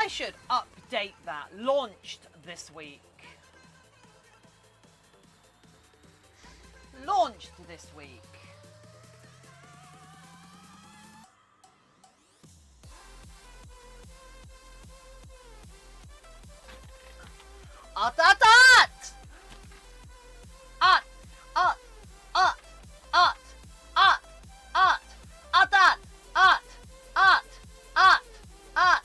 I should update that. Launched this week. Launched this week. At, at, at! At, at, at, at, at, at, at, at, at, at, at, at.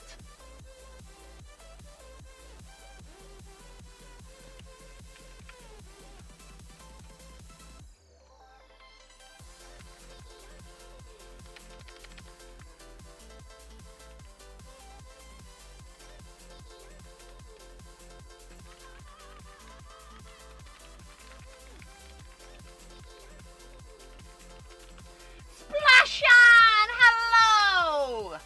Splashan! Hello!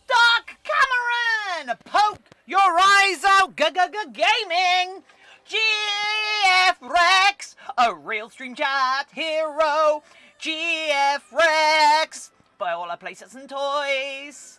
Dark Cameron! Poke your eyes out! Gaming! GF Rex! A real stream chat hero! GF Rex! Buy all our playsets and toys!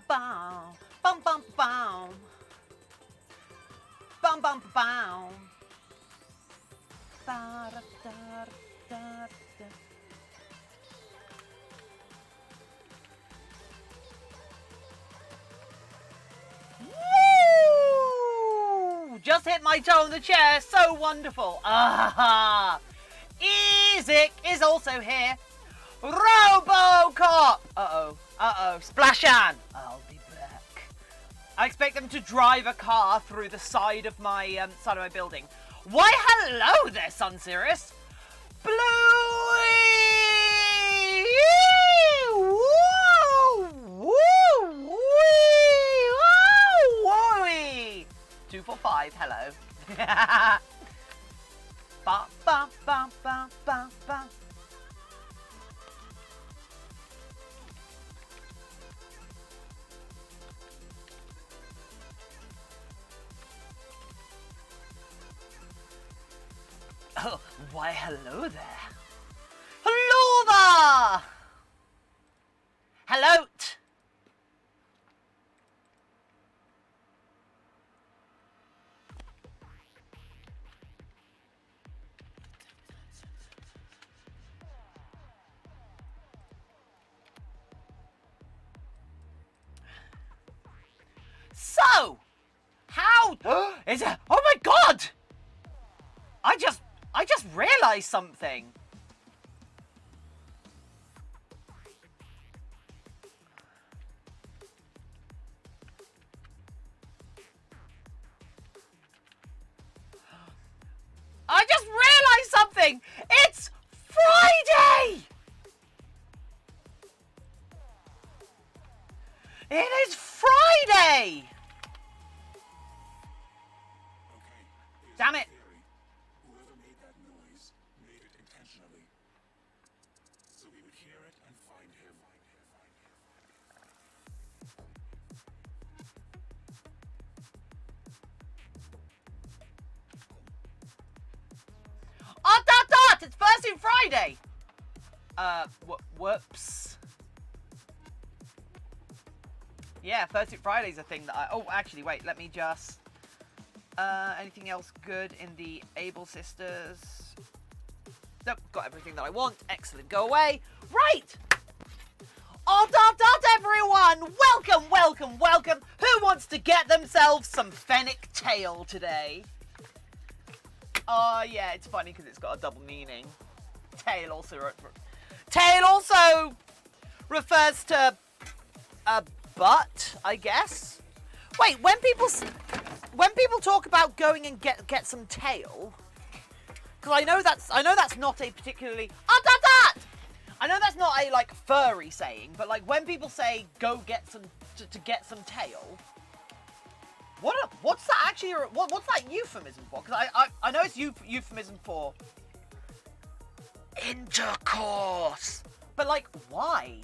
Bum bum bum bum bum bum bum. Da, da, da, da, da. Woo! Just hit my toe on the chair. So wonderful. Ah, Ezik is also here. Robocop. Uh-oh, Splashan! I'll be back. I expect them to drive a car through the side of my building. Why, hello there, Sun Sirius. Bluey! Woo! Woo! Woo! Woo! 245, hello. Ba ba ba ba ba ba. Oh, why, hello there. Hello there! Hello. So, how is it? Oh my God! I just realized something. I just realized something. It's Friday. It is Friday. Damn it. It's Thursday and Friday. Whoops. Yeah, Thursday and Friday's a thing that I... Oh, actually, wait. Let me just... anything else good in the Able Sisters? Nope, got everything that I want. Excellent. Go away. Right. Everyone. Welcome. Who wants to get themselves some Fennec tail today? Oh, yeah, it's funny because it's got a double meaning. Tail also refers to a butt, I guess. Wait, when people talk about going and get some tail, because I know that's not a particularly I know that's not a, like, furry saying, but, like, when people say, go get some, to get some tail, what's that actually, what's that euphemism for? Because I know it's euphemism for intercourse, but, like, why?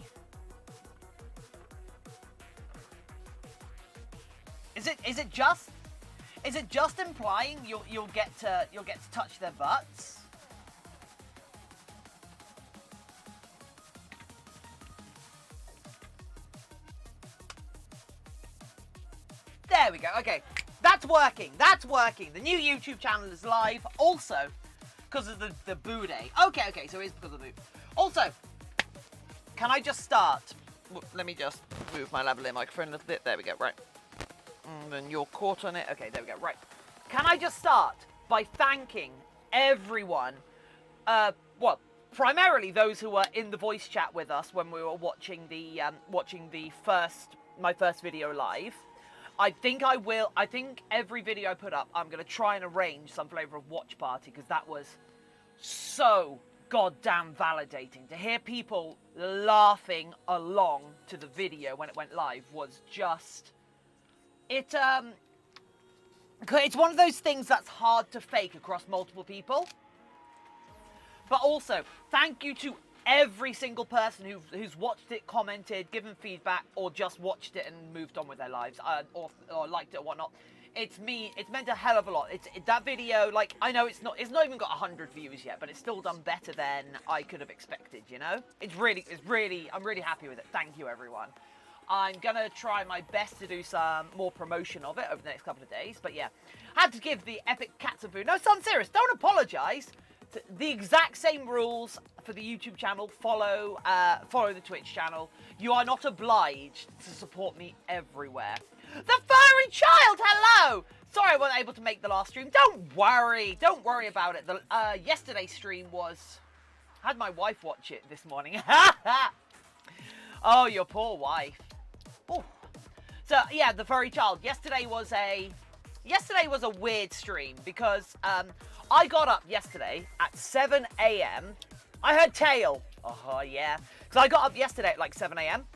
Is it just implying you'll get to touch their butts? There we go. Okay, that's working. That's working. The new YouTube channel is live. Also, because of the boo day. Okay. So it is because of the boo. Also, can I just start? Let me just move my lavalier microphone a little bit. There we go. Right. And then you're caught on it. Okay, there we go. Right. Can I just start by thanking everyone? Well, primarily those who were in the voice chat with us when we were watching my first video live. I think every video I put up, I'm going to try and arrange some flavour of watch party, because that was so goddamn validating. To hear people laughing along to the video when it went live was just... It's one of those things that's hard to fake across multiple people. But also, thank you to every single person who's watched it, commented, given feedback, or just watched it and moved on with their lives, or liked it or whatnot. It's meant a hell of a lot. That video, like, I know it's not even got 100 views yet, but it's still done better than I could have expected, you know? I'm really happy with it. Thank you, everyone. I'm gonna try my best to do some more promotion of it over the next couple of days, but yeah. Had to give the epic cats some food. No, so I'm serious, don't apologise. The exact same rules for the YouTube channel. Follow the Twitch channel. You are not obliged to support me everywhere. The furry child, hello! Sorry I wasn't able to make the last stream. Don't worry about it. Yesterday's stream was... I had my wife watch it this morning. Oh, your poor wife. Ooh. So yeah, the furry child. Yesterday was a weird stream because I got up yesterday at 7 a.m. I heard tail. Oh yeah. Because I got up yesterday at like 7 a.m.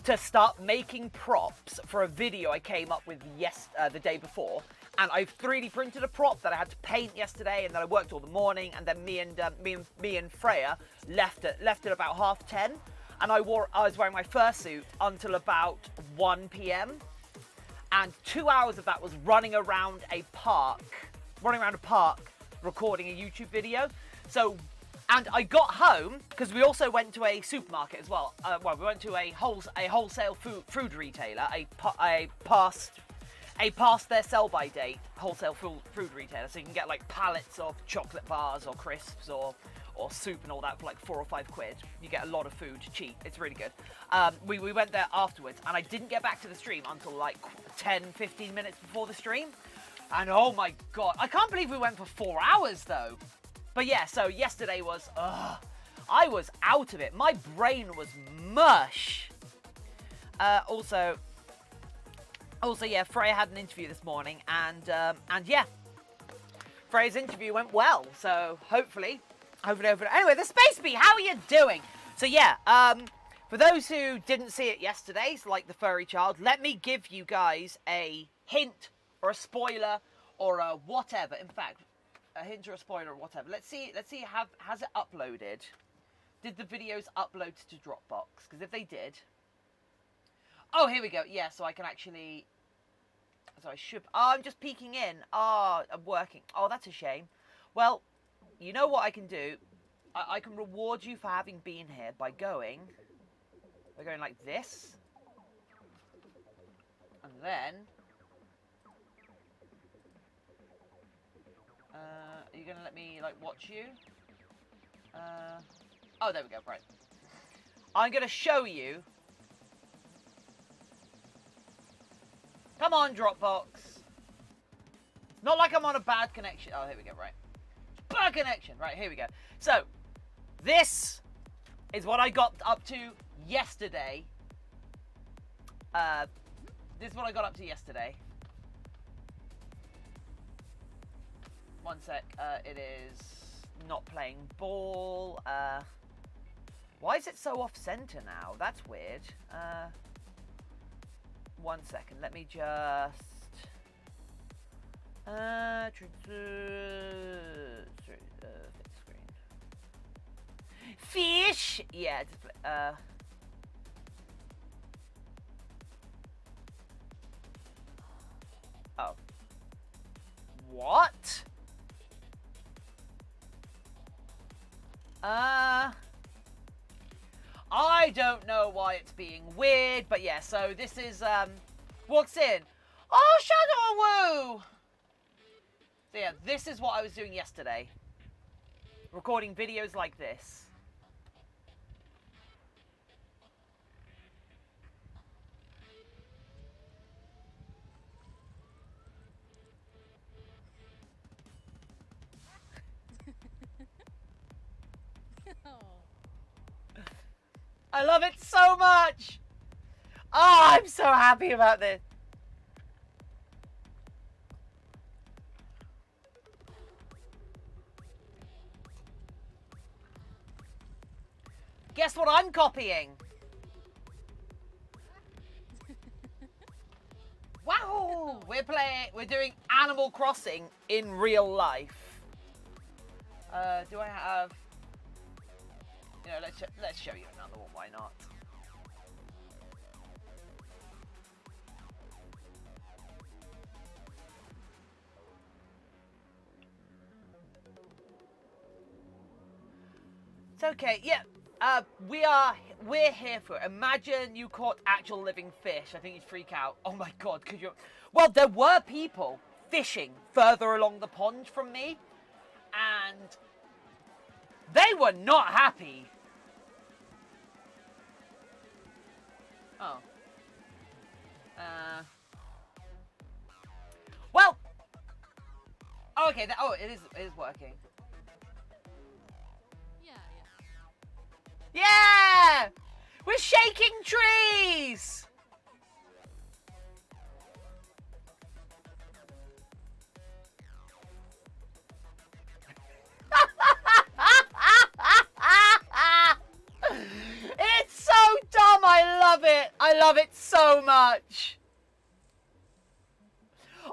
to start making props for a video I came up with the day before. And I've 3D printed a prop that I had to paint yesterday, and then I worked all the morning, and then me and Freya left at about 10:30. And I was wearing my fursuit until about 1 p.m. And 2 hours of that was running around a park, recording a YouTube video. So, and I got home because we also went to a supermarket as well. We went to a wholesale food retailer, a past their sell-by date wholesale food retailer. So you can get like pallets of chocolate bars or crisps or soup and all that for like 4 or 5 quid. You get a lot of food cheap. It's really good. We went there afterwards, and I didn't get back to the stream until like 10-15 minutes before the stream. And oh my god, I can't believe we went for 4 hours though. But yeah, so yesterday was, I was out of it. My brain was mush. Also, yeah, Freya had an interview this morning, and yeah, Freya's interview went well. So hopefully. Anyway, the Space Bee, how are you doing? So yeah, for those who didn't see it yesterday, so like the furry child, let me give you guys a hint or a spoiler or a whatever. In fact, a hint or a spoiler or whatever. Let's see. Has it uploaded? Did the videos upload to Dropbox? Because if they did, oh, here we go. Yeah, so I can actually. So I should. Oh, I'm just peeking in. Oh, I'm working. Oh, that's a shame. Well. You know what I can do? I can reward you for having been here by going like this. And then... are you going to let me, like, watch you? Oh, there we go, right. I'm going to show you. Come on, Dropbox. It's not like I'm on a bad connection. Oh, here we go, right. Bad connection. Right, here we go. So, this is what I got up to yesterday. This is what I got up to yesterday. One sec. It is not playing ball. Why is it so off-center now? That's weird. 1 second. Let me just... fit screen. Fish! Yeah, oh. What? I don't know why it's being weird, but yeah, so this is, walks in. Oh, Shadow Woo! So yeah, this is what I was doing yesterday. Recording videos like this. I love it so much! Oh, I'm so happy about this. Guess what I'm copying? Wow! We're doing Animal Crossing in real life. Do I have... You know, let's show you another one, why not? It's okay, yeah. We're here for it. Imagine you caught actual living fish. I think you'd freak out. Oh my god, could you... Well, there were people fishing further along the pond from me, and they were not happy. Oh. Well. Oh, okay. Oh, it is working. Yeah! We're shaking trees! It's so dumb, I love it! I love it so much!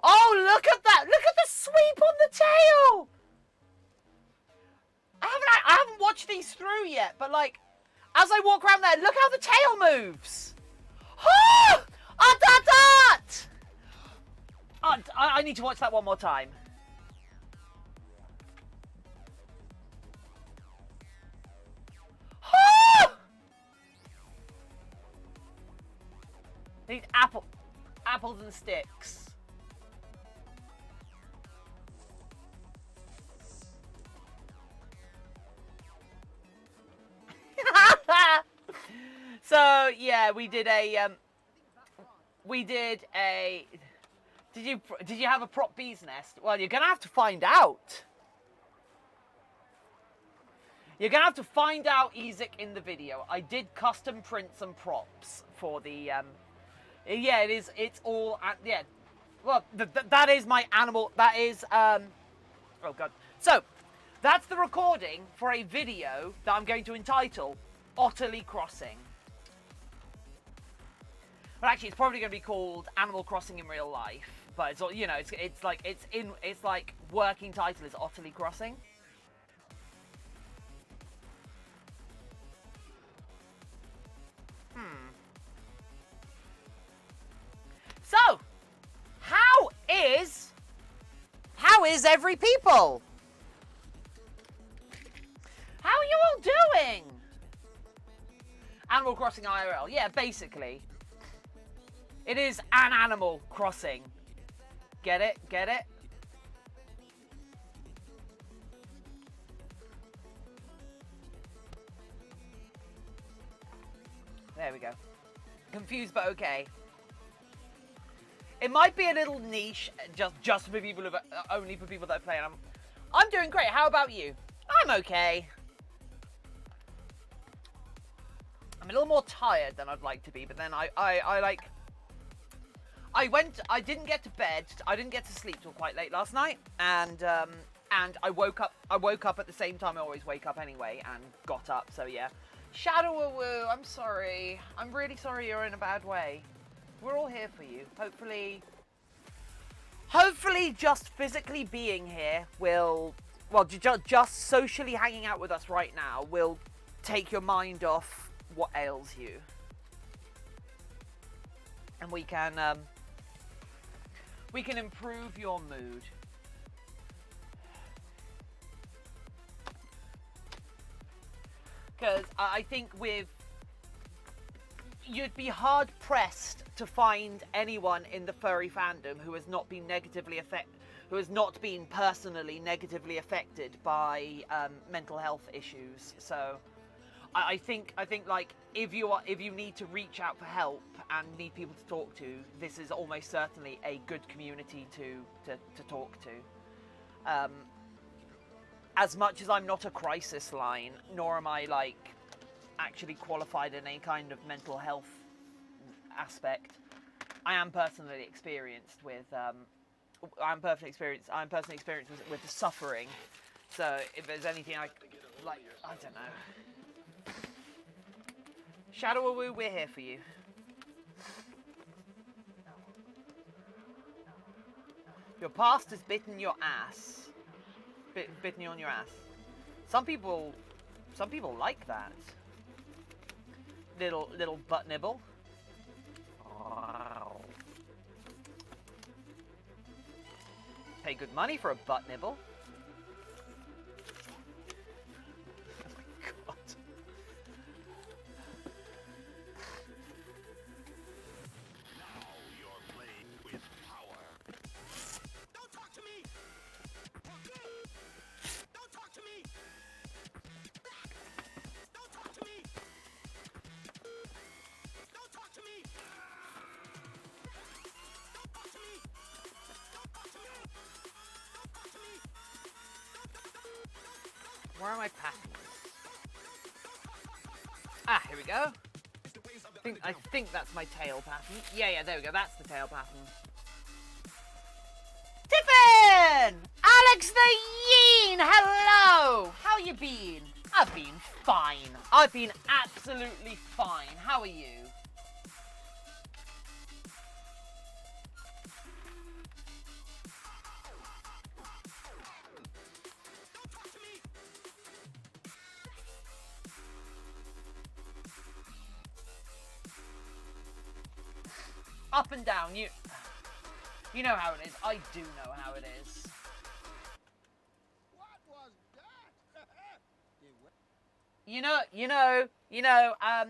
Oh, look at that! Look at the sweep on the tail! I haven't watched these through yet, but like, as I walk around there, look how the tail moves! Oh! Oh, I need to watch that one more time. Oh! These apples and sticks. So yeah, we did a did you have a prop bee's nest? Well, you're gonna have to find out. You're gonna have to find out, Ezek, in the video. I did custom print some props for the yeah, it's all yeah. Well, that is my animal. That is oh god. So that's the recording for a video that I'm going to entitle Otterly Crossing. But actually, it's probably going to be called Animal Crossing in Real Life. But it's, you know, it's like working title is Otterly Crossing. So, how is every people? How are you all doing? Animal Crossing IRL, yeah, basically. It is an Animal Crossing. Get it? Get it? There we go. Confused but okay. It might be a little niche, just for people who only for people that play. And I'm doing great. How about you? I'm okay. I'm a little more tired than I'd like to be, but then I didn't get to bed. I didn't get to sleep till quite late last night, and I woke up at the same time I always wake up anyway, and got up. So yeah, Shadow-a-woo, I'm sorry. I'm really sorry you're in a bad way. We're all here for you. Hopefully just physically being here will, well, just socially hanging out with us right now will take your mind off what ails you. And we can improve your mood. Because I think you'd be hard pressed to find anyone in the furry fandom who has not been personally negatively affected by mental health issues. So I think like if you need to reach out for help and need people to talk to, this is almost certainly a good community to talk to. As much as I'm not a crisis line, nor am I like actually qualified in any kind of mental health aspect, I am personally experienced with I'm personally experienced with the suffering. So if there's anything I don't know. Shadow-a-woo, we're here for you. Your past has bitten your ass. Bitten you on your ass. Some people like that. Little butt nibble. Wow. Pay good money for a butt nibble. Oh my god. Now you're playing with power. Don't talk to me! Don't talk to me! Don't talk to me! Don't talk to me! Don't talk to me! Don't talk to me! Don't talk to me! Where are my patterns? Ah, here we go. I think that's my tail pattern. Yeah, there we go. That's the tail pattern. Tiffin! Alex the Yeen! Hello! How you been? I've been fine. I've been absolutely fine. How are you? Up and down, you know how it is. I do know how it is. What was that?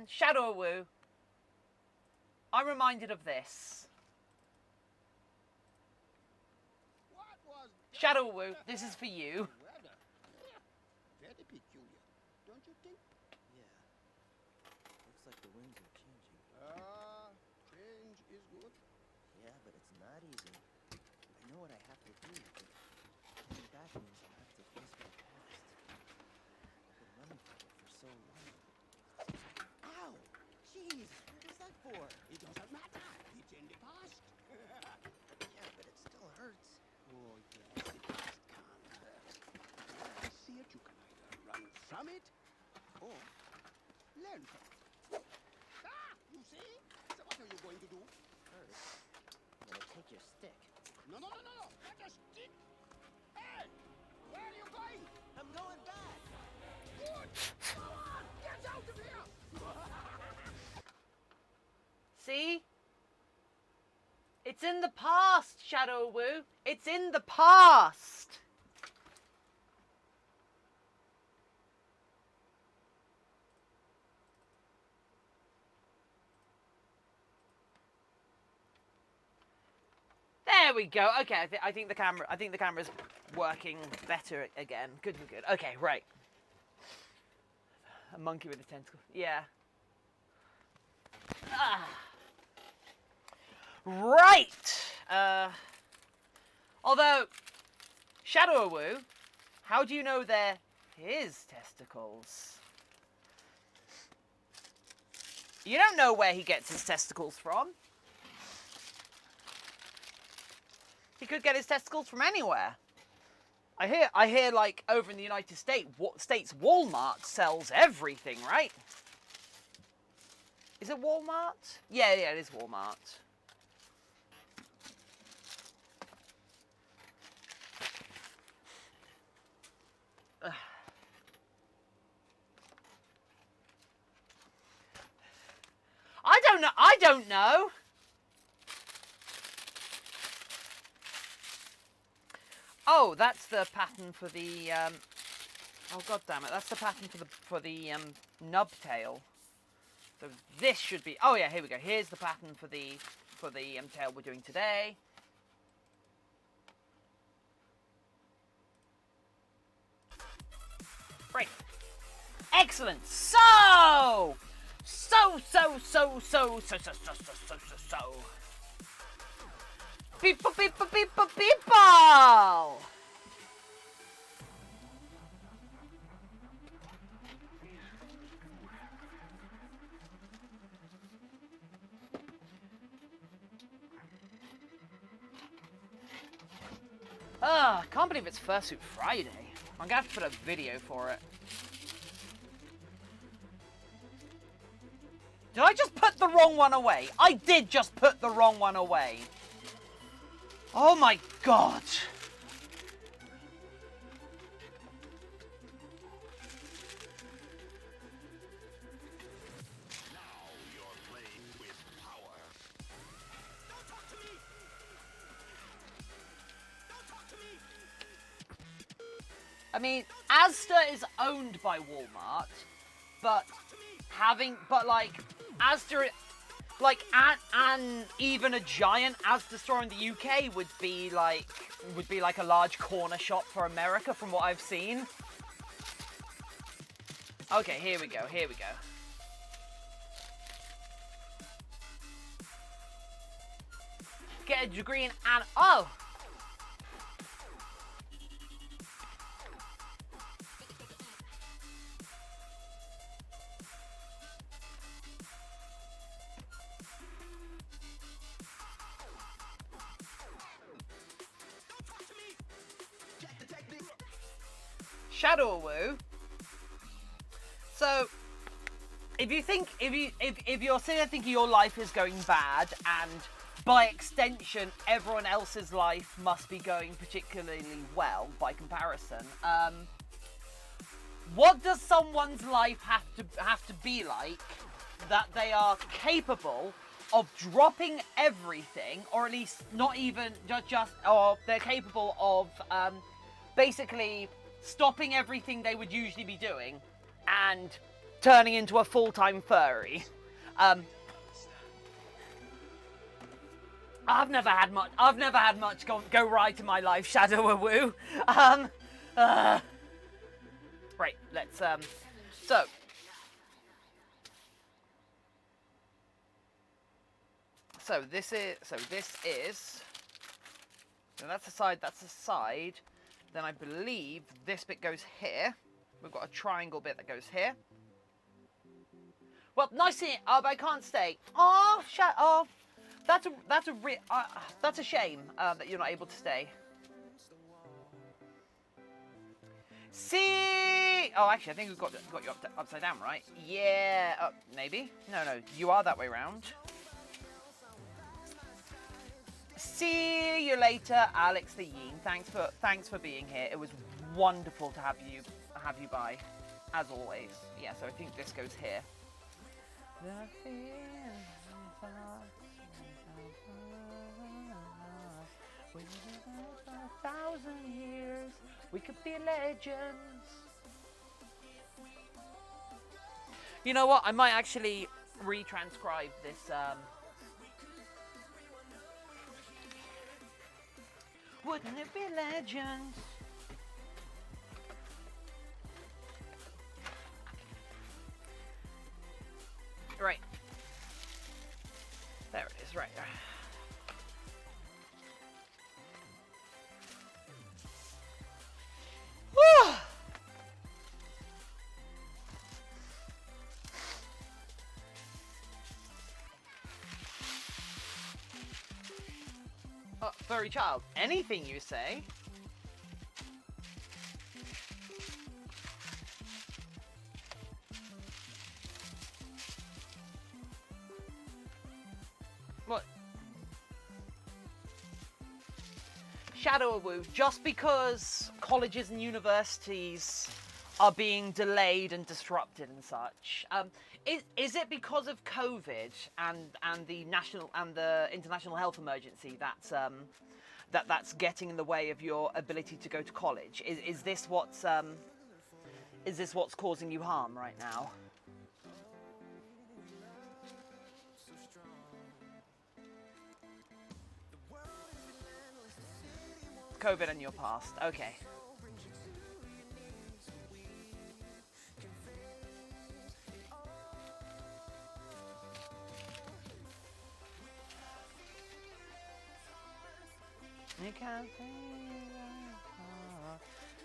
Shadow-a-woo. I'm reminded of this. What was that? Shadow-a-woo, this is for you. Weather. Very peculiar, don't you think? Yeah. Looks like the winds are changing. Change is good. Yeah, but it's not easy. I know what I have to do, but coming back means I'll have to face my past. I've been running from it for so long. Ow! Jeez, what was that for? It doesn't matter. It's in the past. Yeah, but it still hurts. Oh, yes, the past can't hurt. I see it. You can either run from it or learn from it. You see? So what are you going to do? First, I'm gonna take your stick. No. Not a stick. Hey, where are you going? I'm going back! Good. Go on. Get out of here. See? It's in the past, Shadow-a-woo. It's in the past. There we go. Okay, I think the camera's working better again. Good. Okay, right. A monkey with a tentacle. Yeah. Right. Although, Shadow-a-woo, how do you know they're his testicles? You don't know where he gets his testicles from. He could get his testicles from anywhere. I hear like over in the United States, Walmart sells everything, right? Is it Walmart? Yeah, it is Walmart. Ugh. I don't know. Oh, that's the pattern for the oh god damn it, that's the pattern for the nub tail. So this should be, oh yeah, here we go. Here's the pattern for the tail we're doing today. Great. Excellent. So people. I can't believe it's Fursuit Friday. I'm gonna have to put a video for it. Did I just put the wrong one away? I did just put the wrong one away. Oh my god. I mean, Asda is owned by Walmart, but Asda, and even a giant Asda store in the UK would be like a large corner shop for America, from what I've seen. Okay, here we go. Get a degree in oh. Shadow-woo. So, if you're sitting there thinking your life is going bad, and by extension everyone else's life must be going particularly well by comparison, what does someone's life have to be like that they are capable of dropping everything, or at least not even or they're capable of basically stopping everything they would usually be doing and turning into a full-time furry? I've never had much go right in my life, Shadow-woo. Right, let's so this is so that's the side. Then I believe this bit goes here. We've got a triangle bit that goes here. Well, nice seeing it. Oh, but I can't stay. Oh, that's a shame that you're not able to stay. See? Oh, actually, I think we've got you upside down, right? Yeah. Maybe. No. You are that way round. See you later, Alex the Yeen. Thanks for being here. It was wonderful to have you by, as always. Yeah, so I think this goes here. We live for 1,000 years. We could be legends. You know what? I might actually retranscribe this. Wouldn't it be legends? Right. There it is, right there. Whew. Furry child, anything you say. Shadow Woo, just because colleges and universities are being delayed and disrupted and such, is it because of COVID and the national and the international health emergency that's getting in the way of your ability to go to college? Is this what's causing you harm right now? COVID in your past. Okay. You can't think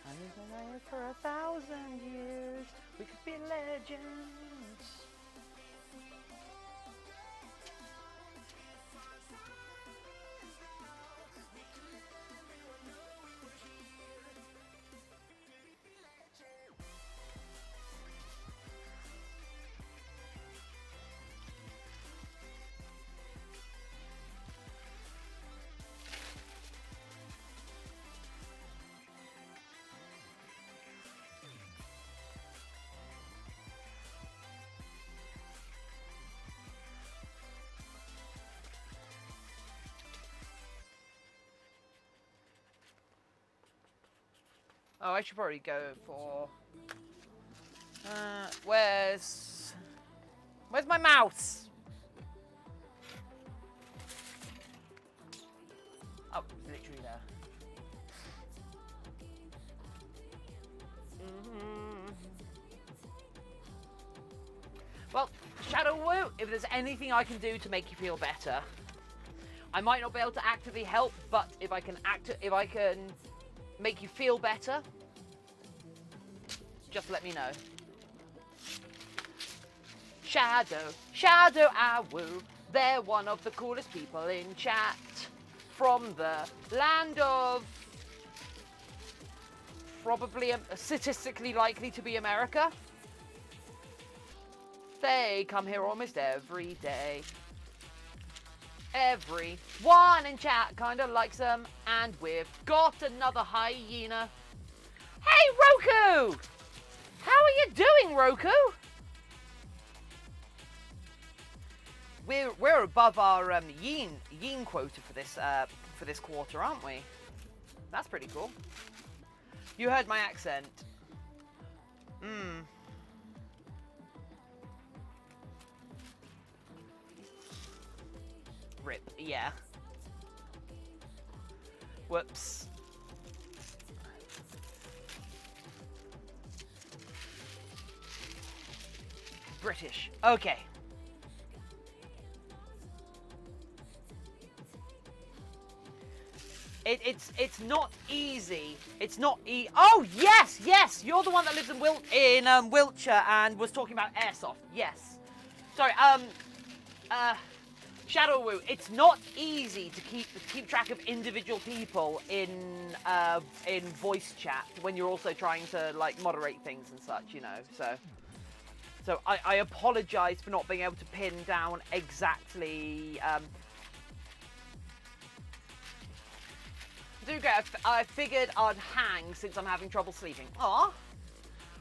and you've been there for 1,000 years. We could be legends. Oh, I should probably go for... where's my mouse? Oh, it's literally there. Well, Shadow Woo, if there's anything I can do to make you feel better, I might not be able to actively help, but if I can make you feel better, just let me know. Shadow Woo, they're one of the coolest people in chat from the land of probably statistically likely to be America. They come here almost every day. Everyone in chat kind of likes them, and we've got another hyena. Hey, Roku! How are you doing, Roku? We're above our yin quota for this quarter, aren't we? That's pretty cool. You heard my accent. Rip, yeah. Whoops. British. Okay. It's not easy. It's not Oh yes, you're the one that lives in Wiltshire and was talking about airsoft. Yes. Sorry. Shadow Woo, it's not easy to keep track of individual people in voice chat when you're also trying to like moderate things and such, you know. So I apologise for not being able to pin down exactly. I figured I'd hang since I'm having trouble sleeping. Aw.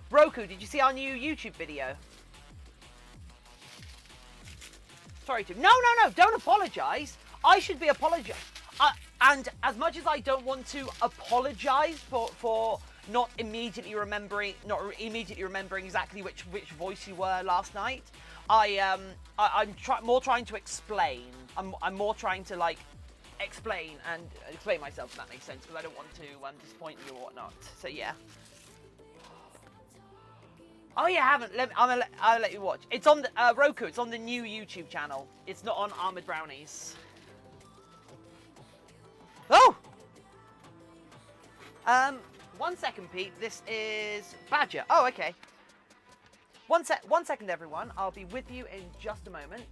Roku, did you see our new YouTube video? Sorry to... No, don't apologise. I should be apologising. And as much as I don't want to apologise for not immediately remembering exactly which voice you were last night, I'm more trying to explain. I'm more trying to like explain myself, if that makes sense, because I don't want to disappoint you or whatnot. So yeah. Oh yeah, I haven't. I'll let you watch. It's on the Roku. It's on the new YouTube channel. It's not on Armored Brownies. Oh. 1 second, Pete. This is Badger. Oh, okay. One second, everyone. I'll be with you in just a moment.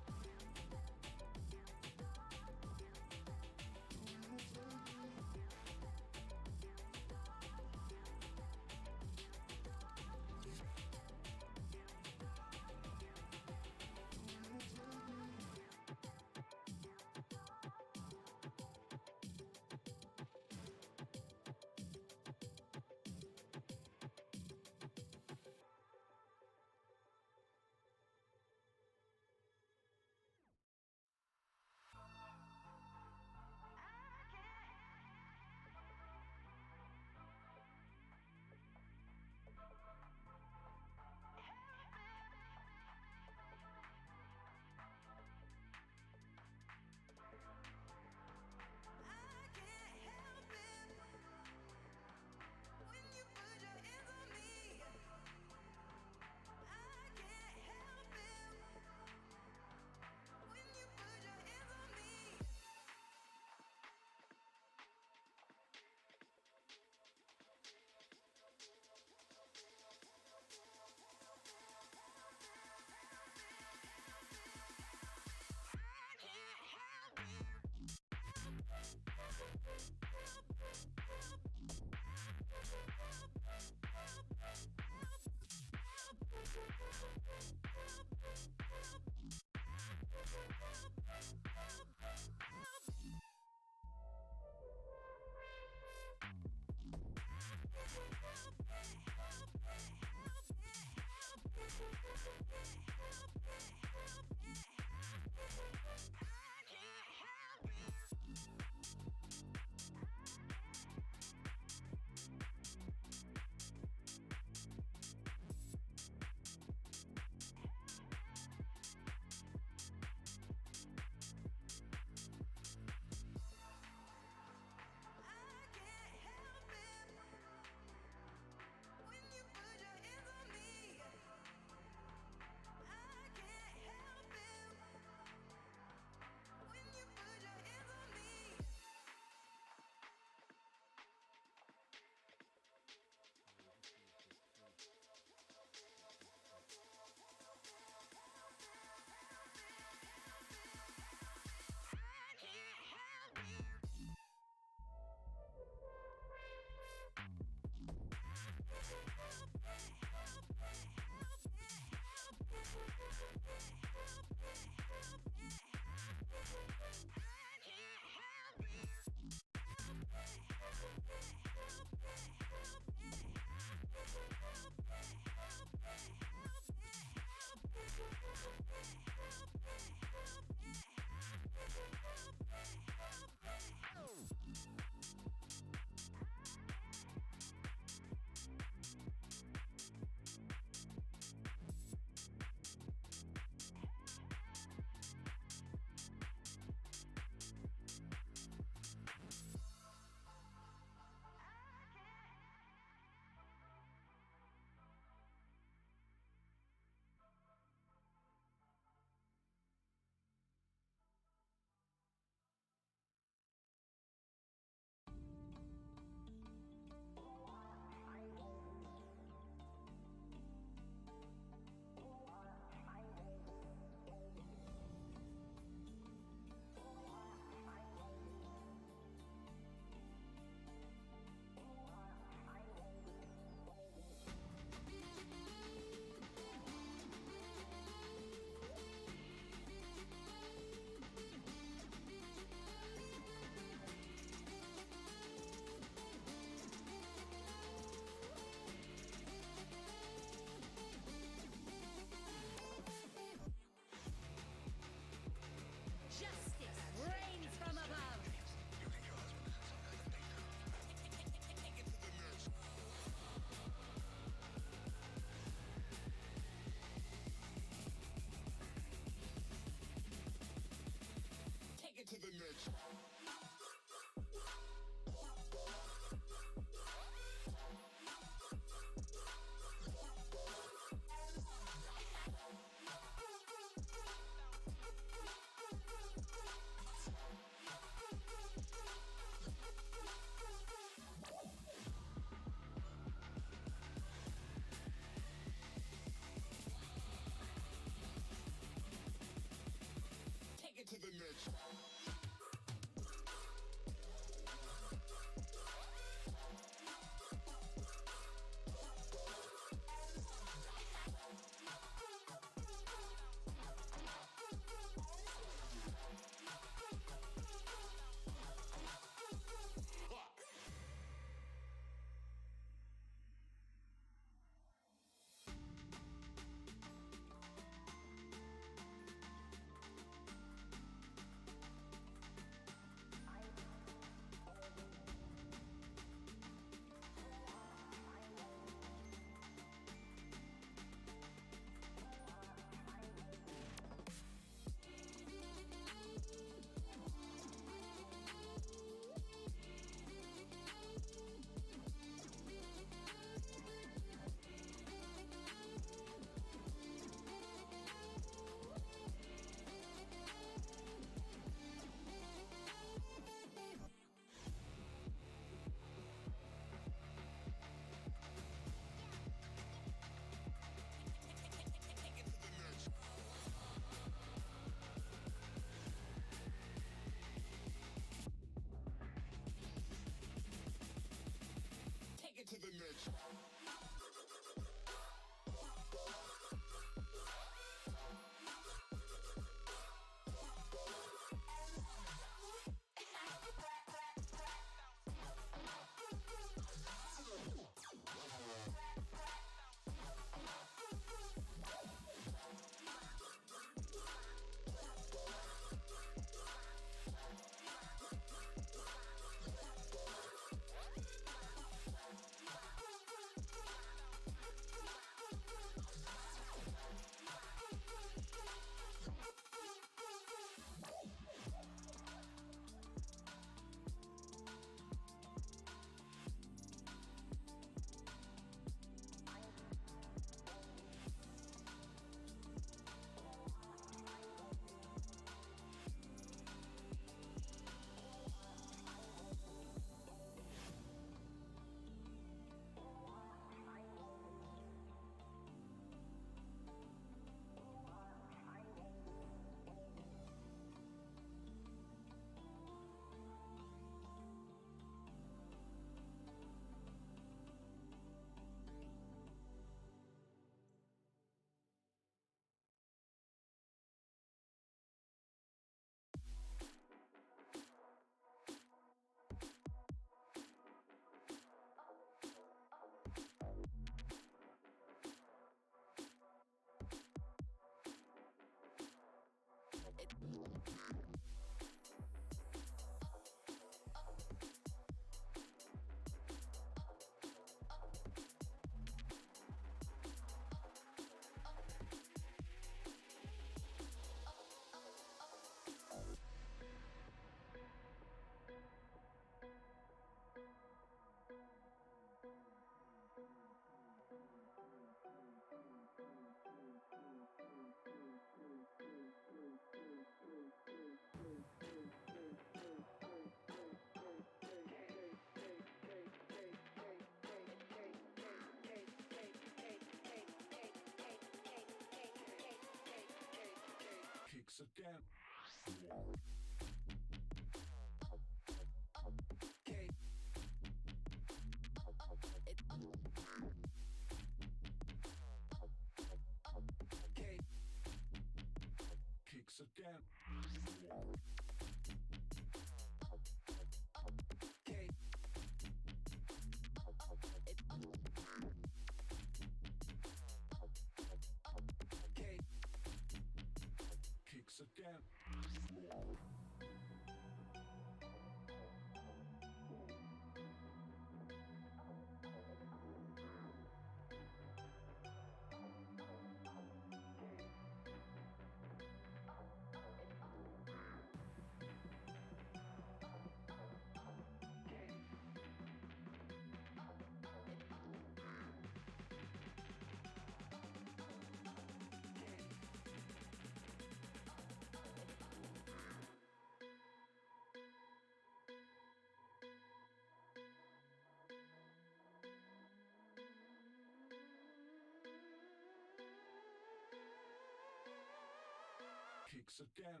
Kicks again.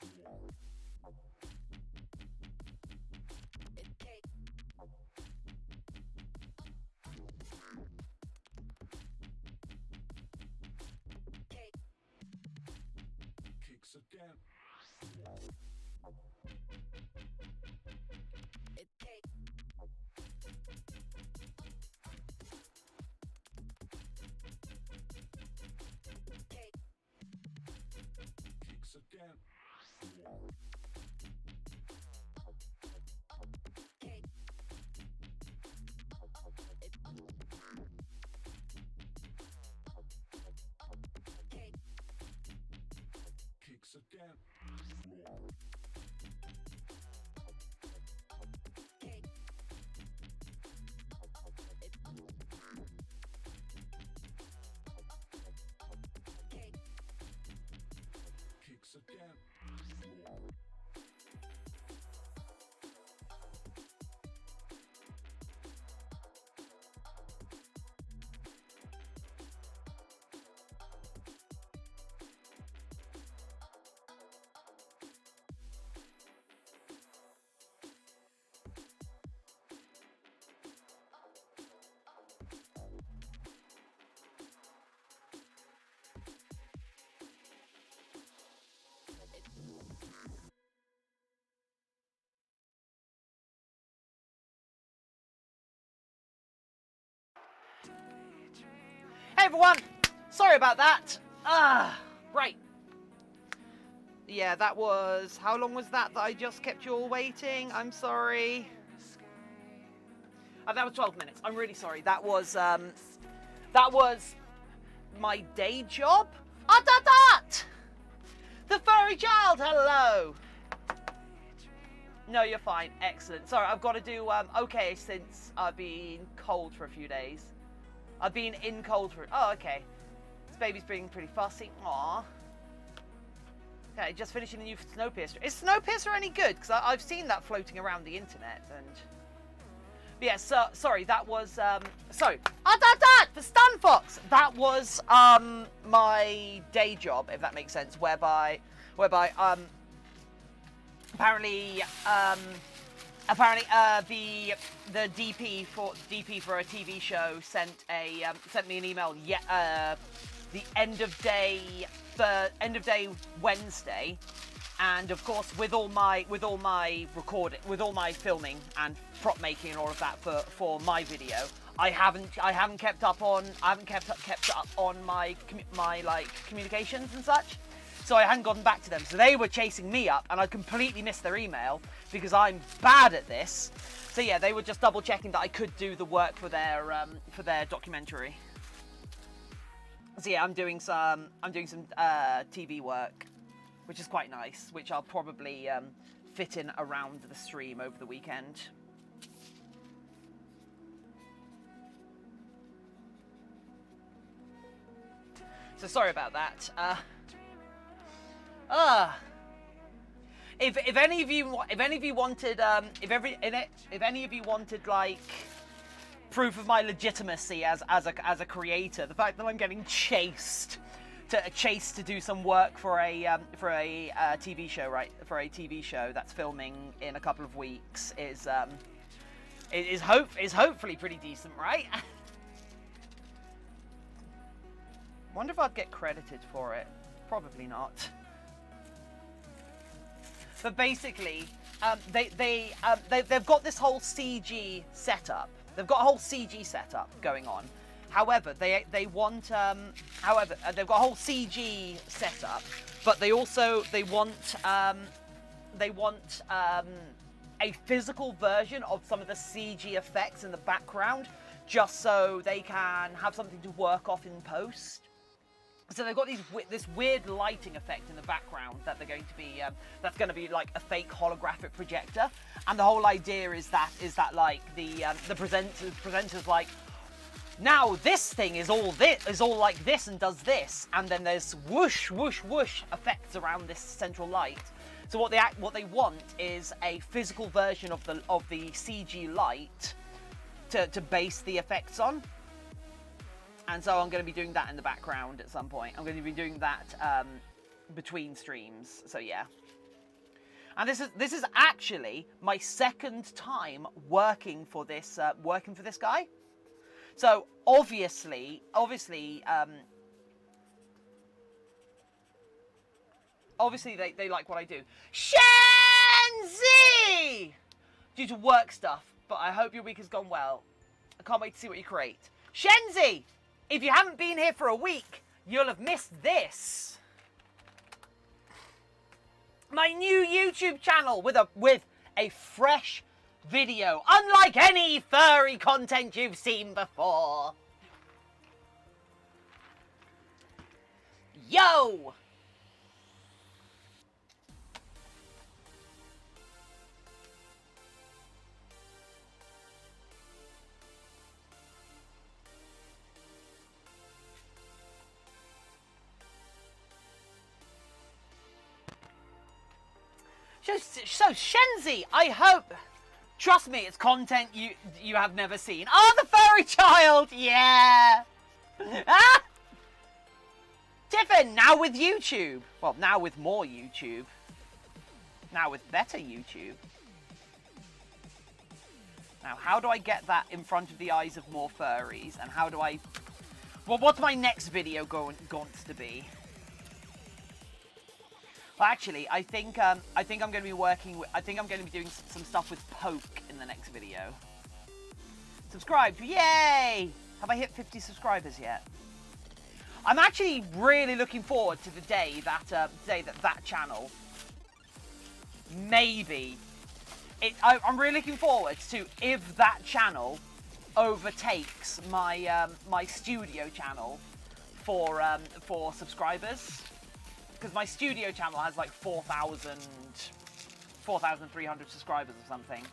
Kicks again. Kicks again. Kicks again. Kicks again. Hey everyone! Sorry about that. Right. Yeah, that was... How long was that I just kept you all waiting? I'm sorry. That was 12 minutes. I'm really sorry. That was my day job. The furry child, hello! No, you're fine. Excellent. Sorry, I've got to do, okay, since I've been cold for a few days. I've been in cold for... Oh, okay. This baby's being pretty fussy. Aww. Okay, just finishing the new Snowpiercer. Is Snowpiercer any good? Because I've seen that floating around the internet, and... But yeah, so, sorry, that was, sorry. For Stun Fox! That was, my day job, if that makes sense, whereby, apparently, the DP for a TV show sent me an email the end of day Wednesday, and of course with all my recording, with all my filming and prop making and all of that for my video, I haven't kept up on my like communications and such. So I hadn't gotten back to them. So they were chasing me up, and I completely missed their email because I'm bad at this. So yeah, they were just double checking that I could do the work for their documentary. So yeah, I'm doing some TV work, which is quite nice, which I'll probably fit in around the stream over the weekend. So sorry about that. If any of you wanted like proof of my legitimacy as a creator, the fact that I'm getting chased to do some work for a TV show, right? For a TV show that's filming in a couple of weeks is hopefully pretty decent, right? Wonder if I'd get credited for it. Probably not. But basically, they've got this whole CG setup. They've got a whole CG setup going on. However, they've got a whole CG setup, but they want a physical version of some of the CG effects in the background, just so they can have something to work off in post. So they've got this weird lighting effect in the background that they're going to be that's going to be like a fake holographic projector, and the whole idea is that like the presenters like, now this thing is all like this and does this, and then there's whoosh whoosh whoosh effects around this central light. So what they want is a physical version of the CG light to base the effects on. And so I'm going to be doing that in the background at some point. I'm going to be doing that between streams. So yeah. And this is actually my second time working for this guy. So obviously, they like what I do. Shenzi! Due to work stuff, but I hope your week has gone well. I can't wait to see what you create. Shenzi! If you haven't been here for a week, you'll have missed this. My new YouTube channel with a fresh video, unlike any furry content you've seen before. Yo! So Shenzi, I hope, trust me, it's content you have never seen. Oh, the furry child, yeah. Ah! Tiffin, now with YouTube. Well, now with more YouTube. Now with better YouTube. Now, how do I get that in front of the eyes of more furries? And how do I... Well, what's my next video going to be? Well, actually, I think I'm going to be working with... I think I'm going to be doing some stuff with Poke in the next video. Subscribe, yay! Have I hit 50 subscribers yet? I'm actually really looking forward to the day that channel maybe... I'm really looking forward to if that channel overtakes my my studio channel for subscribers. Because my studio channel has like 4,300 subscribers or something.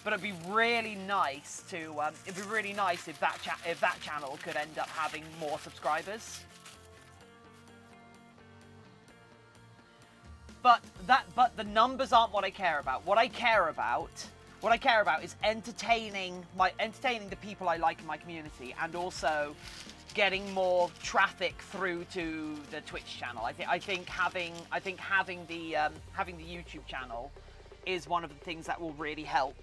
But it'd be really nice to if that channel could end up having more subscribers. But the numbers aren't what I care about. What I care about is entertaining the people I like in my community, and also getting more traffic through to the Twitch channel. I think having the YouTube channel is one of the things that will really help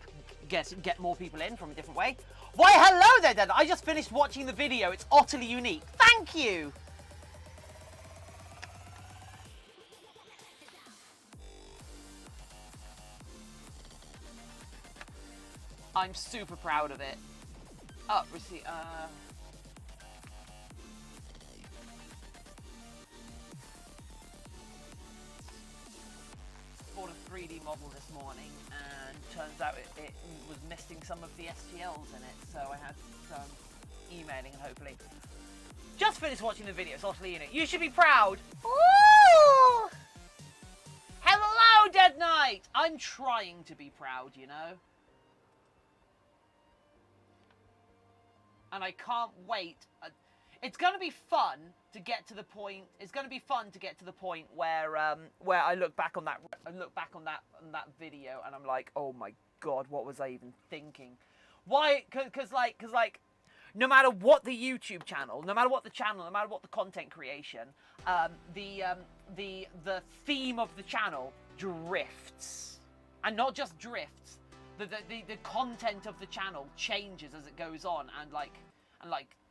get more people in from a different way. Why, hello there, Dad. I just finished watching the video. It's utterly unique. Thank you. I'm super proud of it. Oh, receipt. Bought a 3D model this morning, and turns out it was missing some of the STLs in it, so I had some emailing, and hopefully. Just finished watching the video. It's utterly unique. You should be proud. Woo! Hello, Dead Knight. I'm trying to be proud, you know. And I can't wait. It's going to be fun to get to the point. It's going to be fun to get to the point where I look back on that video and I'm like, oh my god, what was I even thinking? Why? Because no matter what the YouTube channel, no matter what the content creation, the theme of the channel drifts, and not just drifts. The content of the channel changes as it goes on, and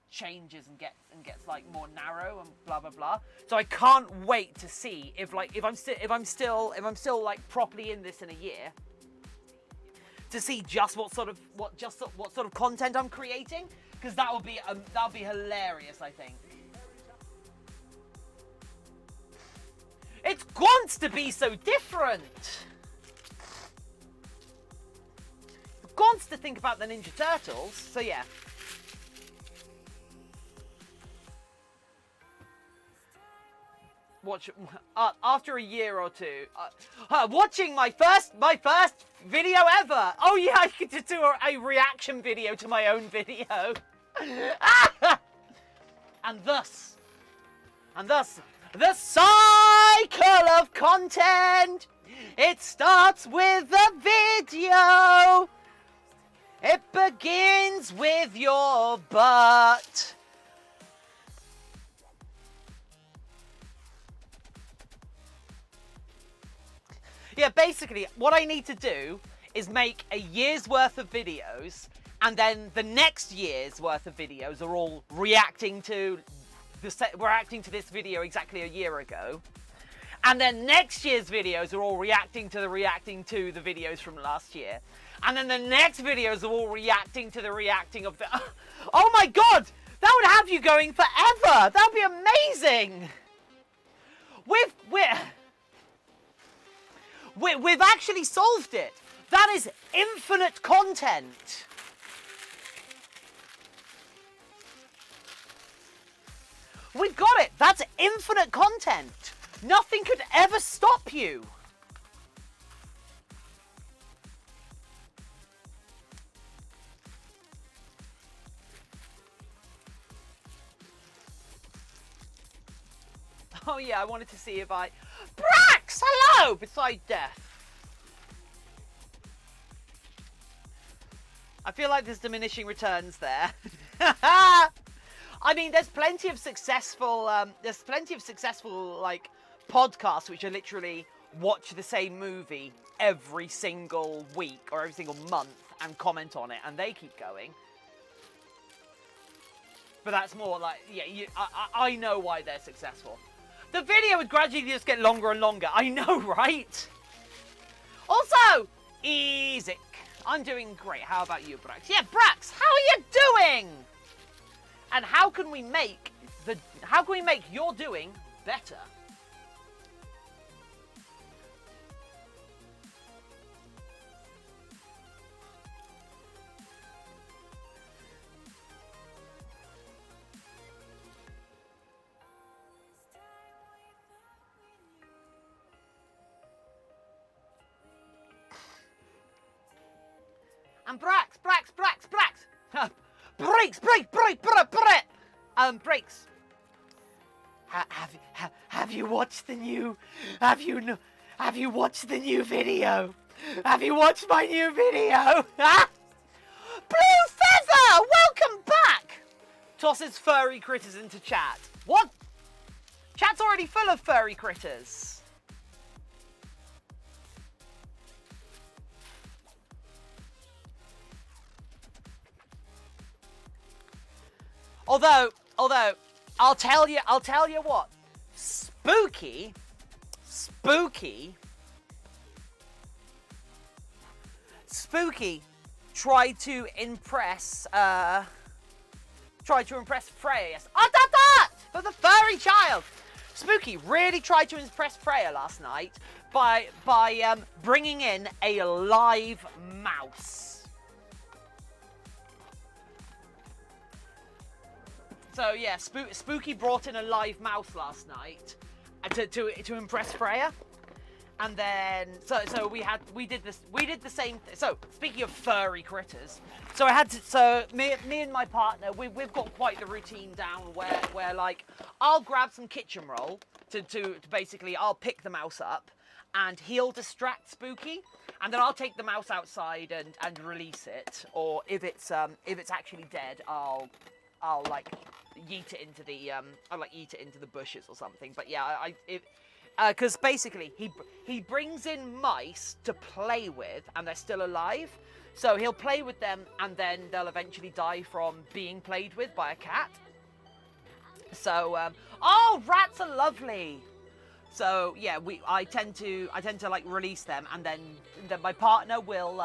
changes and gets like more narrow and blah blah blah. So I can't wait to see if I'm still like properly in this in a year, to see just what sort of content I'm creating, because that'll be hilarious, I think. It's going to be so different. Gons to think about the Ninja Turtles, so yeah. Watch after a year or two. Watching my first video ever. Oh yeah, I could do a reaction video to my own video. and thus, the cycle of content. It starts with a video. It begins with your butt. Yeah, basically, what I need to do is make a year's worth of videos, and then the next year's worth of videos are all reacting to this video exactly a year ago. And then next year's videos are all reacting to the videos from last year. And then the next videos are all reacting to the reacting of the... Oh my god! That would have you going forever! That would be amazing! We've actually solved it. That is infinite content. We've got it. That's infinite content. Nothing could ever stop you. Oh yeah, I wanted to see if I... Brax, hello! Beside death. I feel like there's diminishing returns there. I mean, there's plenty of successful, like, podcasts which are literally watch the same movie every single week or every single month and comment on it, and they keep going. But that's more like, yeah, I know why they're successful. The video would gradually just get longer and longer. I know, right? Also, easy. I'm doing great. How about you, Brax? Yeah, Brax, how are you doing? And how can we make your doing better? And Brax. Breaks. Breaks. Have you watched the new? Have you watched the new video? Have you watched my new video? Blue Feather, welcome back. Tosses furry critters into chat. What? Chat's already full of furry critters. Although, I'll tell you what, Spooky tried to impress Freya. Yes. For the furry child. Spooky really tried to impress Freya last night by bringing in a live mouse. So yeah, Spooky brought in a live mouse last night to impress Freya, and then so we did the same thing. So speaking of furry critters, me and my partner we've got quite the routine down where like I'll grab some kitchen roll to basically I'll pick the mouse up, and he'll distract Spooky, and then I'll take the mouse outside and release it, or if it's actually dead, I'll like yeet it into the bushes or something. But yeah, because basically he brings in mice to play with, and they're still alive. So he'll play with them, and then they'll eventually die from being played with by a cat. So oh, rats are lovely. So yeah, I tend to like release them, and then my partner will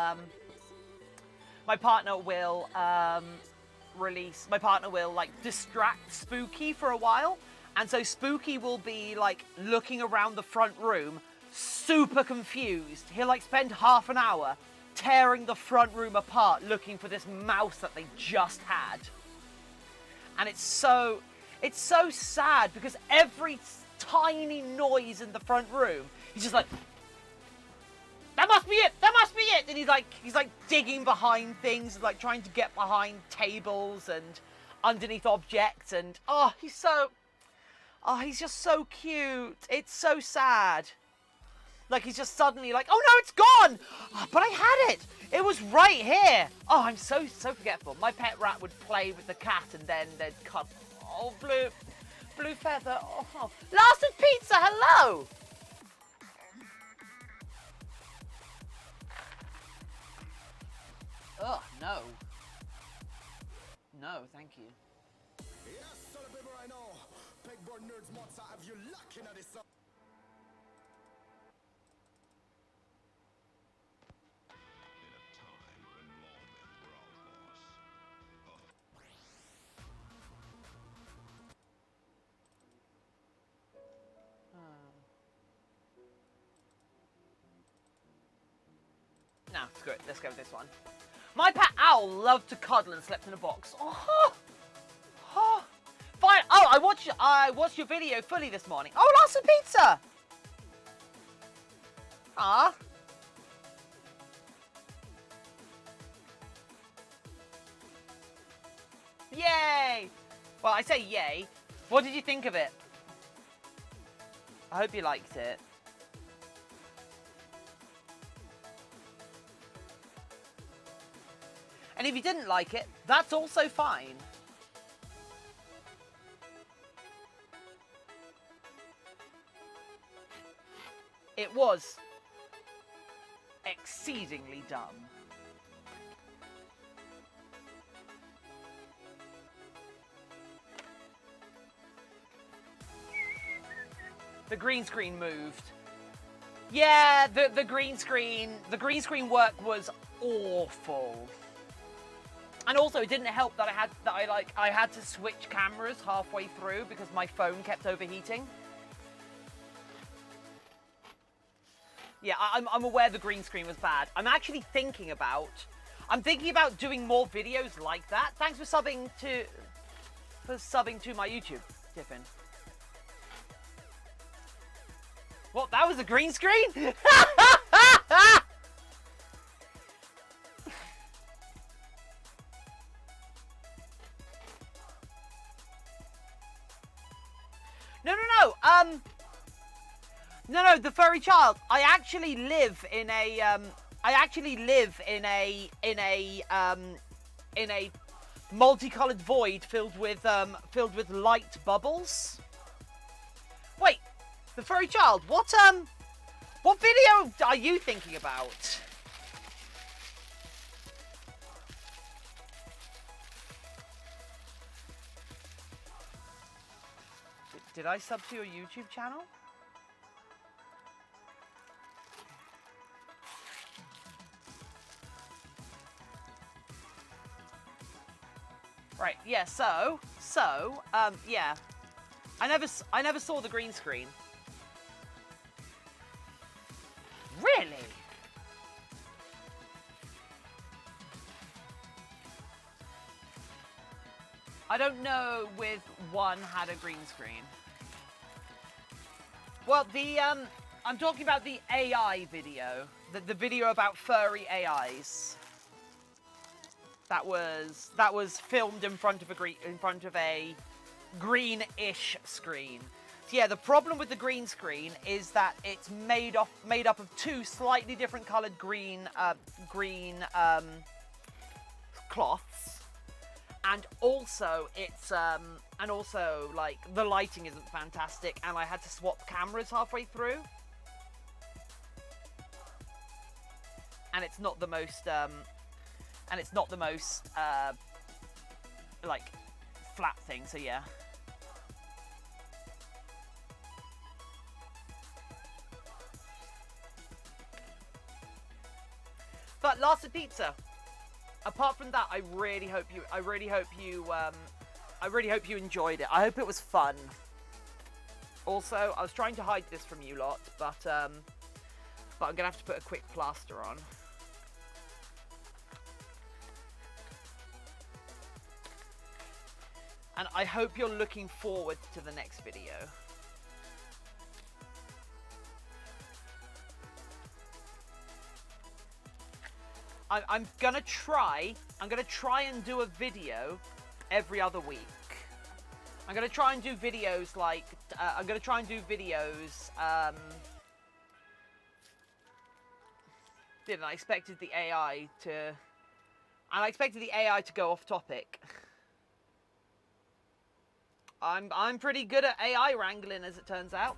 like distract Spooky for a while, and so Spooky will be like looking around the front room super confused. He'll like spend half an hour tearing the front room apart looking for this mouse that they just had. And it's so sad because every tiny noise in the front room, he's just like, that must be it! That must be it! And he's like digging behind things, like trying to get behind tables and underneath objects, and he's just so cute. It's so sad. Like he's just suddenly like, oh no, it's gone! Oh, but I had it! It was right here! Oh, I'm so forgetful. My pet rat would play with the cat and then they'd cut. Oh, Blue Feather. Oh, Lasted Pizza, hello! Ugh, no. No, thank you. Yes, son of baby right now. Pegboard nerds mods have you locking at this. In a time when lawmen were outlaws. No, screw it. Let's go with this one. My pet owl loved to cuddle and slept in a box. Oh, oh. Fine. Oh, I watched your video fully this morning. Oh, lots of pizza. Ah. Yay. Well, I say yay. What did you think of it? I hope you liked it. And if you didn't like it, that's also fine. It was exceedingly dumb. The green screen moved. Yeah, the green screen work was awful. And also, it didn't help that I had to switch cameras halfway through because my phone kept overheating. Yeah, I'm aware the green screen was bad. I'm thinking about doing more videos like that. Thanks for subbing to my YouTube, Tiffin. What? That was a green screen? No, the furry child. I actually live in a multicolored void filled with light bubbles. Wait, the furry child. What video are you thinking about? Did I sub to your YouTube channel? Right, yeah, yeah. I never saw the green screen. Really? I don't know if one had a green screen. Well, I'm talking about the AI video. The video about furry AIs. That was filmed in front of a greenish screen. So yeah, the problem with the green screen is that it's made up of two slightly different coloured green cloths, and also like the lighting isn't fantastic, and I had to swap cameras halfway through, and it's not the most like flat thing, so yeah. But lots of pizza. Apart from that, I really hope you enjoyed it. I hope it was fun. Also, I was trying to hide this from you lot, but I'm gonna have to put a quick plaster on. And I hope you're looking forward to the next video. I'm gonna try and do a video every other week. I'm gonna try and do videos like, I expected the AI to go off topic. I'm pretty good at AI wrangling, as it turns out.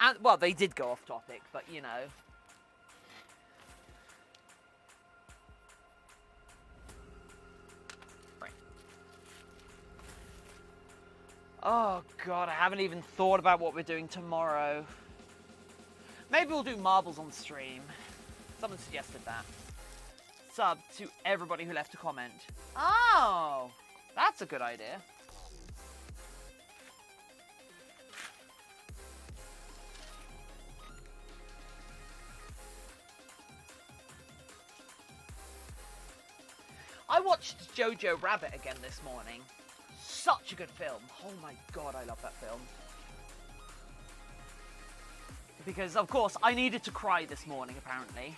And, well, they did go off topic, but, you know. Oh, God, I haven't even thought about what we're doing tomorrow. Maybe we'll do marbles on stream. Someone suggested that. Sub to everybody who left a comment. Oh, that's a good idea. I watched Jojo Rabbit again this morning. Such a good film. Oh my God, I love that film. Because, of course, I needed to cry this morning, apparently.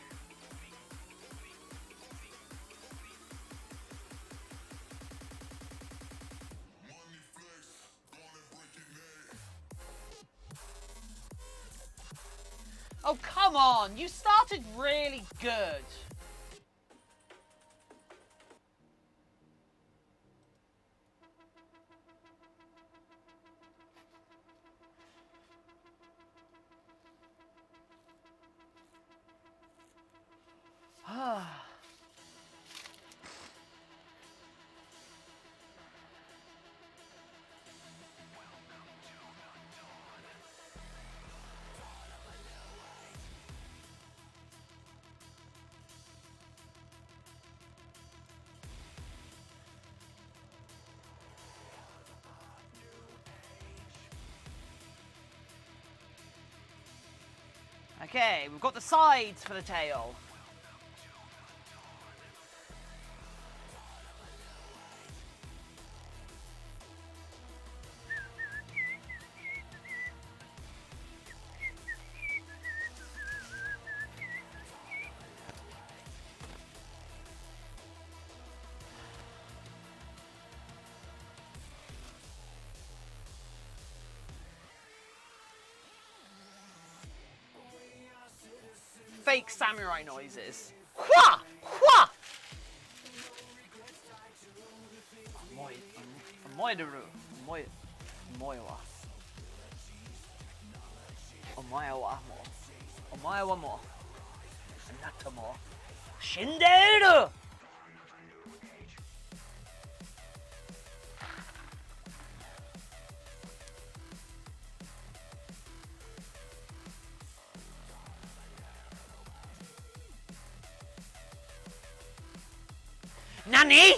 Oh, come on! You started really good. Okay, we've got the sides for the tail. Fake samurai noises. Hua! Hua! Omoideru. Omoiwa. Omoiwa mo. Omoiwa mo. Anata mo. Shinderu! Nani?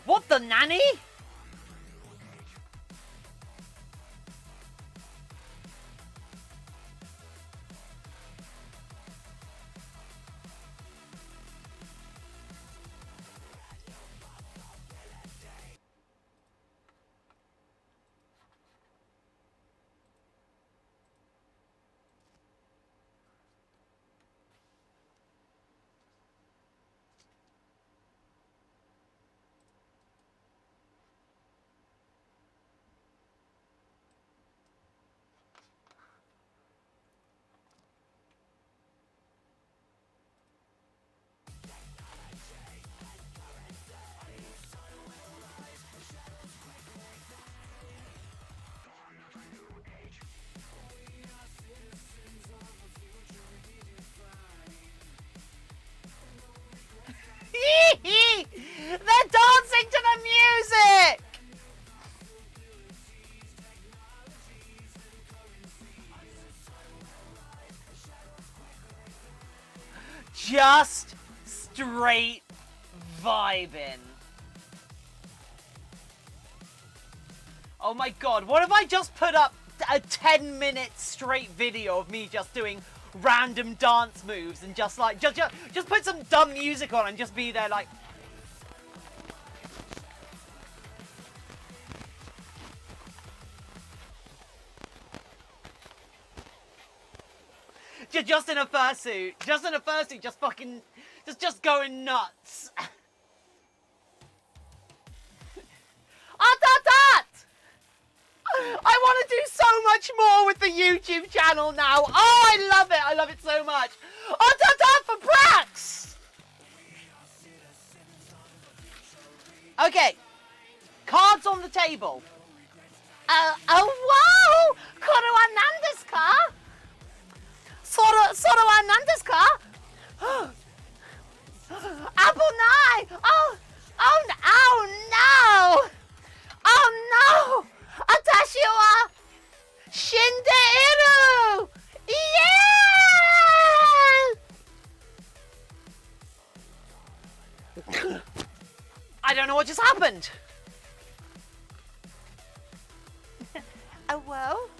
What the nanny? They're dancing to the music! Just straight vibing. Oh my God, what if I just put up a 10-minute straight video of me just doing random dance moves and just like, just put some dumb music on and just be there like... Just in a fursuit, just fucking, just going nuts. I want to do so much more with the YouTube channel now. Oh, I love it so much. For Brax! Okay, cards on the table. wow! Koro wa nan desu ka? Soro wa nan desu ka? Abunai! Oh no! Oh no! Atashi wa shindeiru! Yeah! I don't know what just happened. Oh, whoa.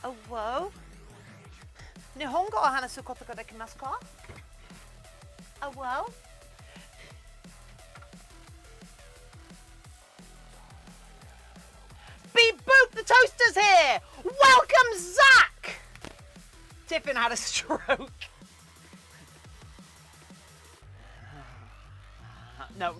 Oh, whoa. Nihongo o hanasu koto ga dekimasu ka? Oh, whoa. Beep boop, the toaster's here! Welcome, Zach! Tiffin had a stroke. No.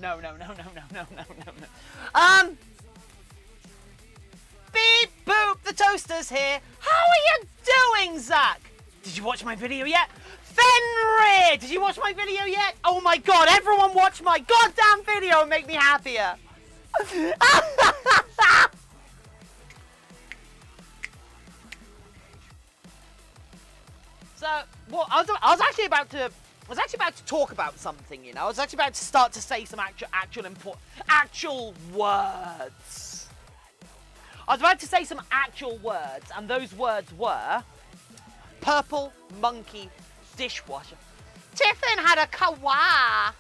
Beep boop, the toaster's here. How are you doing, Zach? Did you watch my video yet? Fenrir, did you watch my video yet? Oh my god, everyone watch my goddamn video and make me happier. So, well, I was actually about to talk about something, you know. I was actually about to start to say some actual words. I was about to say some actual words, and those words were purple monkey dishwasher. Tiffin had a kawa.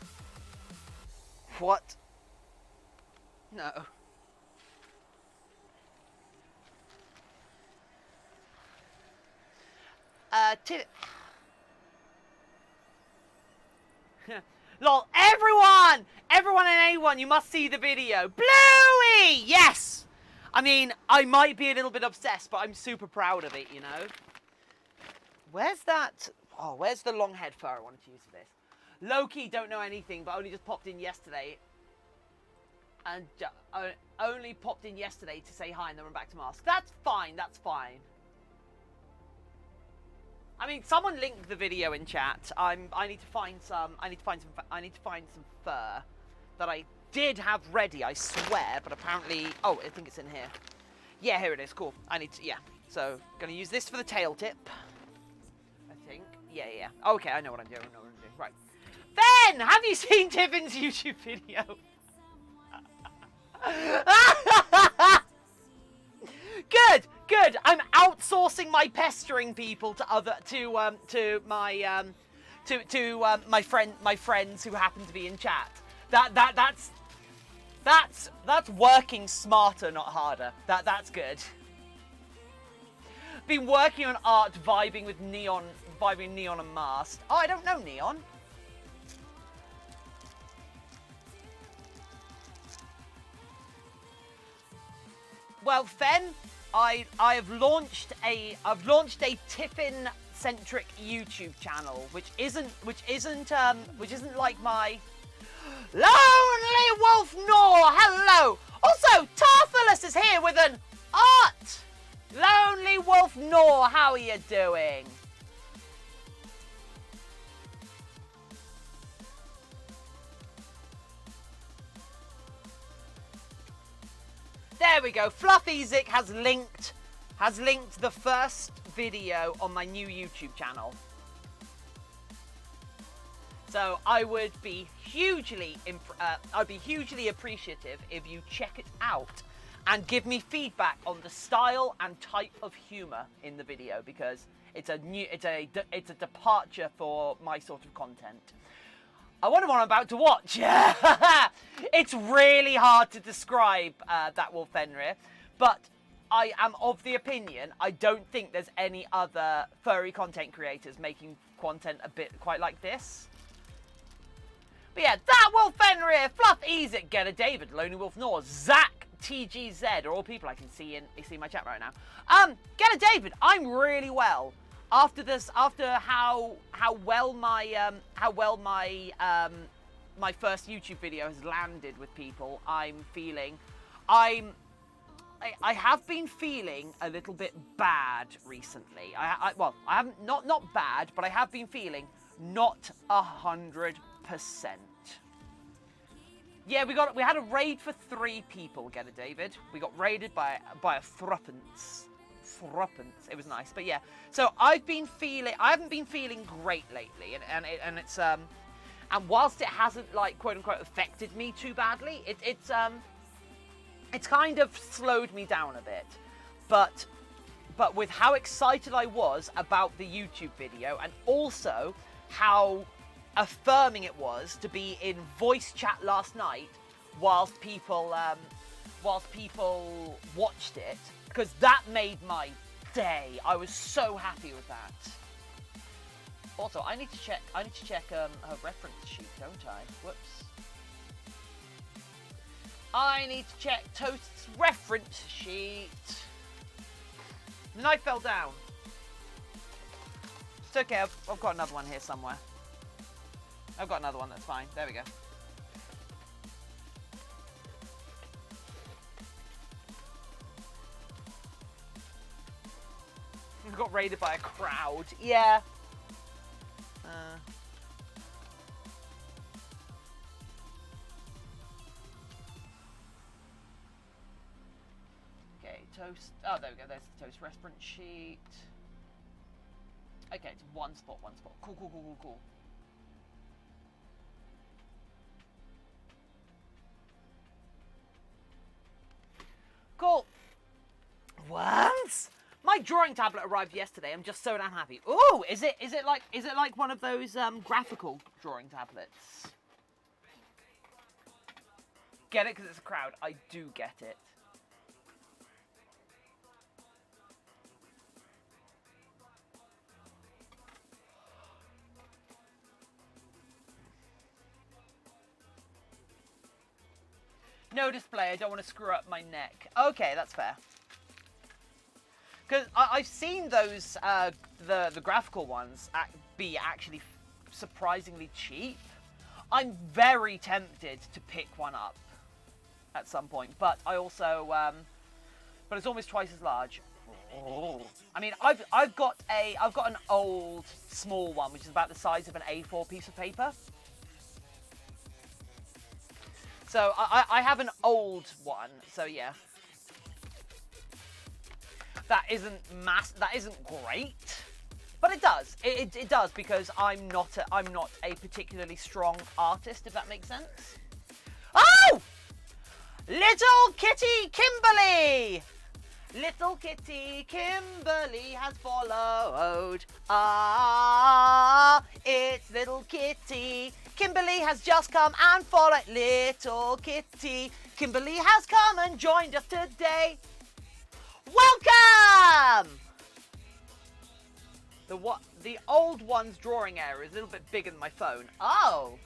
What? No. Lol, everyone and anyone, you must see the video. Bluey! Yes! I mean, I might be a little bit obsessed, but I'm super proud of it, you know? Where's that? Oh, where's the long head fur I wanted to use for this? Loki, don't know anything, but only just popped in yesterday. And only popped in yesterday to say hi and then went back to mask. That's fine, that's fine. I mean, someone linked the video in chat. I need to find some fur that I did have ready, I swear, but apparently, oh, I think it's in here. Yeah, here it is. Cool. Yeah. So, gonna use this for the tail tip. I think. Yeah. Okay, I know what I'm doing. Right. Ben, have you seen Tiffin's YouTube video? Good. I'm outsourcing my pestering people to my friends who happen to be in chat. That's working smarter, not harder. That's good. Been working on art, vibing Neon and Mast. Oh, I don't know Neon. Well, Fen, I've launched a Tiffin centric YouTube channel, which isn't like my Lonely Wolf Nor. Hello. Also, Tarfulus is here with an art. Lonely Wolf Nor, how are you doing? There we go. Fluffyzik has linked the first video on my new YouTube channel. So I would be hugely appreciative if you check it out and give me feedback on the style and type of humor in the video, because it's a departure for my sort of content. I wonder what I'm about to watch. It's really hard to describe that Wolf Fenrir, but I am of the opinion I don't think there's any other furry content creators making content a bit quite like this. But yeah, that Wolf Fenrir, Fluff Easy, Get a David, Lonely Wolf Nor, Zach TGZ are all people I can see in my chat right now. Get a David, I'm really well. After how well my my first YouTube video has landed with people, I have been feeling a little bit bad recently. I haven't not bad, but I have been feeling not 100%. Yeah, we had a raid for 3 people, get it, David. We got raided by a thruppence. It was nice, but yeah. So I haven't been feeling great lately, and it's and whilst it hasn't like quote unquote affected me too badly, it's kind of slowed me down a bit. But with how excited I was about the YouTube video, and also how affirming it was to be in voice chat last night whilst people watched it, because that made my day. I was so happy with that. Also, I need to check her reference sheet, don't I? Whoops. I need to check Toast's reference sheet. The knife fell down. It's okay, I've got another one here somewhere. I've got another one, that's fine. There we go. We got raided by a crowd. Yeah. Okay, Toast. Oh, there we go. There's the Toast reference sheet. Okay, it's one spot. Cool. Cool. Once my drawing tablet arrived yesterday. I'm just so damn happy. Ooh, is it like one of those graphical drawing tablets? Get it because it's a crowd. I do get it. No display, I don't want to screw up my neck. Okay, that's fair. Because I've seen those, the graphical ones be actually surprisingly cheap. I'm very tempted to pick one up at some point, but I also, but it's almost twice as large. I mean, I've got an old small one, which is about the size of an A4 piece of paper. So I have an old one, so yeah. That isn't great, but it does. It does because I'm not a particularly strong artist, if that makes sense. Oh! Little Kitty Kimberly! Little Kitty Kimberly has followed. Ah, it's Little Kitty. Kimberly has just come and followed. Little Kitty. Kimberly has come and joined us today. Welcome! The old one's drawing area is a little bit bigger than my phone. Oh.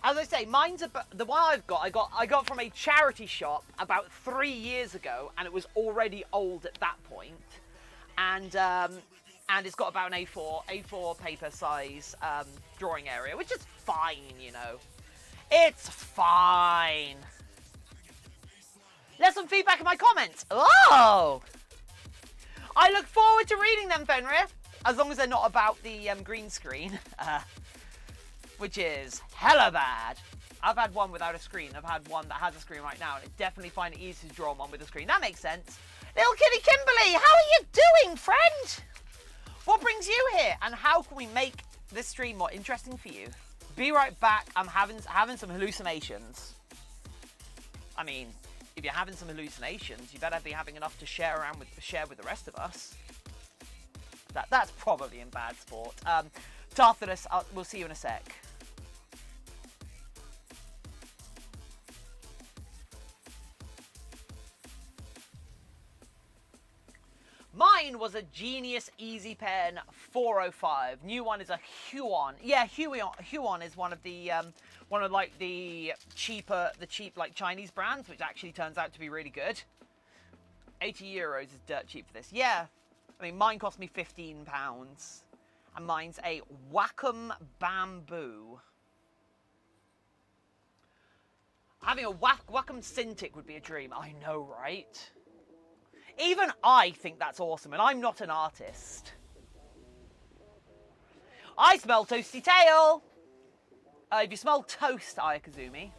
As I say, mine's the one I got from a charity shop about 3 years ago, and it was already old at that point. And it's got about an A4 paper size drawing area, which is fine, you know. It's fine. There's some feedback in my comments. Oh! I look forward to reading them, Fenrir, as long as they're not about the green screen. Which is hella bad. I've had one without a screen. I've had one that has a screen right now, and I definitely find it easy to draw one with a screen. That makes sense. Little Kitty Kimberly, how are you doing, friend? What brings you here, and how can we make this stream more interesting for you? Be right back. I'm having some hallucinations. I mean, if you're having some hallucinations, you better be having enough to share with the rest of us. That's probably in bad sport. Tartarus, we'll see you in a sec. Mine was a Genius Easy Pen 405. New one is a Huon. Yeah, Huon is one of like the cheap like Chinese brands, which actually turns out to be really good. 80 euros is dirt cheap for this. Yeah, I mean mine cost me £15, and mine's a Wacom Bamboo. Having a Wacom Cintiq would be a dream. I know, right? Even I think that's awesome, and I'm not an artist. I smell toasty tail. If you smell toast, Ayakazumi,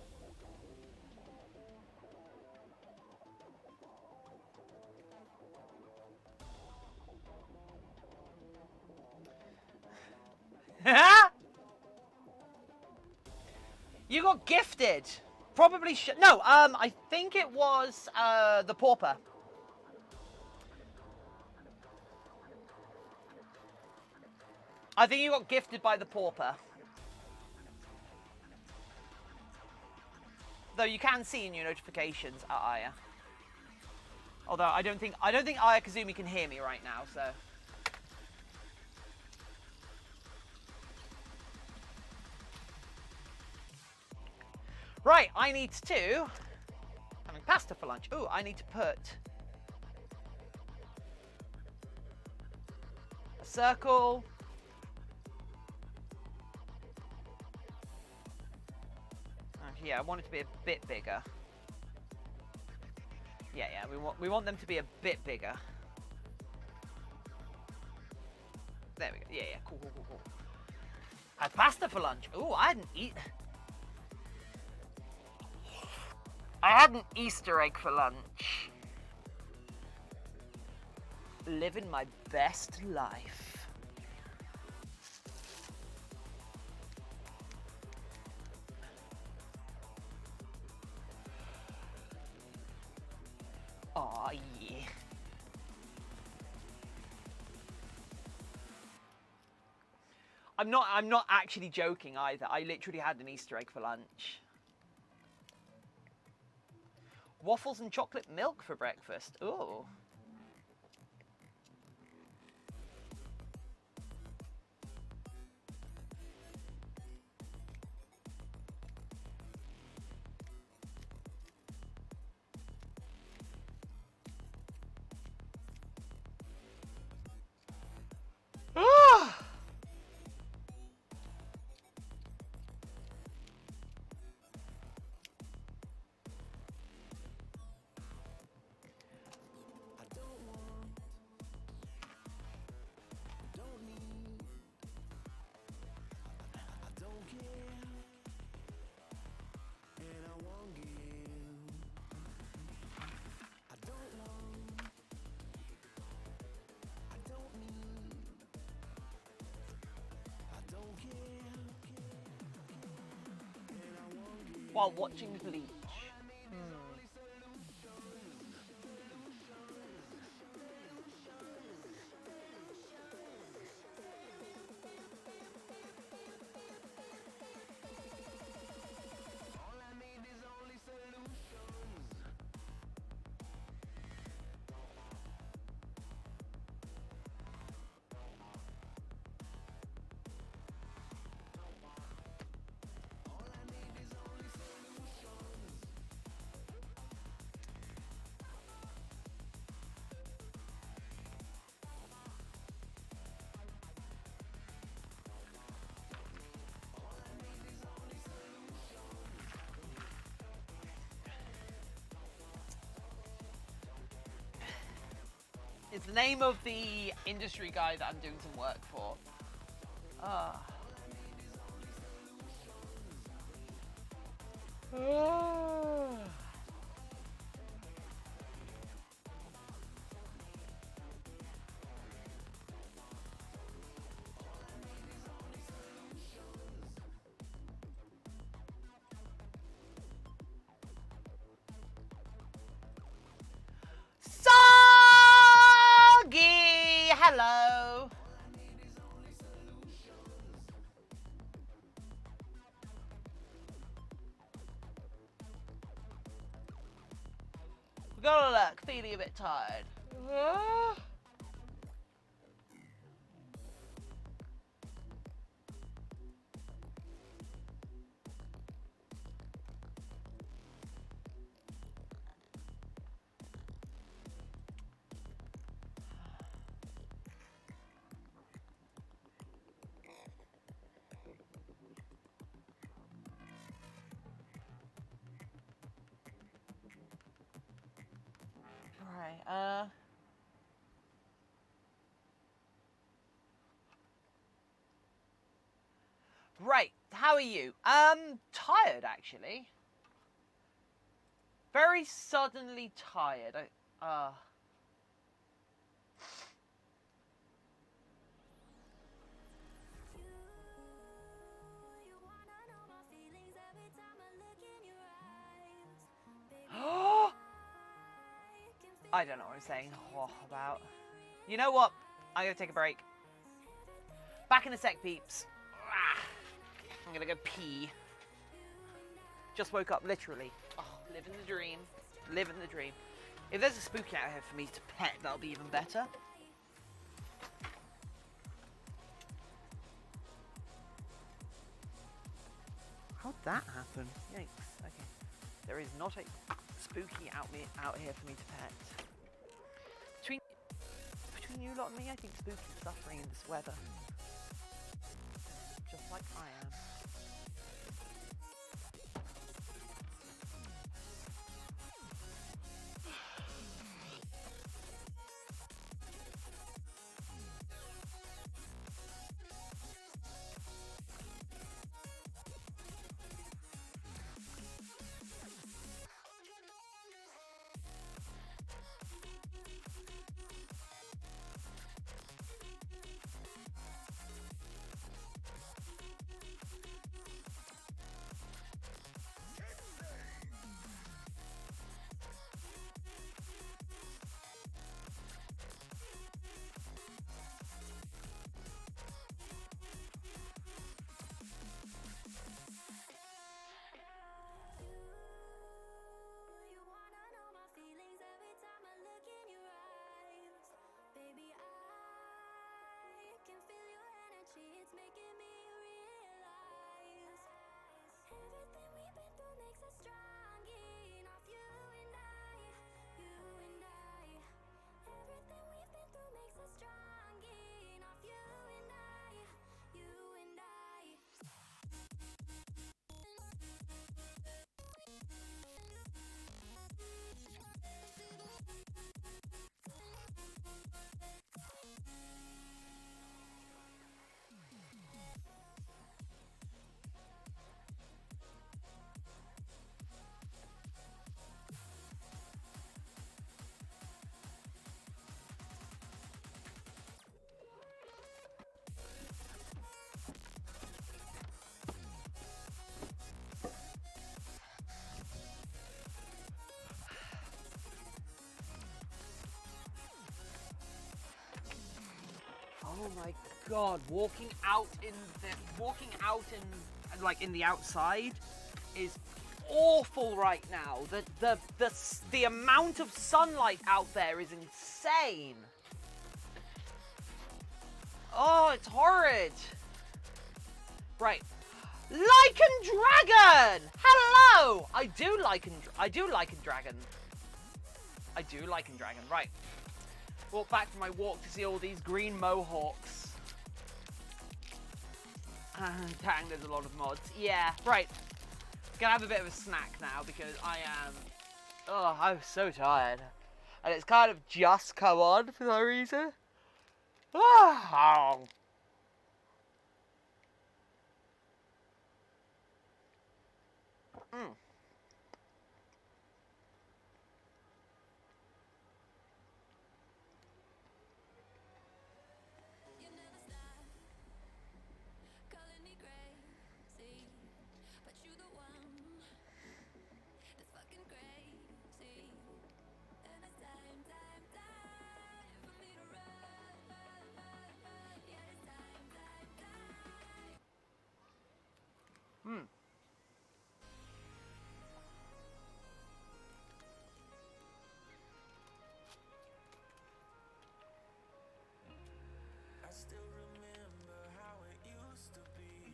got gifted. Probably no, I think it was the pauper. I think you got gifted by the pauper. Though you can see in your notifications at Aya. Although I don't think Aya Kazumi can hear me right now, so. Right, I need to having pasta for lunch. Ooh, I need to put a circle. Yeah, I want it to be a bit bigger. Yeah, we want them to be a bit bigger. There we go. Yeah, cool. Had pasta for lunch. Ooh, I had an Easter egg for lunch. Living my best life. Aw, yeah. I'm not actually joking either. I literally had an Easter egg for lunch. Waffles and chocolate milk for breakfast. Ooh. While watching Bleach. It's the name of the industry guy that I'm doing some work for. Soggy! Hello! We gotta look, feeling a bit tired. Right, Right, how are you? Tired actually. Very suddenly tired. I don't know what I'm saying about. You know what? I'm going to take a break. Back in a sec, peeps. I'm going to go pee. Just woke up, literally. Oh, living the dream. Living the dream. If there's a spooky out here for me to pet, that'll be even better. How'd that happen? Yikes. Okay. There is not a spooky out here for me to pet. Between you lot and me, I think Spooky's suffering in this weather. Just like I am. Oh my god, walking out in like in the outside is awful right now. The amount of sunlight out there is insane. Oh, it's horrid. Right. Lycan Dragon! Hello! I do like Dragon. Right. Walk back from my walk to see all these green mohawks. Dang, there's a lot of mods. Yeah, right. Gonna have a bit of a snack now because I'm so tired. And it's kind of just come on for no reason. Ah. I still remember how it used to be,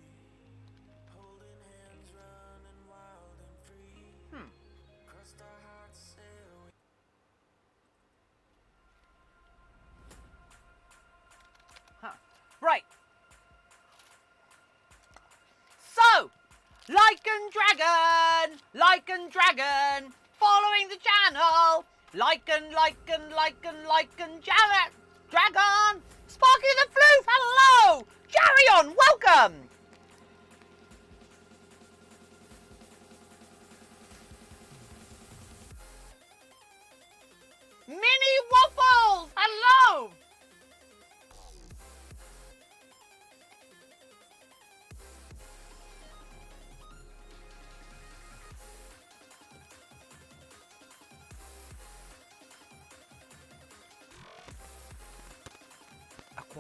holding hands, running wild and free. Crossed our hearts, sail. Right. So, Lycan Dragon, following the channel. Lycan Dragon, Sparky the Floof, hello. Jarion, welcome. Mini Waffles, hello.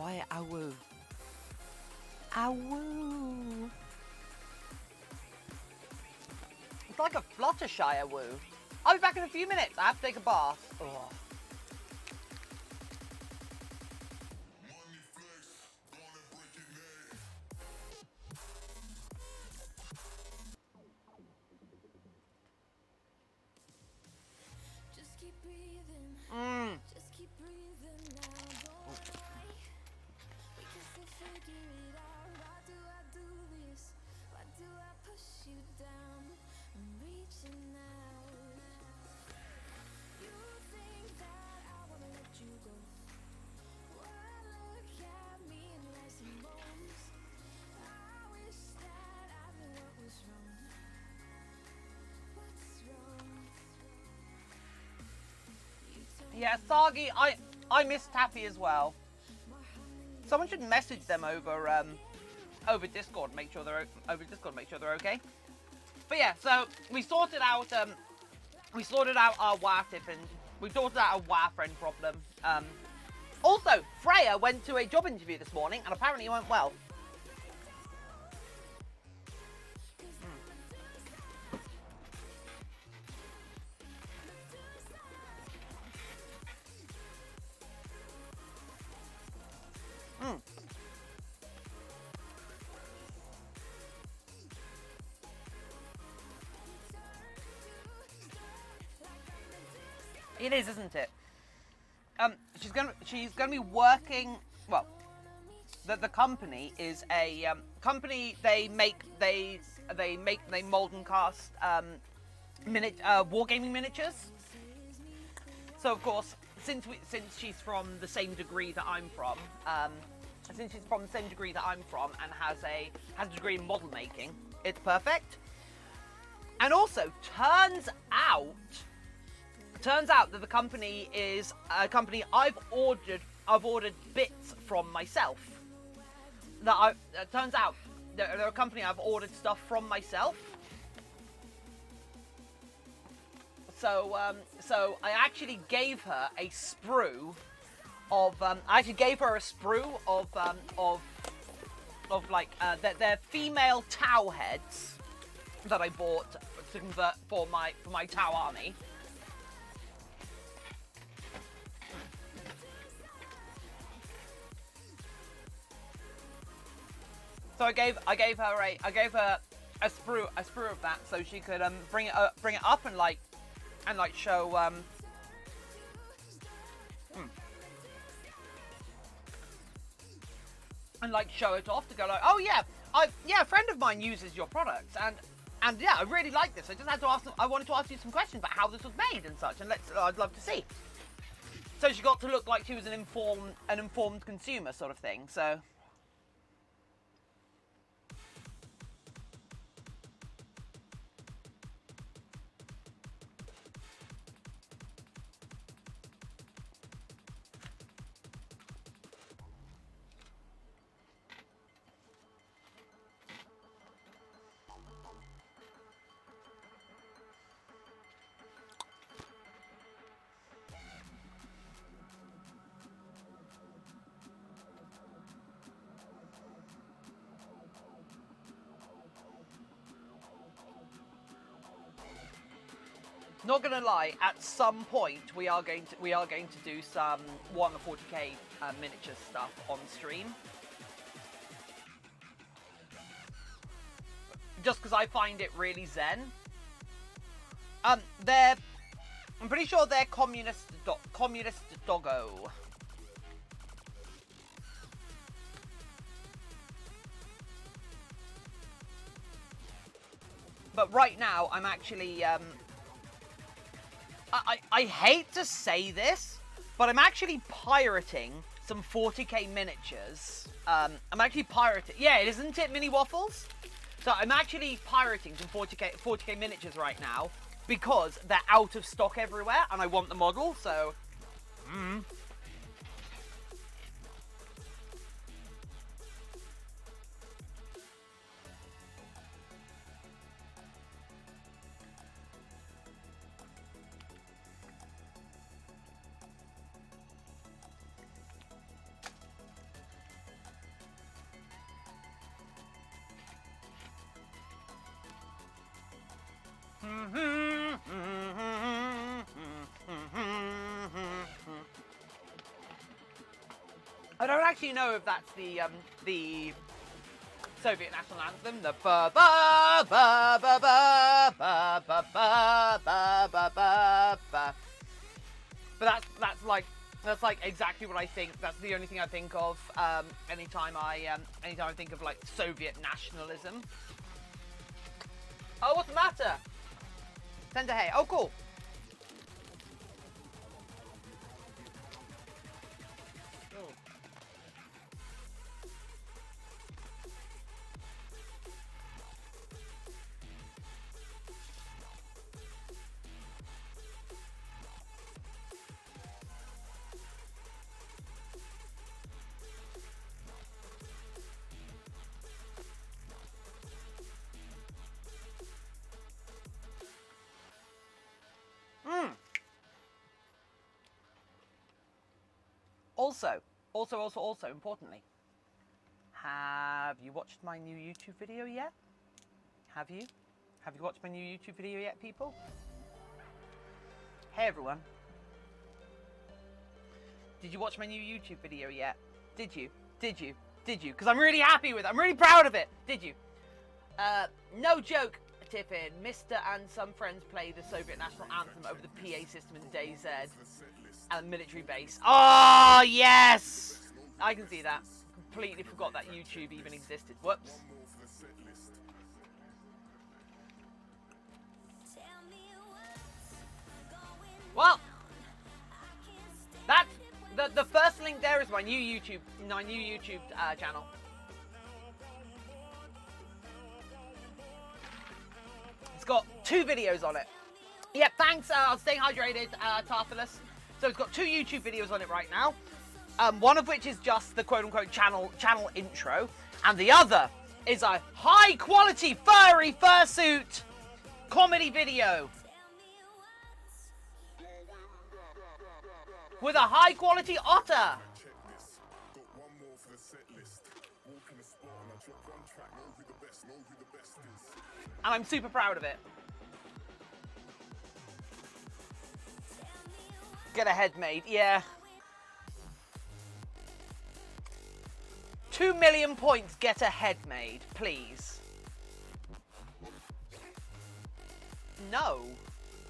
quiet. Awoo. Awoo. It's like a Fluttershy awoo. I'll be back in a few minutes. I have to take a bath. Ugh. Just keep breathing. Mm. Just keep breathing now. Don't cry. We can still figure it out. Why do I do this? Why do I push you down? I'm reaching out. You think that I wanna let you go? Why look at me and rising bones? I wish that I knew what was wrong. What's wrong? You told Yeah, Sagi, I miss Taffy as well. Someone should message them over Discord, make sure they're okay. But yeah, so we sorted out our WAF Tiffin. We sorted out our WAF friend problem. Also, Freya went to a job interview this morning, and apparently it went well. It is, isn't it? She's gonna be working. Well, the company is a company. They mold and cast wargaming miniatures. So of course, since she's from the same degree that I'm from, and has a degree in model making, it's perfect. And also, turns out that the company is a company I've ordered bits from myself. It turns out they're a company I've ordered stuff from myself. So I actually gave her a sprue of their female Tau heads that I bought to convert for my Tau army. So I gave her a sprue of that so she could bring it up and show show it off to go like, oh yeah, a friend of mine uses your products and yeah, I really like this. I wanted to ask you some questions about how this was made and such, and I'd love to see. So she got to look like she was an informed consumer sort of thing. So. Not gonna lie, at some point we are going to do some 40k miniature stuff on stream. Just because I find it really zen. I'm pretty sure they're communist doggo. But right now I'm actually I hate to say this, but I'm actually pirating some 40k miniatures. I'm actually pirating. Yeah, isn't it, Mini Waffles? So I'm actually pirating some 40k miniatures right now because they're out of stock everywhere, and I want the model. So. I don't actually know if that's the Soviet national anthem, the ba ba ba ba ba ba ba ba ba ba ba ba. But that's like exactly what I think. That's the only thing I think of anytime I think of like Soviet nationalism. Oh, what's the matter? Tender hay. Oh, cool. Also, importantly, have you watched my new YouTube video yet? Have you? Have you watched my new YouTube video yet, people? Hey, everyone. Did you watch my new YouTube video yet? Did you? Did you? Did you? Because I'm really happy with it. I'm really proud of it. Did you? No joke, Tiffin. Mr. and some friends play the Soviet national anthem over the PA system in DayZ and military base. Oh, yes! I can see that. Completely forgot that YouTube even existed. Whoops. Well, that's the first link there is my new YouTube channel. It's got 2 videos on it. Yep, thanks. I'm staying hydrated, Tarthalus. So it's got 2 YouTube videos on it right now. One of which is just the quote-unquote channel intro, and the other is a high-quality furry fursuit comedy video with a high-quality otter. And I'm super proud of it. Get a head made, yeah. 2 million points, get a head made, please. No.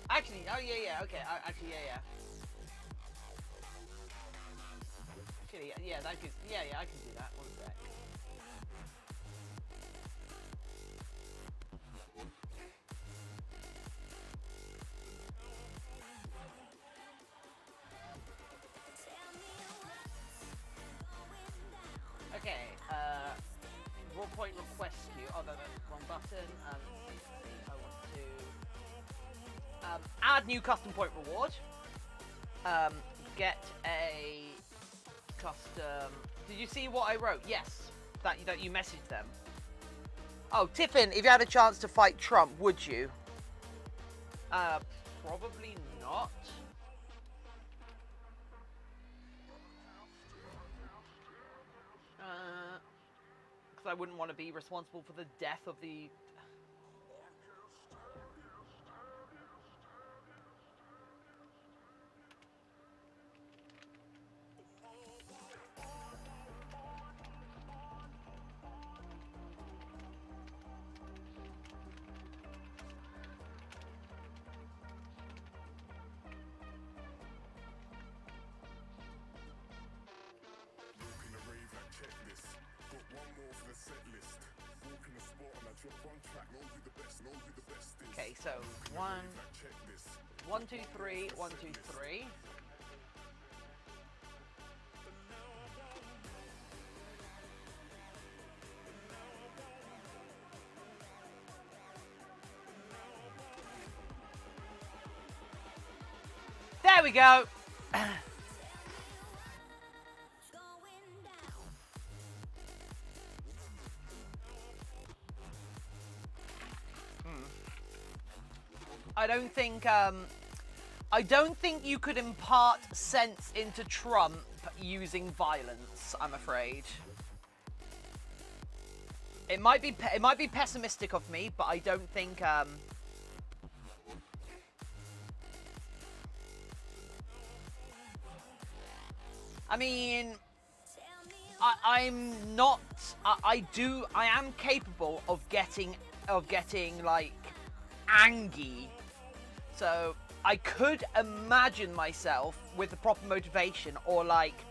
Actually, oh yeah, okay, actually, yeah. Actually, yeah, that gives, yeah, I can do that, one sec. Okay, raw point request queue. Oh, no, wrong button. I want to add new custom point reward. Get a custom. Did you see what I wrote? Yes, that you messaged them. Oh, Tiffin, if you had a chance to fight Trump, would you? Probably not. Because I wouldn't want to be responsible for the death of the... Okay, so 1, 2, 3, 1, 2, 3. There we go. I don't think you could impart sense into Trump using violence, I'm afraid. It might be pessimistic of me, but I don't think I mean, I'm not. I am capable of getting like angry. So I could imagine myself with the proper motivation, or like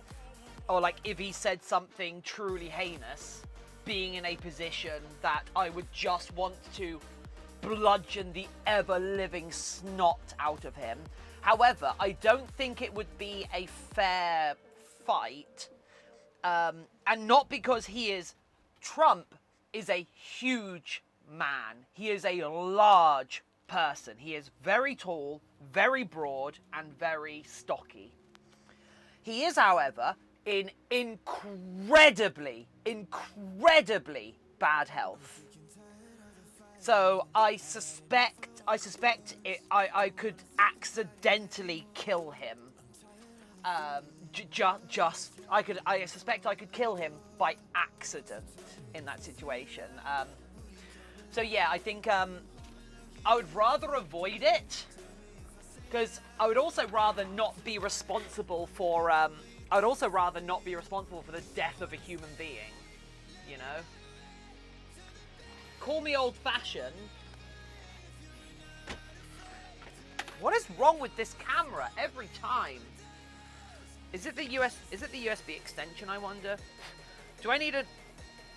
if he said something truly heinous, being in a position that I would just want to bludgeon the ever-living snot out of him. However, I don't think it would be a fair fight, and not because Trump is a huge man. He is a large person. He is very tall, very broad, and very stocky. He is, however, in incredibly bad health. So I suspect I could accidentally kill him. I suspect I could kill him by accident in that situation. So yeah, I think I would rather avoid it, because I would also rather not be responsible for the death of a human being, you know? Call me old-fashioned. What is wrong with this camera every time? Is it the USB extension, I wonder? Do I need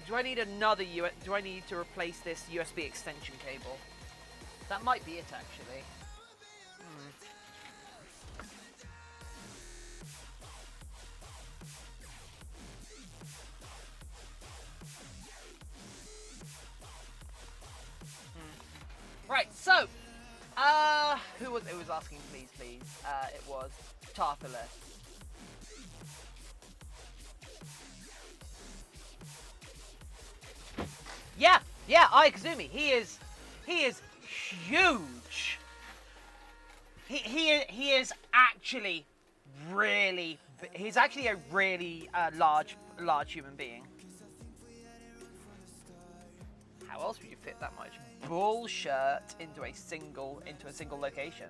to replace this USB extension cable? That might be it, actually. Right, so, who was asking, please? It was Tarthalus. Yeah, Aikazumi. He is huge. He is actually really. He's actually a really large human being. How else would you fit that much bullshit into a single location?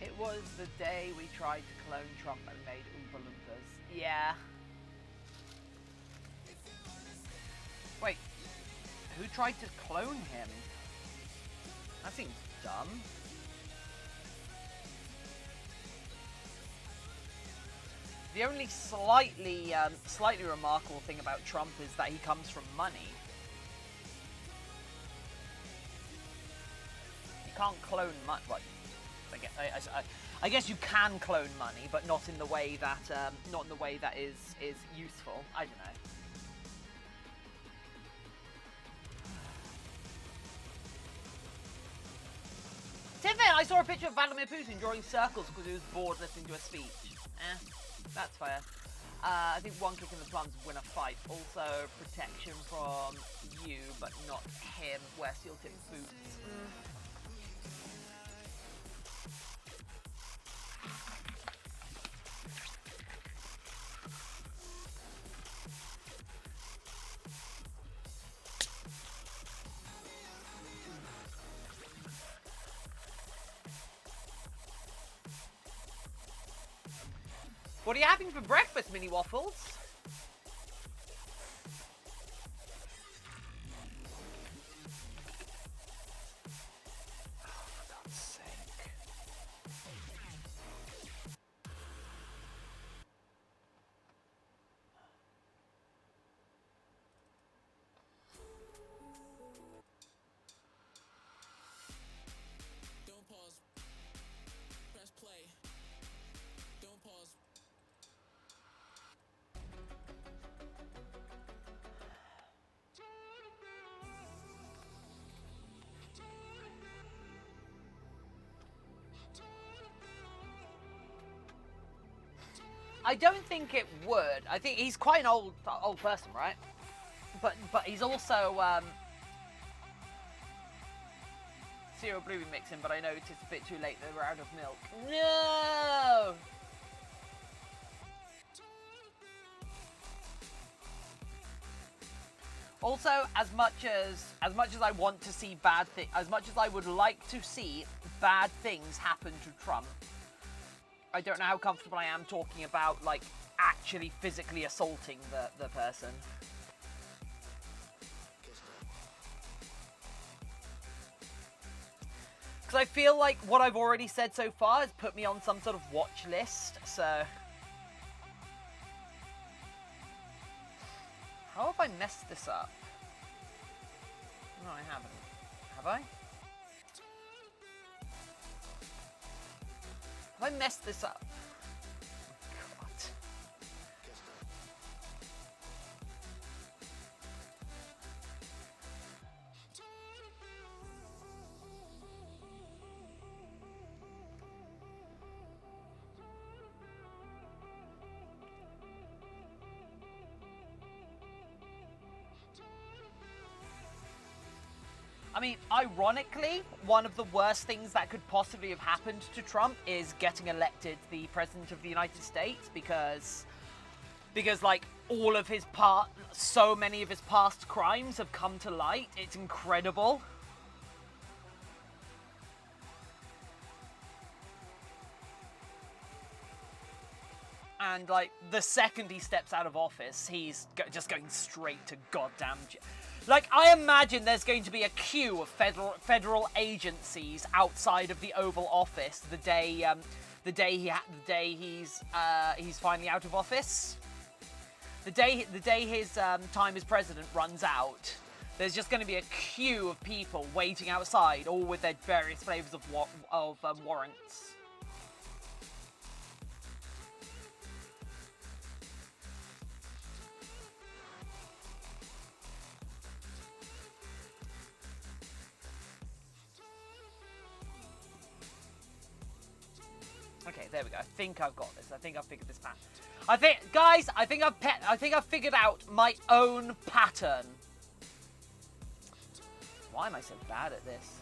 It was the day we tried to clone Trump and made Oompa Loompas. Yeah. Wait, who tried to clone him? That seems dumb. The only slightly remarkable thing about Trump is that he comes from money. You can't clone money. Well, I guess you can clone money, but not in the way that is useful. I don't know. Tiffin, I saw a picture of Vladimir Putin drawing circles because he was bored listening to a speech. That's fair. I think one kick in the plums would win a fight. Also, protection from you, but not him. Wear steel-tipped boots. What are you having for breakfast, Mini Waffles? Oh, for God's sake. Don't pause. Press play. Don't pause. I don't think it would. I think he's quite an old person, right? But he's also cereal blueberry mixing, but I noticed a bit too late they were out of milk. No! Also, as much as I want to see bad things, as much as I would like to see bad things happen to Trump, I don't know how comfortable I am talking about, like, actually physically assaulting the person. Because I feel like what I've already said so far has put me on some sort of watch list, so... How have I messed this up? No, I haven't. Have I? Have I messed this up? Oh, God. I mean, ironically, one of the worst things that could possibly have happened to Trump is getting elected the President of the United States because like, all of his so many of his past crimes have come to light. It's incredible. And, like, the second he steps out of office, he's just going straight to goddamn Like, I imagine there's going to be a queue of federal agencies outside of the Oval Office the day he's finally out of office. The day his time as president runs out, there's just going to be a queue of people waiting outside, all with their various flavors of warrants. Okay, there we go. I think I've got this. I think I've figured this out. Guys, I think I've figured out my own pattern. Why am I so bad at this?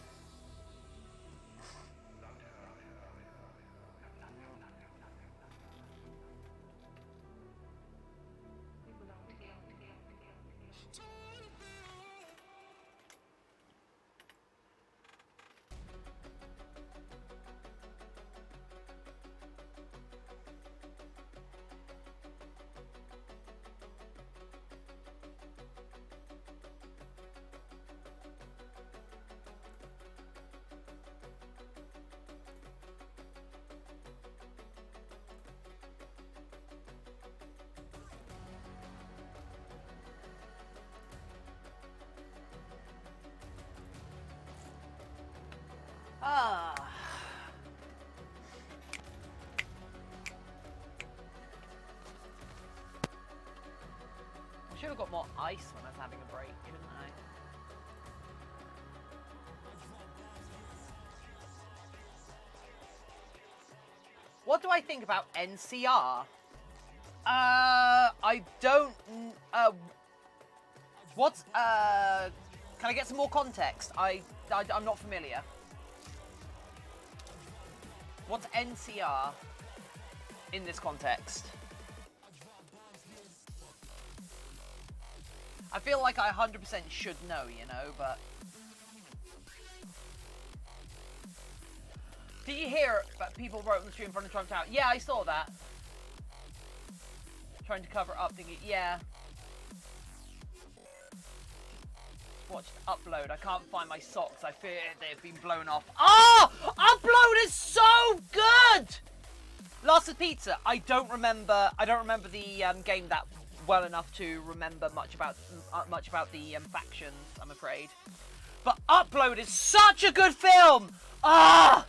I should have got more ice when I was having a break, shouldn't I? What do I think about NCR? I don't... What's... Can I get some more context? I'm not familiar. What's NCR in this context? I feel like I 100% should know, you know, but... Did you hear that people wrote on the stream in front of Trump Tower? Yeah, I saw that. Trying to cover up, thinking, yeah. Watched Upload. I can't find my socks. I fear they've been blown off. Oh! Upload is so good! Last of Pizza. I don't remember the game that well enough to remember much about the factions, I'm afraid. But Upload is such a good film! Ah!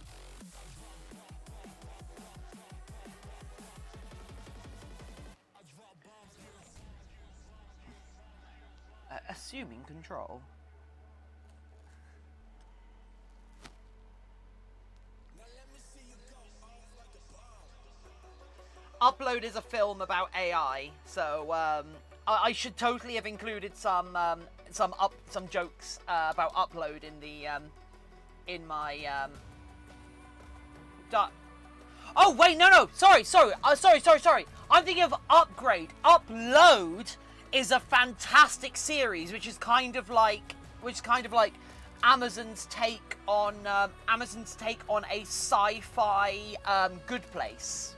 Assuming control. Upload is a film about AI, so I should totally have included some jokes about Upload in the in my oh wait, no, sorry. I'm thinking of Upgrade. Upload is a fantastic series, which is kind of like Amazon's take on a sci-fi Good Place.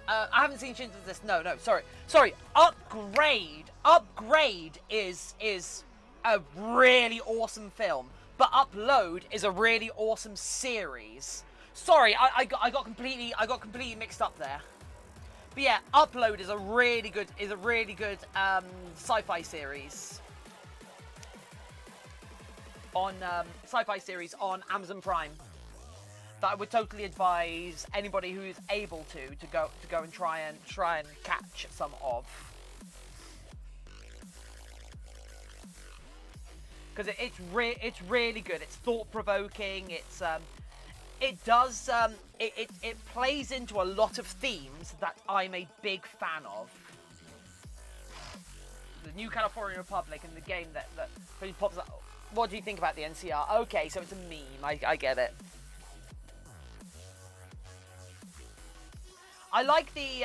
I haven't seen Shins of this. No, sorry. Upgrade is a really awesome film, but Upload is a really awesome series. Sorry, I got completely mixed up there. But yeah, Upload is a really good sci-fi series on Amazon Prime that I would totally advise anybody who is able to go and try and catch some of, because it's really good. It's thought-provoking. It plays into a lot of themes that I'm a big fan of. The New California Republic and the game that pops up. What do you think about the NCR? Okay, so it's a meme. I get it. I like the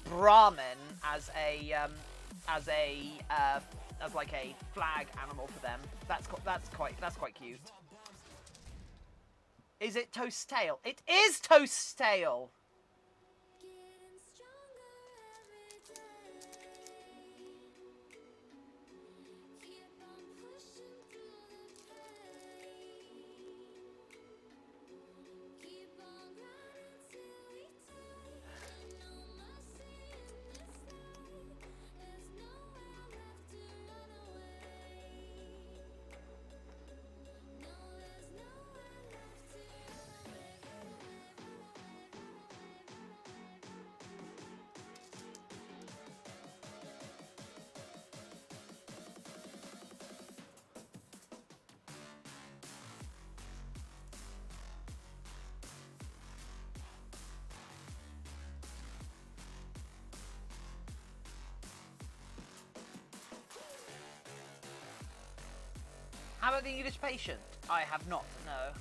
Brahmin as like a flag animal for them. That's quite cute. Is it Toast Tail? It is Toast Tail. Getting stronger every day. Keep on pushing through the pain. Keep on grinding till we take. No mercy in this life. There's nowhere left to run away. No, there's nowhere left to run How about the English Patient? I have not, no.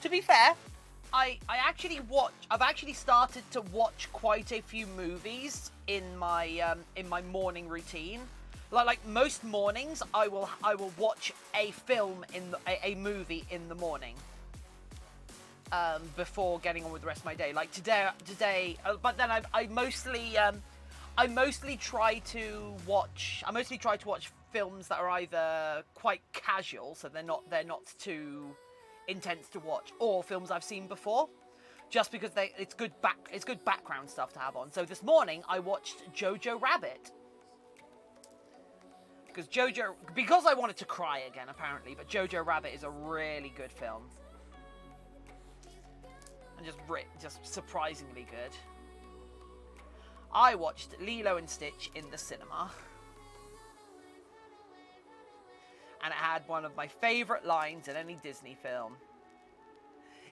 To be fair, I've actually started to watch quite a few movies in my morning routine. Like most mornings, I will watch a film a movie in the morning. Before getting on with the rest of my day. Like today, but then I mostly try to watch films that are either quite casual, so they're not too intense to watch, or films I've seen before, just because it's good background stuff to have on. So this morning I watched Jojo Rabbit. Because I wanted to cry again apparently, but Jojo Rabbit is a really good film. And just surprisingly good. I watched Lilo and Stitch in the cinema. And it had one of my favourite lines in any Disney film.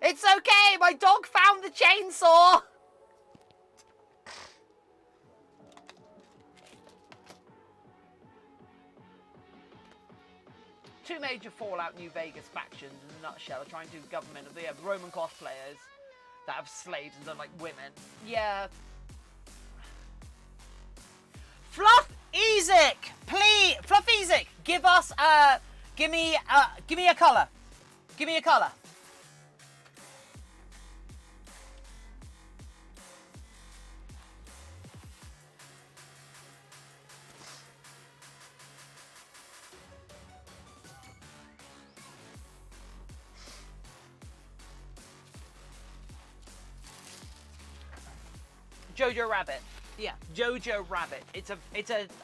It's okay, my dog found the chainsaw! Two major Fallout New Vegas factions in a nutshell are trying to government of the Roman cosplayers that have slaves and done like women. Yeah. Fluff Ezik, please, Fluff Ezik, give me a colour. Give me a colour. Jojo Rabbit. Yeah, Jojo Rabbit. It's a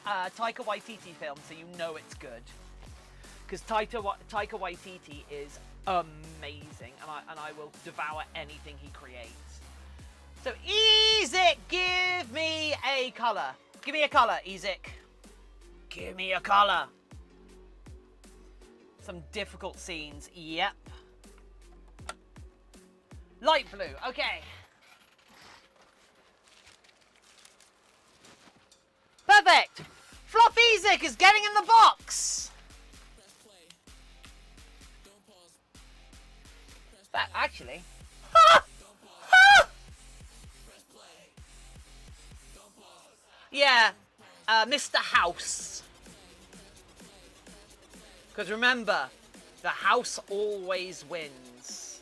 Taika Waititi film, so you know it's good. Because Taika Waititi is amazing, and I will devour anything he creates. So Ezik, give me a colour. Give me a colour, Ezik. Give me a colour. Some difficult scenes. Yep. Light blue. Okay. Perfect! Fluffyzik is getting in the box! That actually... Ha! Ha! Yeah, Mr. House. Because remember, the house always wins.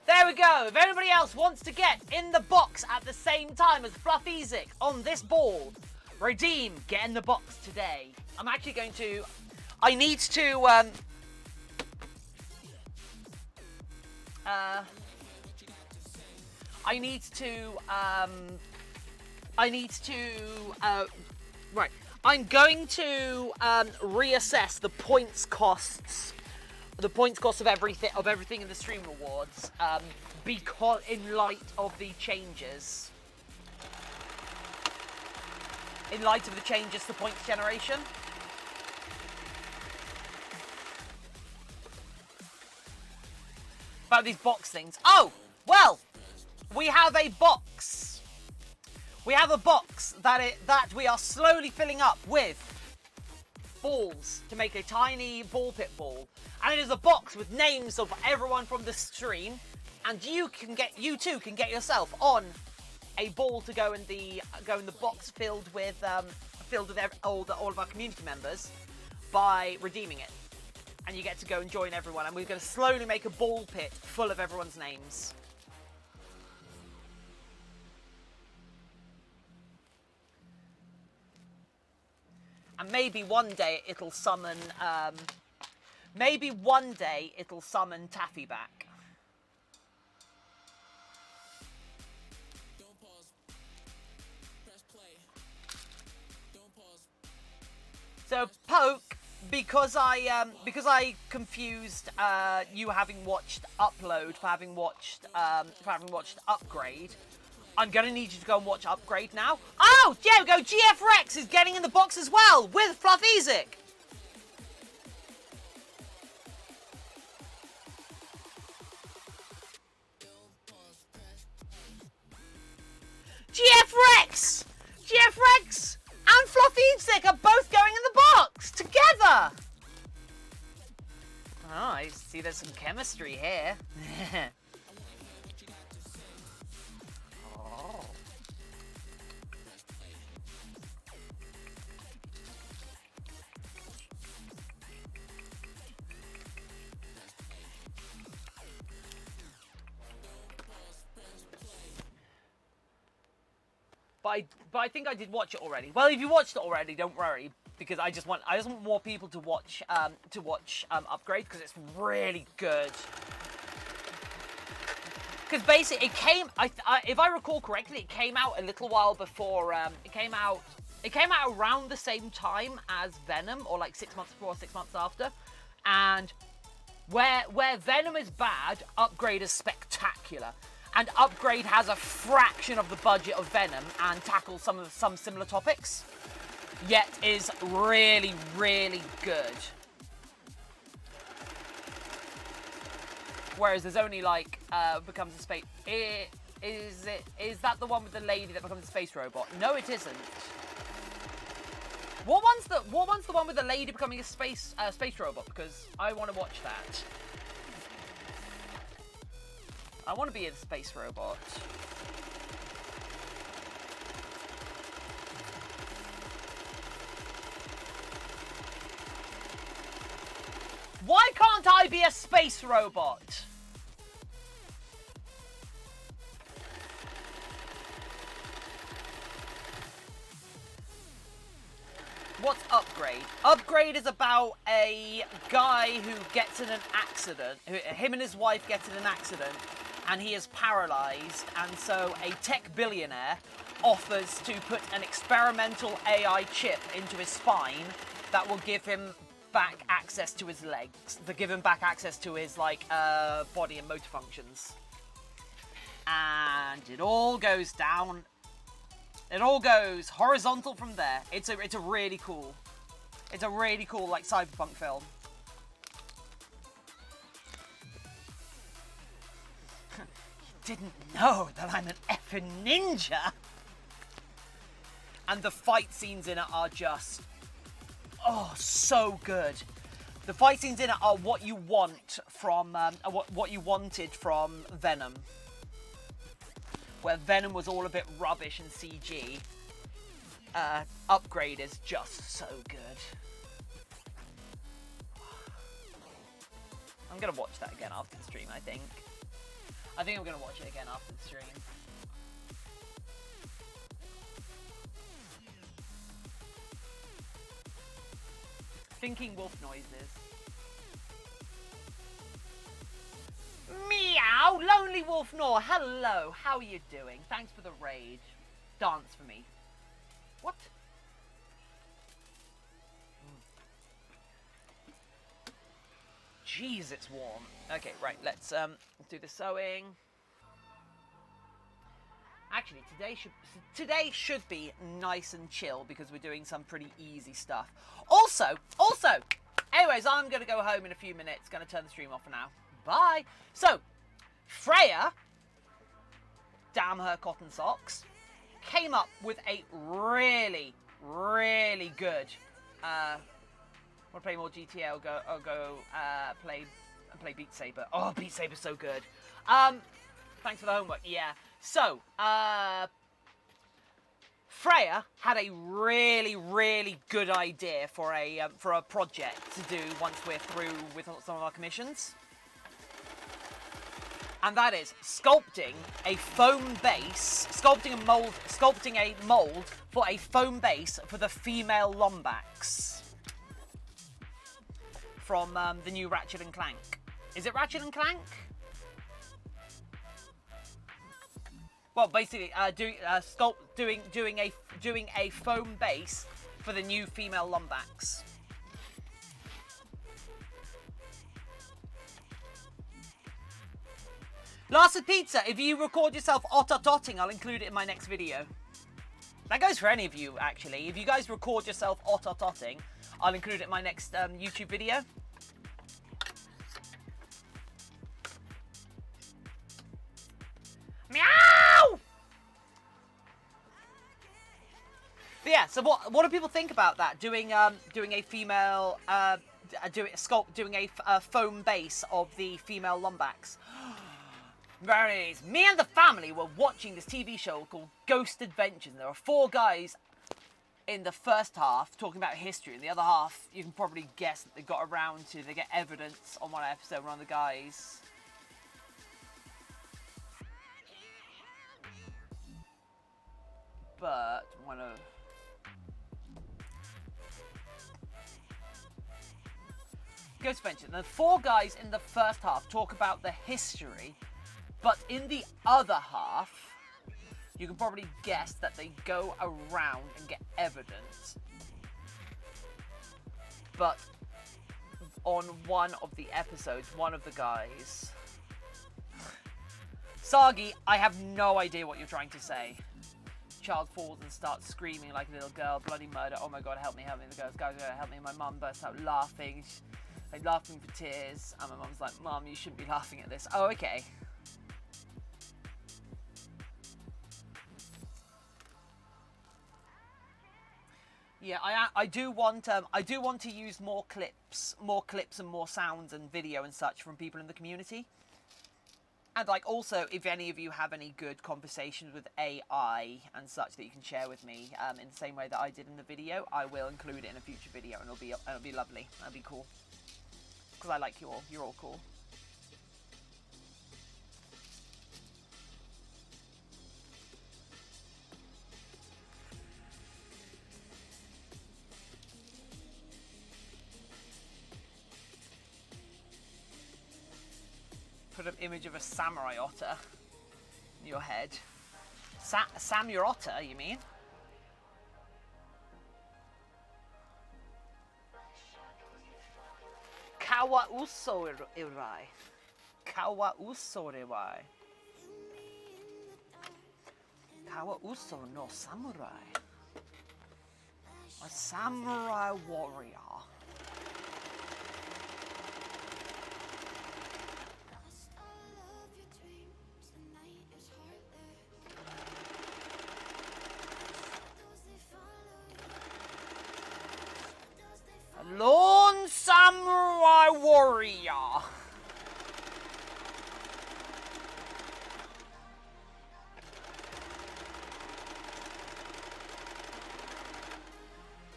There we go. If anybody else wants to get in the box at the same time as Fluffyzik on this ball, redeem, get in the box today. I'm actually going to... I need to... right. I'm going to reassess the points costs of everything in the Stream Rewards, because in light of the changes. In light of the changes to points generation. About these box things. Oh, well, we have a box. We have a box that we are slowly filling up with balls to make a tiny ball pit ball. And it is a box with names of everyone from the stream, and you too can get yourself on a ball to go in the box filled with all of our community members by redeeming it. And you get to go and join everyone, and we're going to slowly make a ball pit full of everyone's names. And maybe one day it'll summon Taffy back. Don't pause. Press play. Don't pause. So Poke, because I confused you having watched Upload for having watched Upgrade, I'm gonna need you to go and watch Upgrade now. Oh, there we go. GF Rex is getting in the box as well with Fluffyzik. GF Rex and Fluffyzik are both going in the box together. Oh, I see there's some chemistry here. Oh. But I think I did watch it already. Well, if you watched it already, don't worry, because I just want more people to watch Upgrade, because it's really good. Because basically, it came. If I recall correctly, it came out a little while before. It came out around the same time as Venom, or like 6 months before, 6 months after. And where Venom is bad, Upgrade is spectacular. And Upgrade has a fraction of the budget of Venom and tackles some similar topics, yet is really, really good. Whereas there's only like becomes a space. Is that the one with the lady that becomes a space robot? No, it isn't. What one's the one with the lady becoming a space robot? Because I want to watch that. I want to be a space robot. Why can't I be a space robot? What's Upgrade? Upgrade is about a guy who gets in an accident. Him and his wife get in an accident, and he is paralyzed, and so a tech billionaire offers to put an experimental AI chip into his spine that will give him back access to his legs, to give him back access to his body and motor functions. And it all goes down. It all goes horizontal from there. It's a really cool like cyberpunk film. didn't know that I'm an effing ninja. And the fight scenes in it are just, oh, so good. The fight scenes in it are what you want from, what you wanted from Venom. Where Venom was all a bit rubbish and CG. Upgrade is just so good. I'm gonna watch that again after the stream, I think. I think I'm gonna watch it again after the stream. Thinking wolf noises. Meow! Lonely Wolf Nor, hello! How are you doing? Thanks for the raid. Dance for me. What? Jeez, it's warm. Okay, right, let's do the sewing. Actually, today should be nice and chill because we're doing some pretty easy stuff. Also, anyways, I'm going to go home in a few minutes. Going to turn the stream off for now. Bye. So, Freya, damn her cotton socks, came up with a really, really good. Want to play more GTA? I'll go play Beat Saber. Oh, Beat Saber's so good. Thanks for the homework. Yeah. So, Freya had a really, really good idea for a project to do once we're through with some of our commissions. And that is sculpting a foam base, sculpting a mold for a foam base for the female Lombax from the new Ratchet and Clank. Is it Ratchet and Clank? Well, basically, doing a foam base for the new female Lombax. Lasted Pizza, if you record yourself otter-totting, I'll include it in my next video. That goes for any of you, actually. If you guys record yourself otter-totting, I'll include it in my next YouTube video. Meow! But yeah, so what do people think about that? Doing a female, doing a foam base of the female Lombax. Brownies. Me and the family were watching this TV show called Ghost Adventures. And there were 4 guys in the first half talking about history. In the other half, you can probably guess that they got around to, they get evidence on one episode, one of the guys. But one of... Ghost Adventures. And the 4 guys in the first half talk about the history. But in the other half, you can probably guess that they go around and get evidence. But on one of the episodes, one of the guys... Sagi, I have no idea what you're trying to say. Child falls and starts screaming like a little girl. Bloody murder. Oh my god, help me, the girls. Guys, help me. My mum bursts out laughing. Like, laughing for tears. And my mum's like, Mum, you shouldn't be laughing at this. Oh, okay. Yeah, I do want to use more clips and more sounds and video and such from people in the community. And like also, if any of you have any good conversations with AI and such that you can share with me, in the same way that I did in the video, I will include it in a future video, and it'll be lovely. That'll be cool. Because I like you all. You're all cool. Put an image of a samurai otter in your head. Samurai otter, you mean? Kawa uso irai. Kawa uso irai. Kawa uso no samurai. A samurai warrior. Lost all of your dreams, and now Area.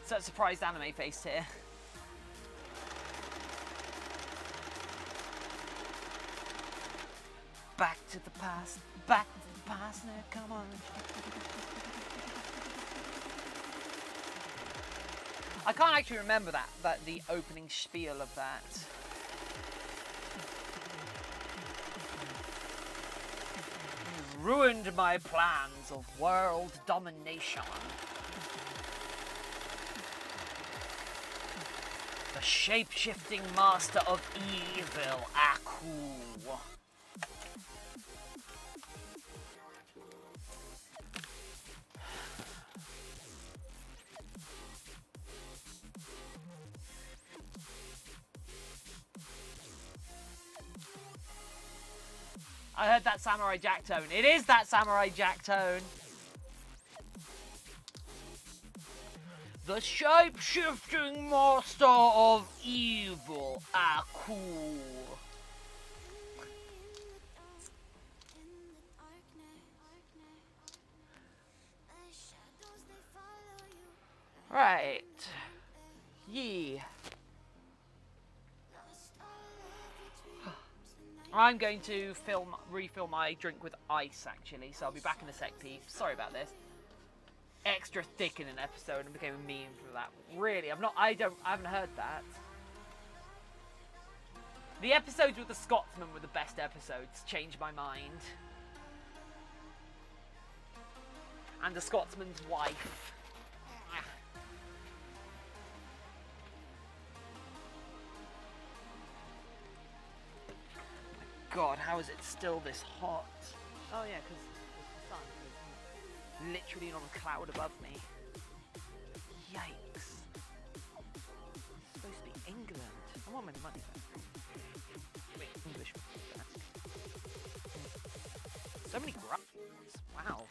So surprised anime face here. Back to the past, back to the past now, come on. I can't actually remember that the opening spiel of that. Ruined my plans of world domination. The shape-shifting master of evil, Aku. I heard that Samurai Jack tone. It is that Samurai Jack tone. The shape-shifting master of evil, Aku. Right. Yeah. I'm going to refill my drink with ice, actually, so I'll be back in a sec, peeps. Sorry about this. Extra thick in an episode and became a meme for that. Really, I haven't heard that. The episodes with the Scotsman were the best episodes. Changed my mind. And the Scotsman's wife. God, how is it still this hot? Oh yeah, because the sun is literally not a cloud above me. Yikes. It's supposed to be England. I want my money back. Wait, English back. So many graphics. Wow.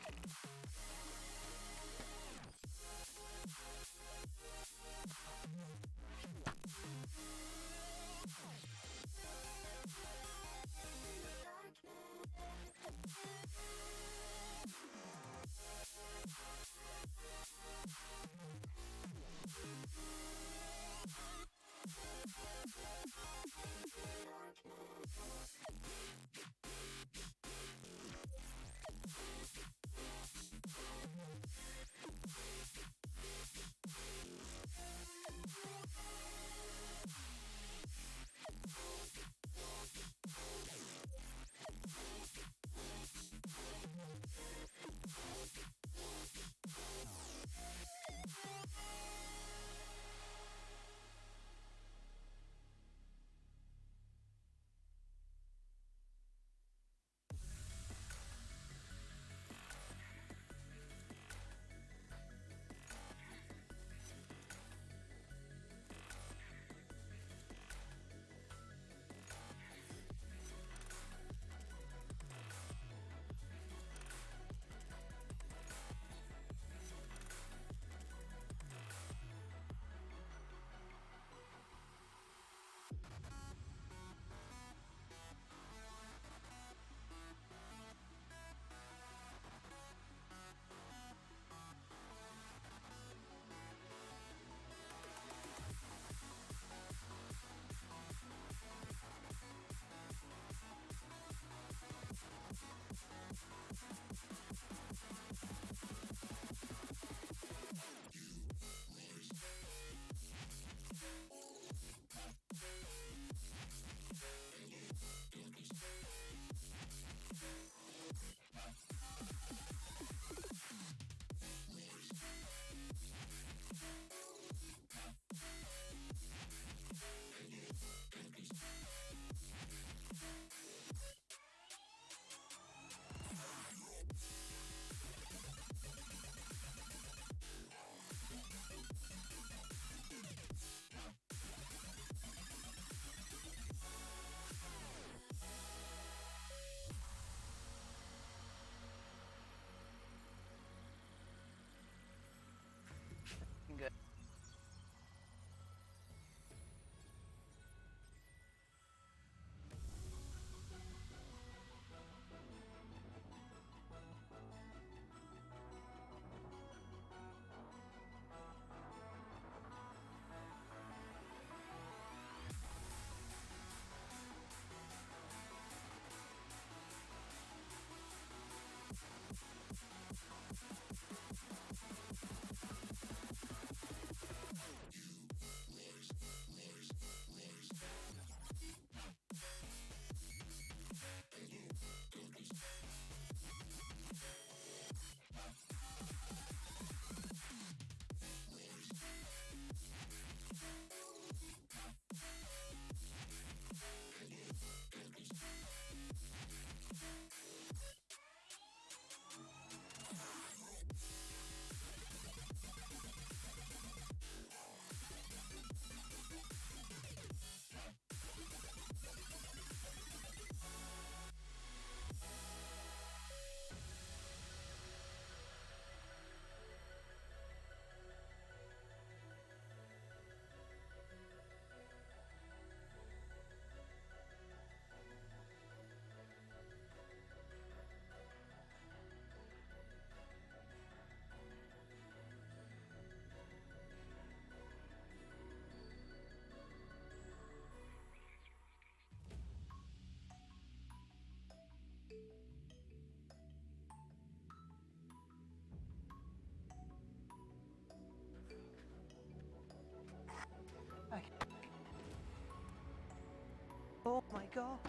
Oh my god,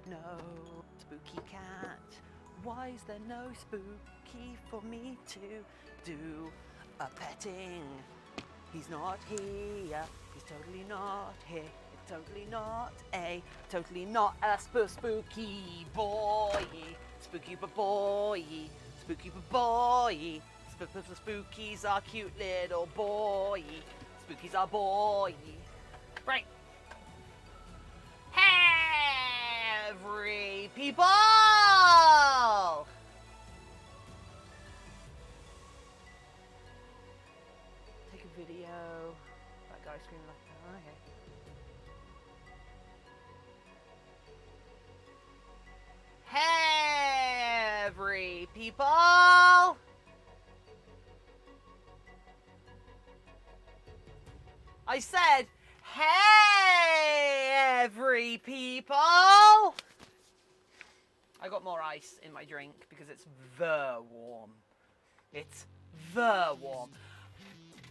no spooky cat. Why is there no spooky for me to do a petting? He's not here. He's totally not here. It's totally not a spooky boy. Spooky boy. Spooky boy. Spookies are cute little boy. Spookies are boy. Right. Every people! Take a video. That guy screaming like that. Okay. Every people! I said, hey, every people! I got more ice in my drink because it's the warm. It's the warm.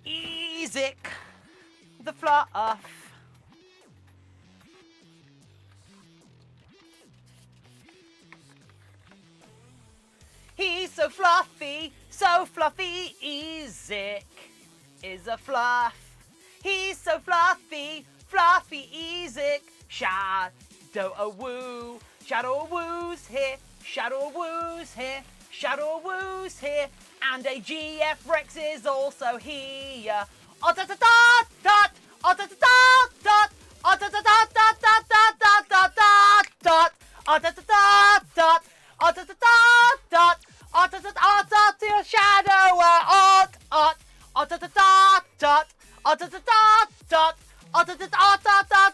Easy the fluff. He's so fluffy, Ezek is a fluff. He's so fluffy, Ezek. Shadow a woo, shadow a woo's here, shadow a woo's here, shadow a woo's here, and a GF Rex is also here. Oh da da da dot, oh da da da dot, oh da da da dot dot dot dot dot dot dot, oh da da da dot, oh da da da dot, oh da da da dot to shadow oh oh da da da dot. Dot,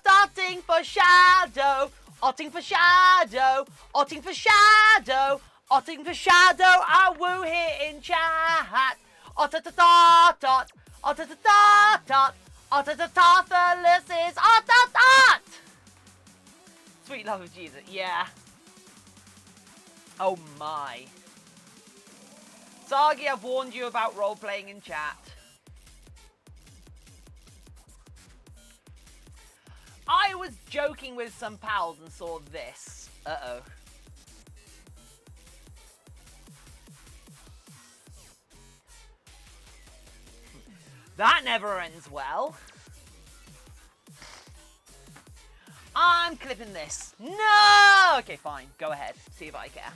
dotting for shadow, otting for shadow, otting for shadow, otting for shadow, I woo here in chat. Dot, dot, Tarthalus is dot. Sweet love of Jesus, yeah. Oh my. Sagi, I've warned you about role-playing in chat. I was joking with some pals and saw this. Uh-oh. That never ends well. I'm clipping this. No! Okay, fine. Go ahead. See if I care.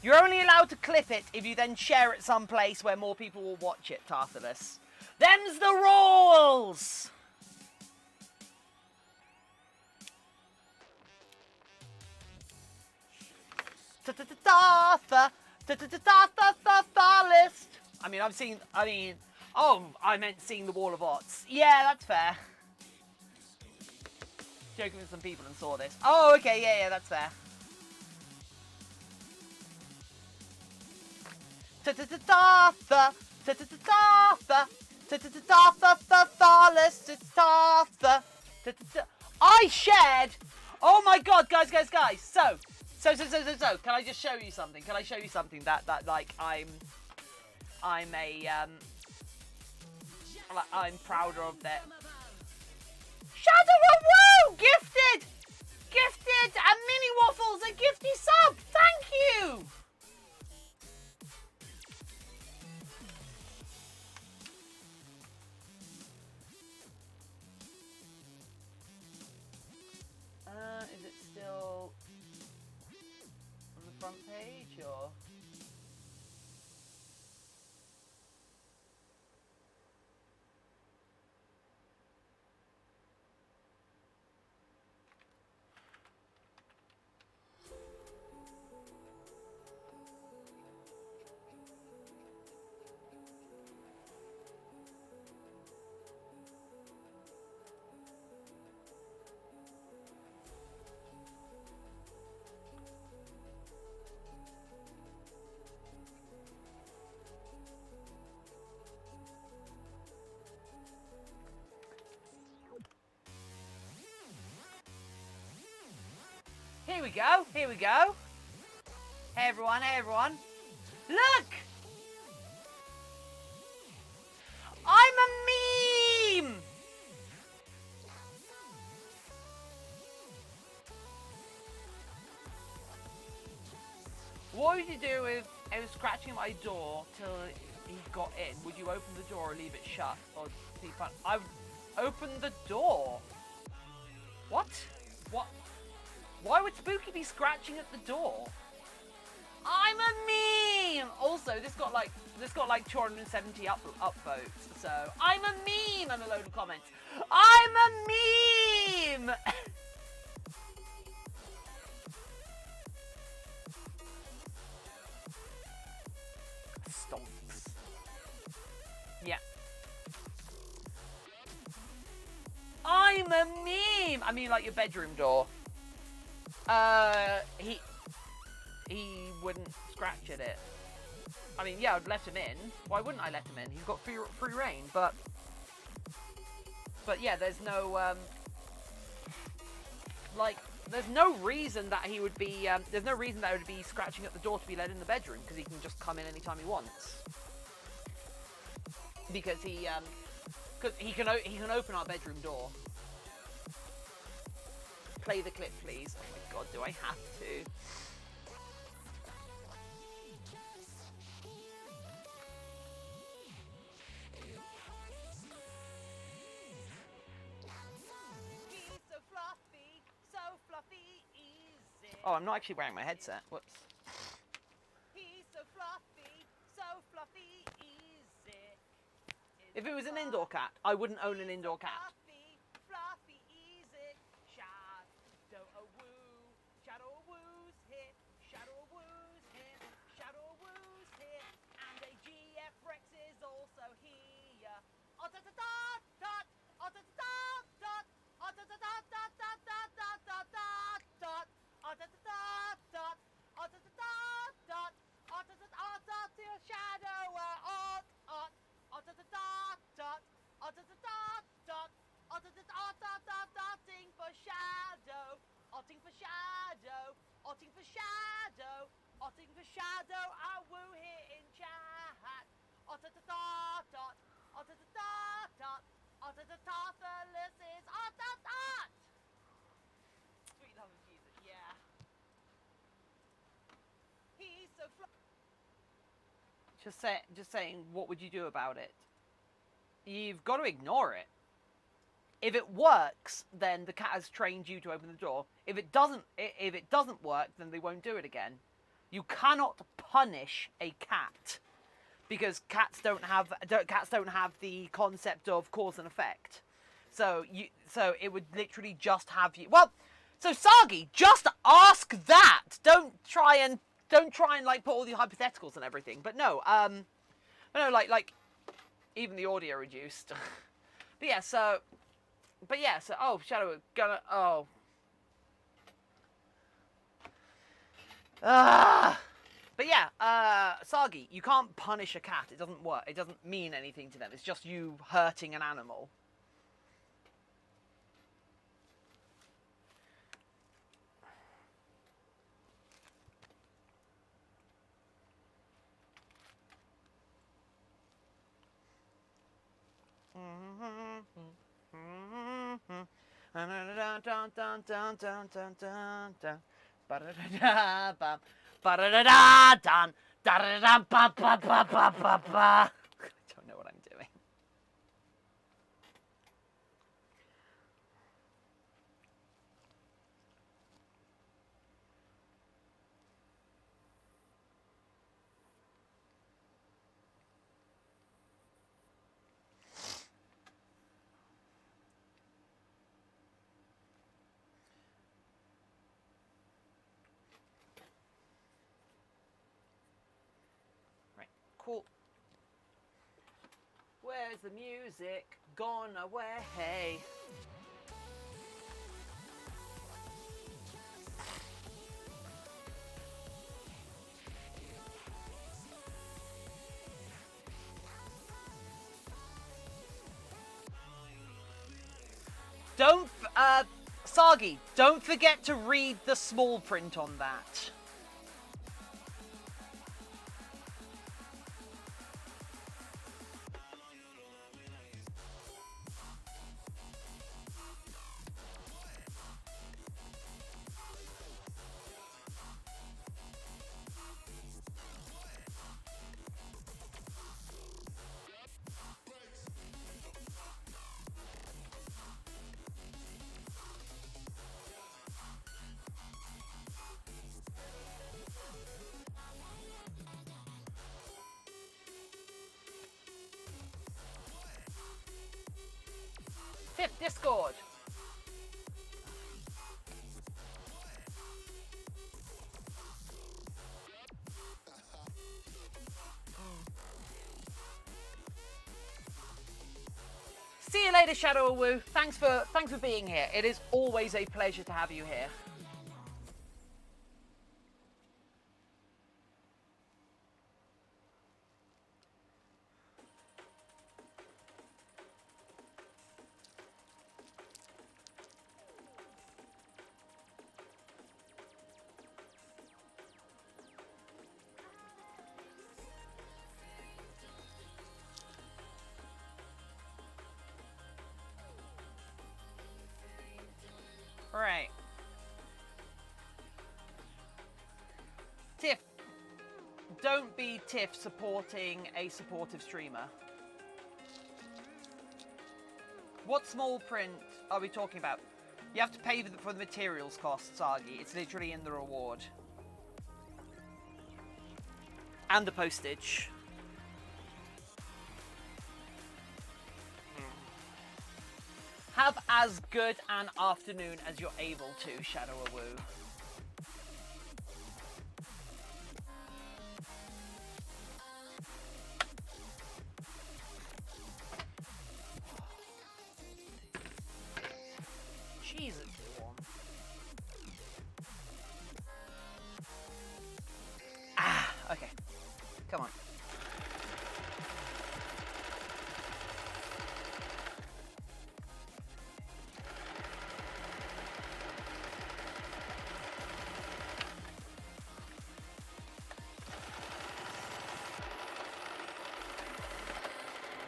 You're only allowed to clip it if you then share it someplace where more people will watch it, Tarthalus. Them's the rules! I meant seeing the wall of odds. Yeah, that's fair. Joking with some people and saw this. Oh, okay, yeah, that's fair. I shared. Oh my god, guys. So, can I just show you something? Can I show you something that like I'm prouder of that. Shadow of Woo! Gifted! And Mini Waffles, a gifty sub! Thank you! Is it still on the front page, or? Here we go. Hey everyone. Look! I'm a meme! would you do if I was scratching at my door till he got in? Would you open the door or leave it shut? Or see fun? I would open the door. What? What? Why would Spooky be scratching at the door? I'm a meme! Also, this got like 270 upvotes, so I'm a meme and a load of comments. I'm a meme! Stonks. Yeah. I'm a meme! I mean, like your bedroom door. He wouldn't scratch at it. I mean, yeah, I'd let him in. Why wouldn't I let him in? He's got free reign, but yeah, there's no like, there's no reason that he would be there's no reason that he would be scratching at the door to be let in the bedroom, because he can just come in anytime he wants. Because he can open our bedroom door. Play the clip, please. Oh my god, do I have to? Oh, I'm not actually wearing my headset. Whoops. He's so fluffy, easy. If it was an indoor cat, I wouldn't own an indoor cat. Fluffy, easy. Shadow a woo, shadow a woo's here, shadow a woo's here, shadow a woo's here, and a GF Rex is also here. Oh da da da da, oh da da da da, oh da da da da da da da da da. Oh da da da da, oh da da da da, oh da da da da, shadow, oh da da da da, oh da da da da, oh da da da da, ting for shadow, oh ting for shadow, oh ting for shadow, oh ting for shadow, I woo here in chat, oh da da da da, oh da da da da, oh da da da, this is oh da da. Sweet love of Jesus, yeah. He's so just saying, what would you do about it? You've got to ignore it. If it works, then the cat has trained you to open the door. If it doesn't work, then they won't do it again. You cannot punish a cat, because cats don't have the concept of cause and effect. So it would literally just have you. Well, so Sagi, just ask that. Don't try and like put all the hypotheticals and everything. But no, like even the audio reduced. But yeah, so oh, Shadow gonna oh. But yeah, Sagi, you can't punish a cat. It doesn't work. It doesn't mean anything to them. It's just you hurting an animal. I don't know what I'm doing. Cool. Where's the music gone away? Don't, Sagi, don't forget to read the small print on that. Discord. See you later, Shadow Woo. Thanks for being here. It is always a pleasure to have you here. Right. Tiff. Don't be Tiff supporting a supportive streamer. What small print are we talking about? You have to pay for the materials costs, Argy. It's literally in the reward. And the postage. Have as good an afternoon as you're able to, Shadow Woo. Jesus, you want. Ah, okay. Come on.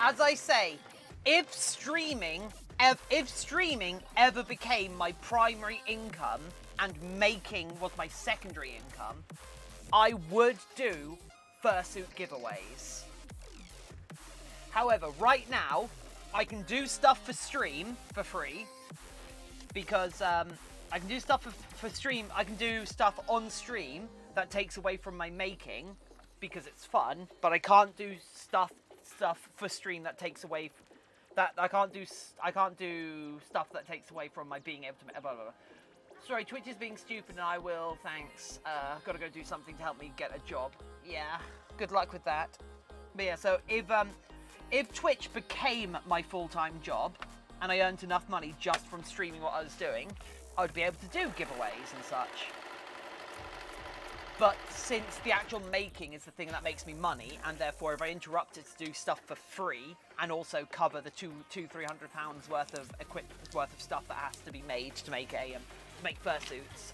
As I say, if streaming ever became my primary income and making was my secondary income, I would do fursuit giveaways. However, right now, I can do stuff for stream for free because I can do stuff for stream. I can do stuff on stream that takes away from my making because it's fun, but I can't do stuff for stream that takes away I can't do stuff that takes away from my being able to blah, blah, blah. Sorry, Twitch is being stupid and I will, thanks. Gotta go do something to help me get a job. Yeah, good luck with that. But yeah, so if Twitch became my full-time job and I earned enough money just from streaming what I was doing, I would be able to do giveaways and such. But since the actual making is the thing that makes me money, and therefore if I interrupt it to do stuff for free and also cover the £200-300 worth of stuff that has to be made to make fursuits,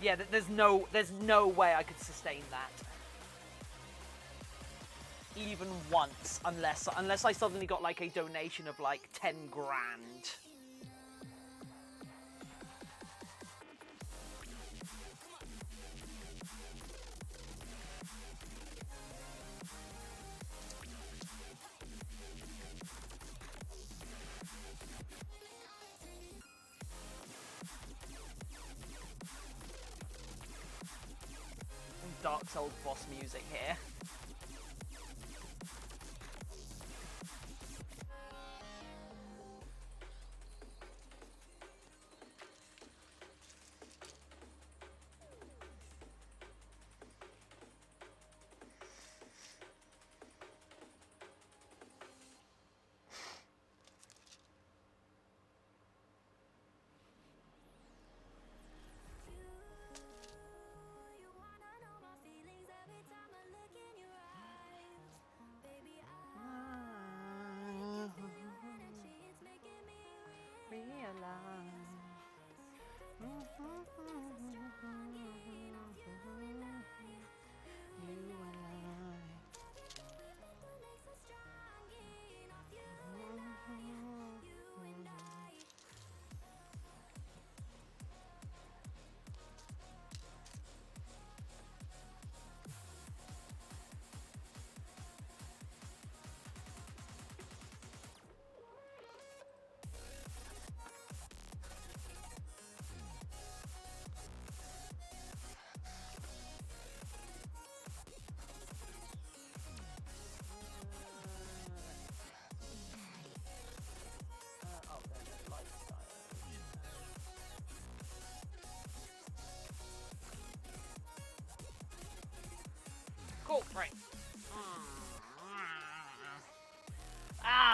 yeah, there's no way I could sustain that. Even once, unless I suddenly got like a donation of like 10 grand. Dark Souls boss music here.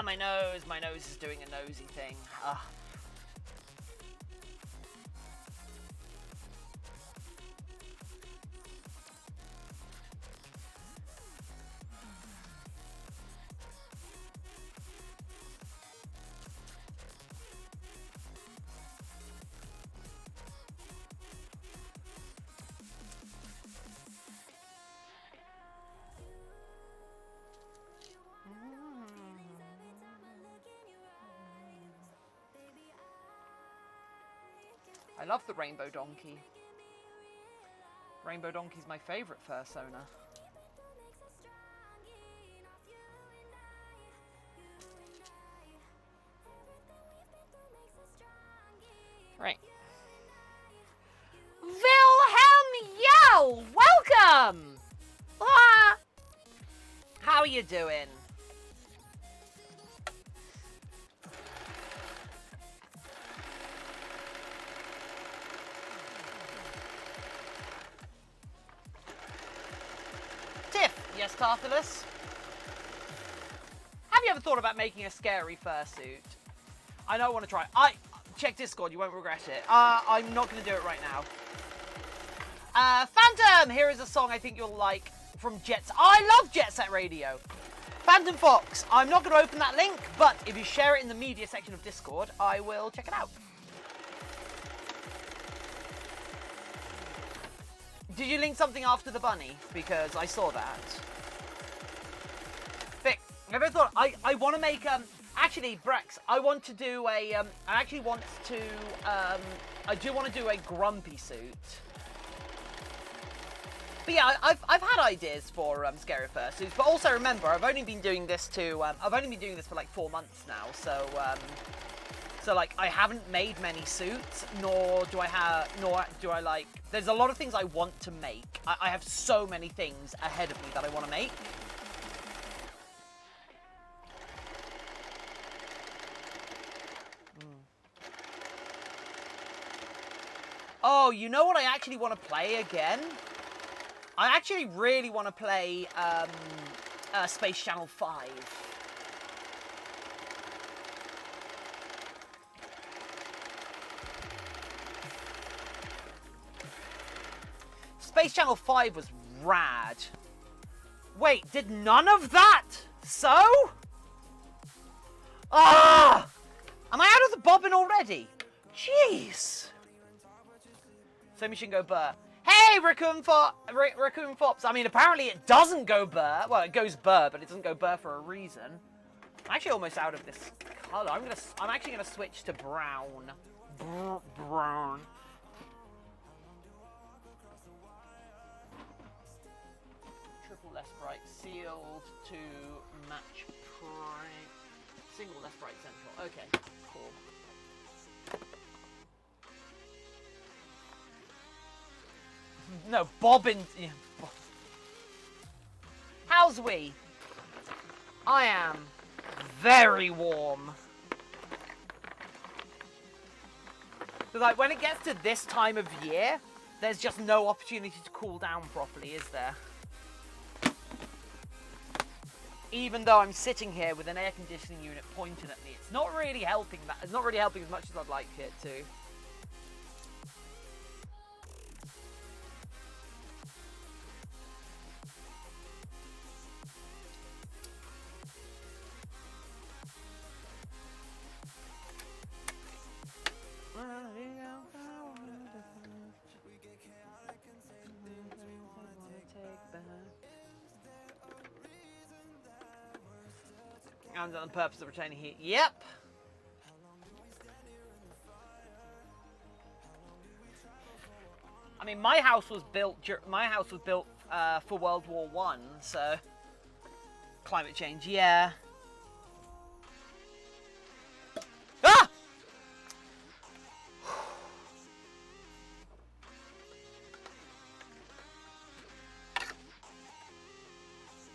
my nose. My nose is doing a nosy thing. Ugh. I love the Rainbow Donkey. Rainbow Donkey's my favourite fursona. Right. Wilhelm Yo! Welcome! Ah! How are you doing? Tiff, yes, Tarthalus? Have you ever thought about making a scary fursuit? I don't want to try. Check Discord, you won't regret it. I'm not going to do it right now. Phantom, here is a song I think you'll like from Jets. I love Jet Set Radio. Phantom Fox, I'm not going to open that link, but if you share it in the media section of Discord, I will check it out. Did you link something after the bunny? Because I saw that. Vic, have you ever thought, I want to make, actually, Brex, I want to do a, I do want to do a grumpy suit. But yeah, I've had ideas for scary fursuits, but also remember, I've only been doing this for like 4 months now, so like I haven't made many suits, nor do I like, there's a lot of things I want to make. I have so many things ahead of me that I want to make. Oh, you know what I actually want to play again? I actually really want to play Space Channel 5. Space Channel 5 was rad. Wait, did none of that? So? Ah! Am I out of the bobbin already? Jeez. So we should go burr. Hey, Raccoon Fops. I mean, apparently it doesn't go burr. Well, it goes burr, but it doesn't go burr for a reason. I'm actually almost out of this color. I'm actually gonna switch to brown. Brown. Triple less bright, sealed to match prime. Single less bright central. Okay, cool. No, bobbin. Yeah. How's we? I am very warm. So, like, when it gets to this time of year, there's just no opportunity to cool down properly, is there? Even though I'm sitting here with an air conditioning unit pointing at me, it's not really helping. It's not really helping as much as I'd like it to. And on the purpose of retaining heat. Yep. I mean, my house was built for World War I, so climate change. Yeah. Ah!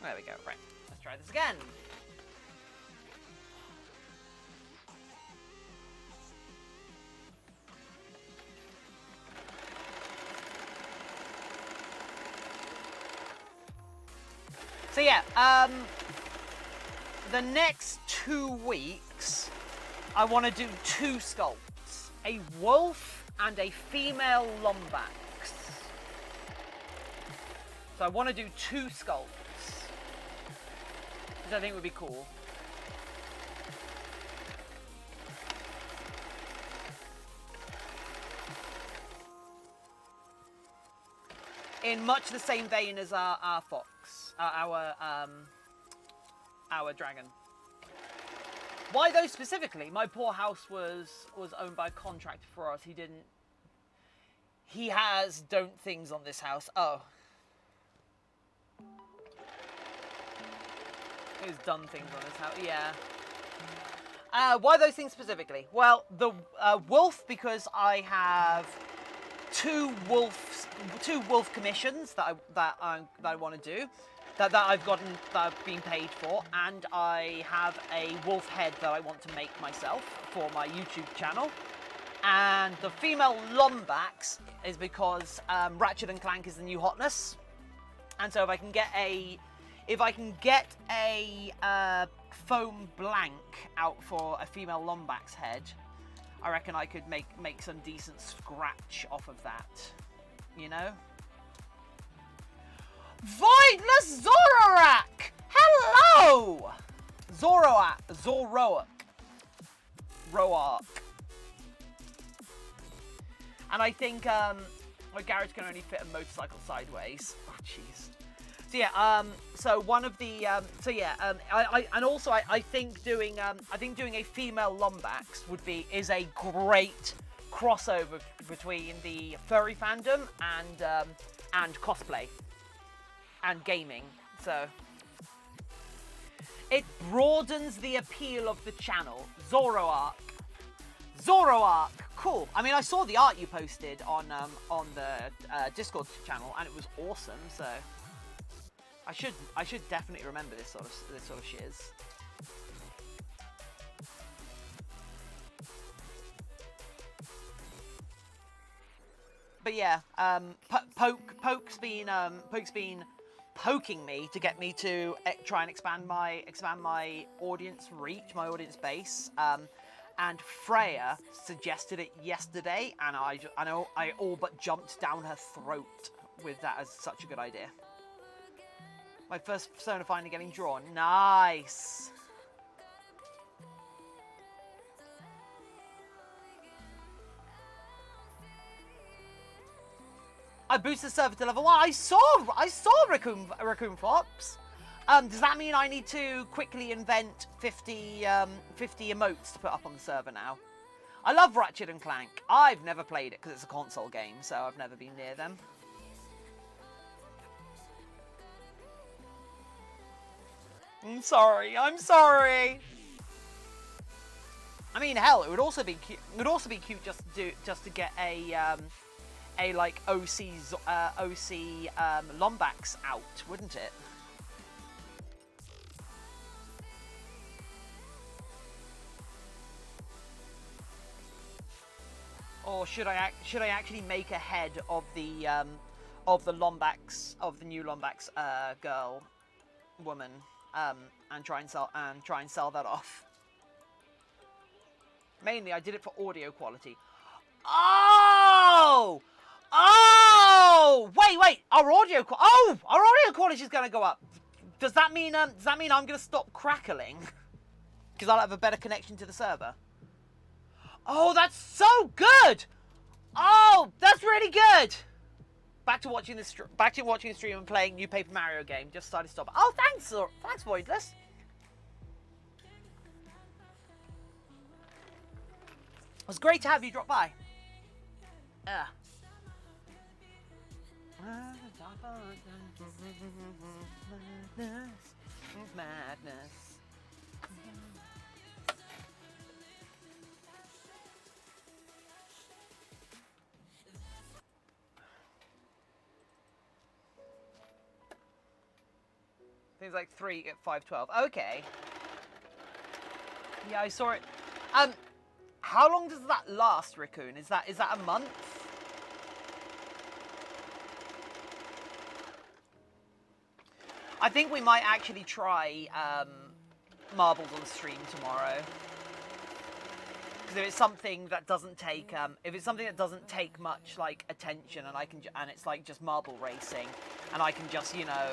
There we go. Right. Let's try this again. So yeah, the next 2 weeks, I want to do 2 sculpts. A wolf and a female Lombax. So I want to do 2 sculpts, which I think would be cool. In much the same vein as our fox, our dragon. Why those specifically? My poor house was owned by a contractor for us. He has don't things on this house. Oh. He's done things on this house, yeah. Why those things specifically? Well, the wolf, because I have 2 wolf commissions that I want to do, that I've been paid for, and I have a wolf head that I want to make myself for my YouTube channel. And the female Lombax is because Ratchet and Clank is the new hotness, and so if I can get a foam blank out for a female Lombax head, I reckon I could make some decent scratch off of that, you know? Voidless Zoroark! Hello! Zoroark. And I think my garage can only fit a motorcycle sideways. Oh, jeez. So yeah, so one of the, I think doing a female Lombax is a great crossover between the furry fandom and cosplay and gaming. So it broadens the appeal of the channel. Zoroark, cool. I mean, I saw the art you posted on the Discord channel, and it was awesome. So. I should definitely remember this sort of shiz. But yeah, Poke's been poking me to get me to try and expand my audience reach, my audience base. And Freya suggested it yesterday, and I all but jumped down her throat with that as such a good idea. My first persona finally getting drawn. Nice. I boosted the server to level 1. I saw Raccoon Fox. Does that mean I need to quickly invent 50 emotes to put up on the server now? I love Ratchet and Clank. I've never played it because it's a console game, so I've never been near them. I'm sorry. I mean, hell, it would also be cute. It would also be cute just to get a like OC Lombax out, wouldn't it? Or should I actually make a head of the Lombax, of the new Lombax woman, and try and sell that off? Mainly, I did it for audio quality. Oh! Wait! Our audio quality is going to go up. Does that mean I'm going to stop crackling? Because I'll have a better connection to the server. Oh, that's so good! Oh, that's really good. Back to watching the stream and playing new Paper Mario game. Just started stopping. Oh, thanks, Voidless. It was great to have you drop by. Madness. Things like 3 at 512. Okay. Yeah, I saw it. How long does that last, Raccoon? Is that a month? I think we might actually try marbles on stream tomorrow. Because if it's something that doesn't take, much like attention, and and it's like just marble racing, and I can just, you know,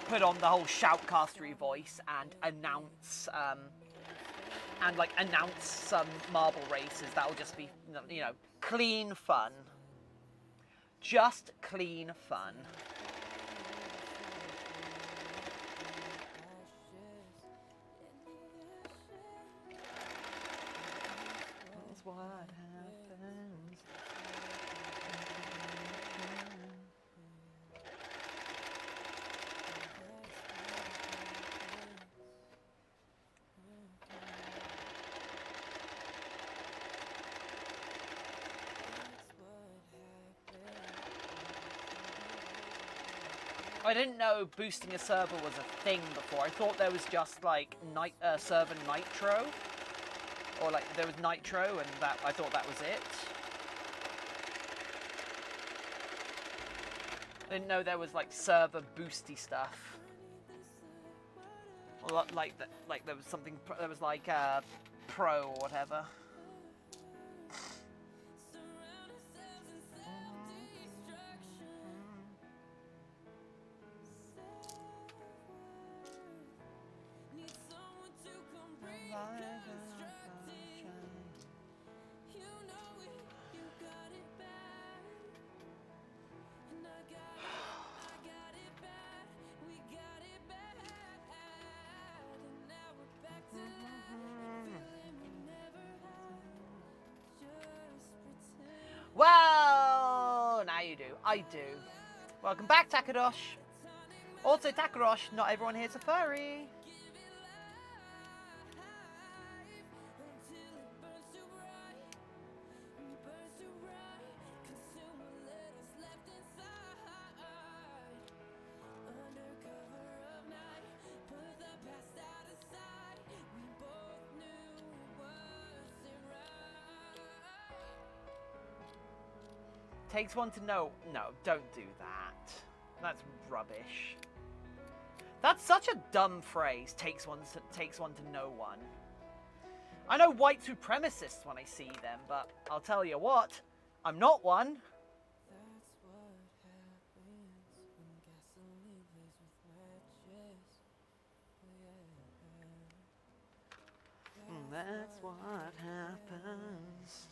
put on the whole shoutcastery voice and announce some marble races, that'll just be, you know, clean fun. Just clean fun. That's what happens. I didn't know boosting a server was a thing before. I thought there was just like server nitro, or like there was nitro, and that I thought that was it. I didn't know there was like server boosty stuff. Or like there was something. There was like pro or whatever. Well, now you do. I do. Welcome back, Takadosh. Also, Takadosh, not everyone here's a furry. Takes one to know. No, don't do that. That's rubbish. That's such a dumb phrase. Takes one to know one. I know white supremacists when I see them, but I'll tell you what, I'm not one. That's what happens.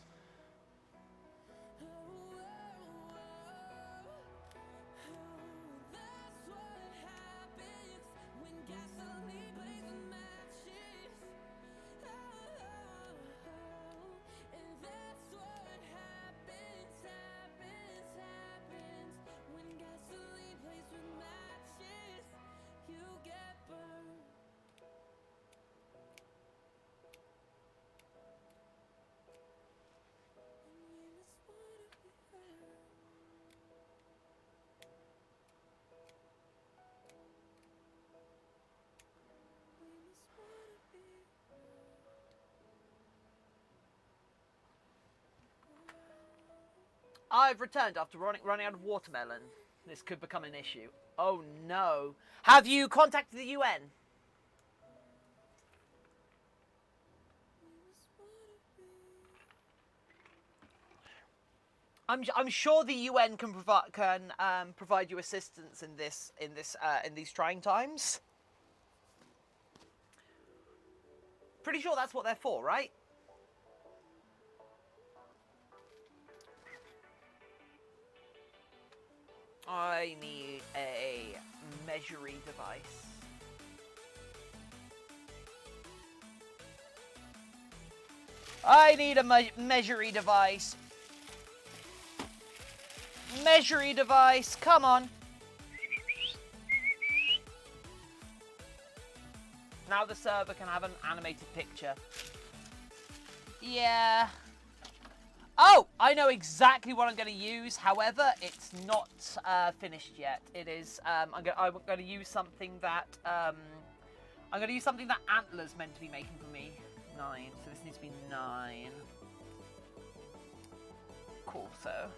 I've returned after running out of watermelon. This could become an issue. Oh no. Have you contacted the UN? I'm sure the UN can provide you assistance in these trying times. Pretty sure that's what they're for, right? I need a measuring device. I need a measuring device. Measuring device, come on. Now the server can have an animated picture. Yeah. Oh, I know exactly what I'm going to use. However, it's not finished yet. It is. I'm going to use something that Antler's meant to be making for me. 9. So this needs to be 9. Cool. So.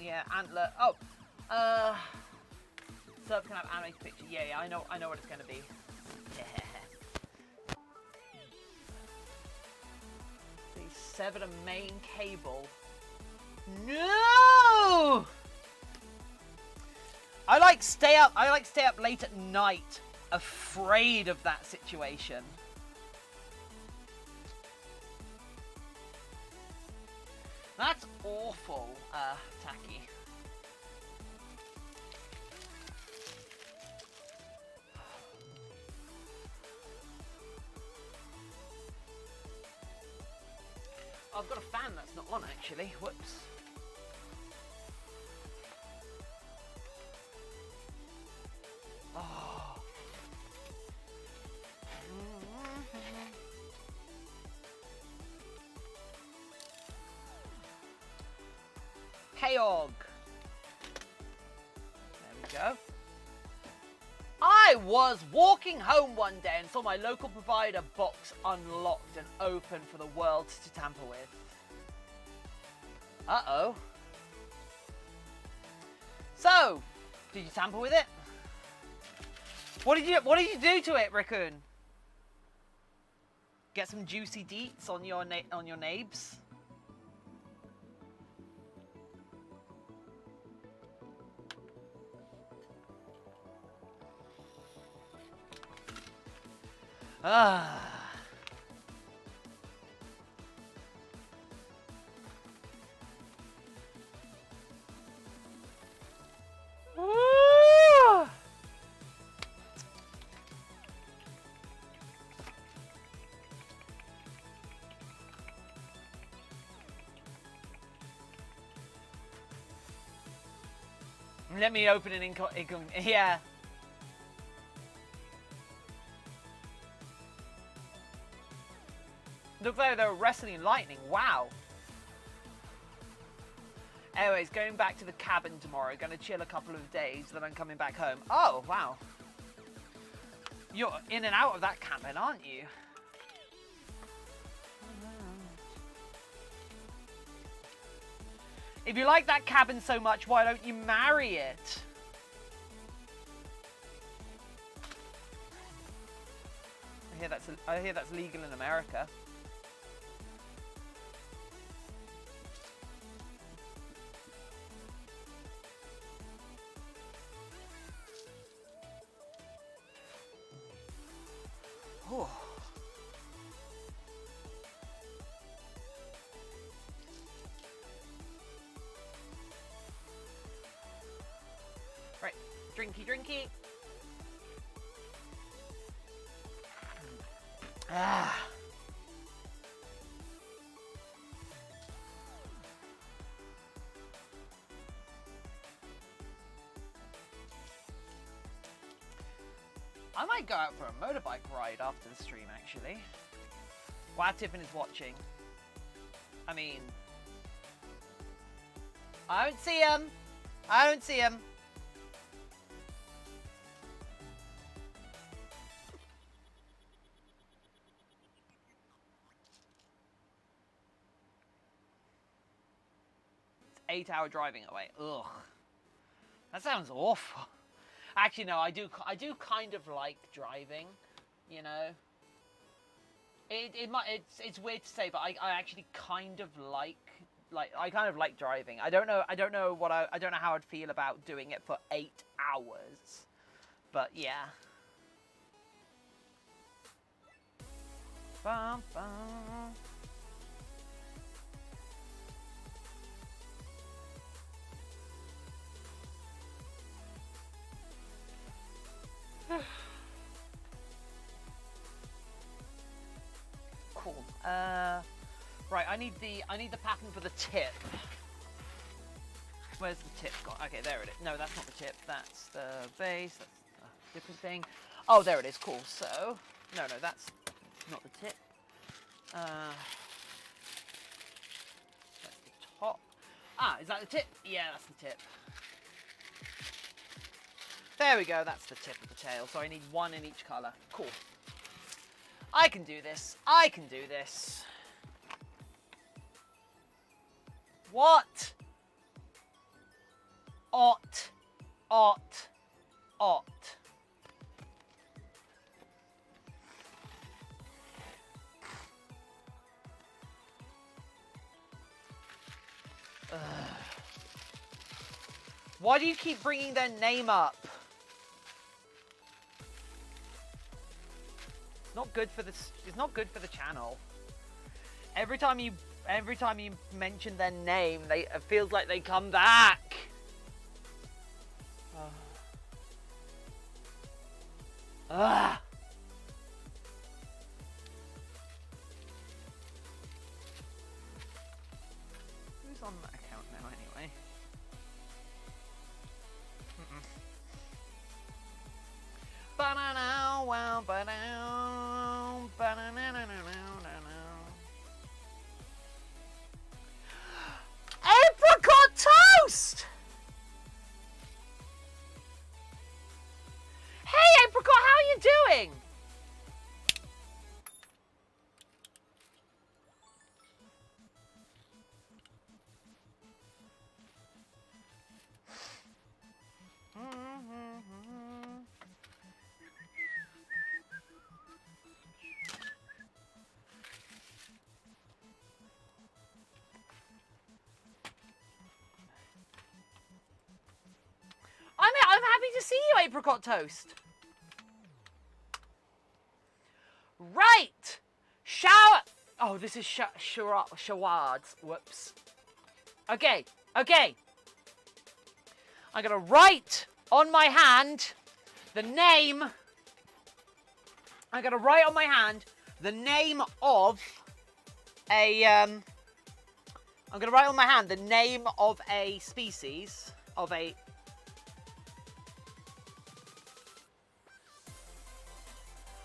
Yeah, antler. Oh, Sub can have animated picture. Yeah, I know what it's gonna be. They severed a main cable. No! I like stay up late at night, afraid of that situation. That's awful, Tacky. I've got a fan that's not on actually. Whoops. Oh. Heog. There we go. I was walking home one day and saw my local provider box unlocked and open for the world to tamper with. Uh-oh. So, did you tamper with it? What did you do to it, Raccoon? Get some juicy deets on your nabes? Ah. Let me open an yeah. Looks like they were wrestling lightning. Wow. Anyways, going back to the cabin tomorrow. Gonna chill a couple of days, then I'm coming back home. Oh, wow. You're in and out of that cabin, aren't you? If you like that cabin so much, why don't you marry it? I hear that's legal in America. Oh. Right, drinky. Ah. I might go out for a motorbike ride after the stream, actually. While Tiffin is watching. I mean... I don't see him! I don't see him! It's 8-hour driving away. Ugh. That sounds awful. Actually, no, I do kind of like driving, you know. It's weird to say, but I actually kind of like driving. I don't know how I'd feel about doing it for 8 hours, but yeah. Bum, bum. Cool. Right, I need the pattern for the tip. Where's the tip gone? Okay, there it is. No, that's not the tip. That's the base. That's a different thing. Oh, there it is. Cool. So, no, that's not the tip. That's the top. Ah, is that the tip? Yeah, that's the tip. There we go, that's the tip of the tail. So I need one in each colour. Cool. I can do this. I can do this. What? Ot. Ot. Ot. Why do you keep bringing their name up? Not good for this. It's not good for the channel. Every time you mention their name, it feels like they come back. Ugh. Who's on that account now, anyway? Ba-na-na, wow, ba-na, ba-na-na-na-na-na-na. Apricot toast! Hey, Apricot, how are you doing? I'm happy to see you, Apricot Toast. Right. Shower. Oh, this is shawards. Whoops. Okay. Okay. I'm going to write on my hand the name. I'm going to write on my hand the name of a... I'm going to write on my hand the name of a species, of a...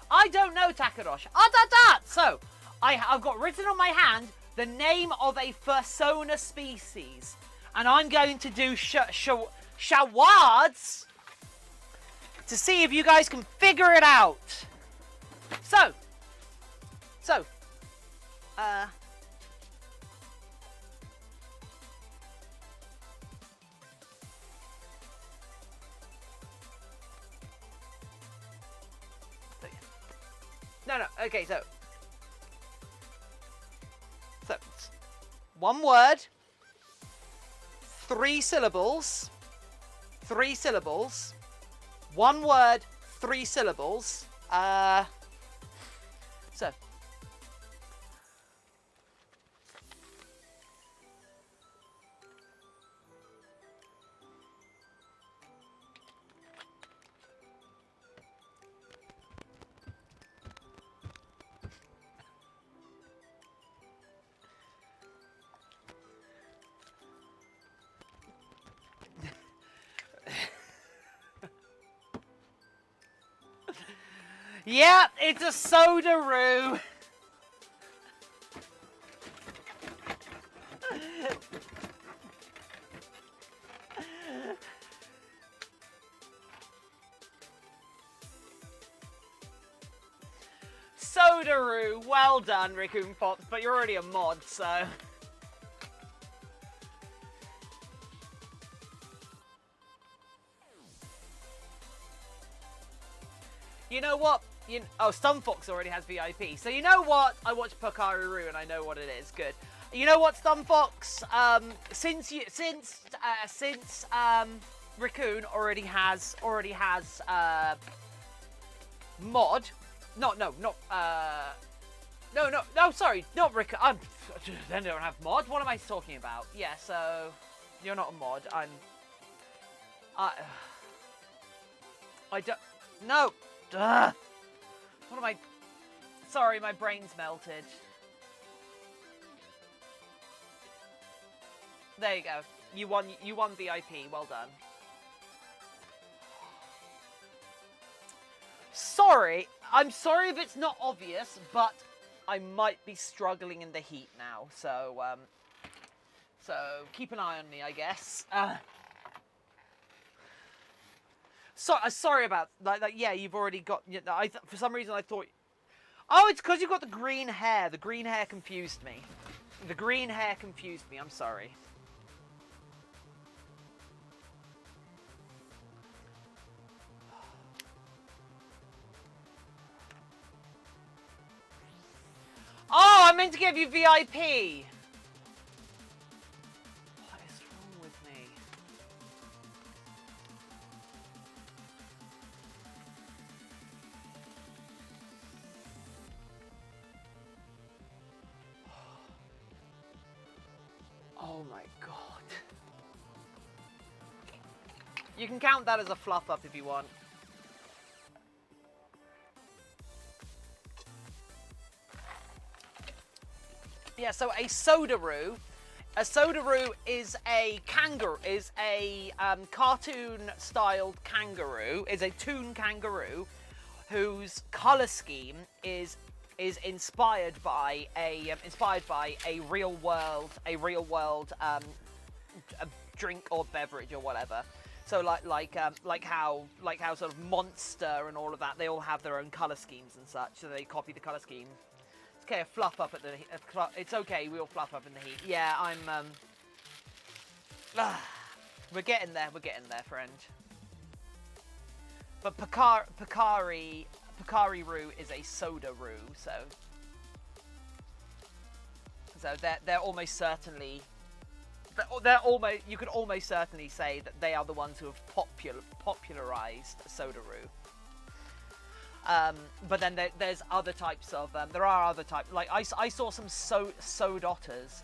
I don't know, Takarosh. So, I've got written on my hand the name of a Fursona species. And I'm going to do shawards to see if you guys can figure it out. So, no, okay, so one word, 3 syllables, 3 syllables, one word, 3 syllables, so. Yeah, it's a soda-roo. Soda-roo. Well done, Raccoon Pops, but you're already a mod, so... You know what? Oh, Stunfox already has VIP. So you know what? I watched Pokaru and I know what it is. Good. You know what, Stunfox? Since Raccoon already has mod. No, sorry, not Raccoon. Then they don't have mod. What am I talking about? Yeah, so you're not a mod. I don't. No. Duh. What am I... Sorry, my brain's melted. There you go. You won VIP. Well done. Sorry. I'm sorry if it's not obvious, but I might be struggling in the heat now. So keep an eye on me, I guess. Sorry about that. Yeah, you've already got. For some reason, I thought. Oh, it's because you've got the green hair. The green hair confused me. The green hair confused me. I'm sorry. trying to give you VIP. What is wrong with me? Oh my god. You can count that as a fluff up if you want. Yeah, so a sodaroo is a kangaroo, is a cartoon-styled kangaroo, is a toon kangaroo, whose color scheme is inspired by a real world a drink or beverage or whatever. So like how sort of Monster and all of that, they all have their own color schemes and such. So they copy the color scheme. It's okay, a fluff up at the. It's okay, we'll fluff up in the heat. Yeah, I'm. We're getting there, friend. But Picari Roo is a soda roo, so they're almost certainly. They're almost. You could almost certainly say that they are the ones who have popularized sodaroo. But then there's other types of. There are other types. Like I saw some soda otters.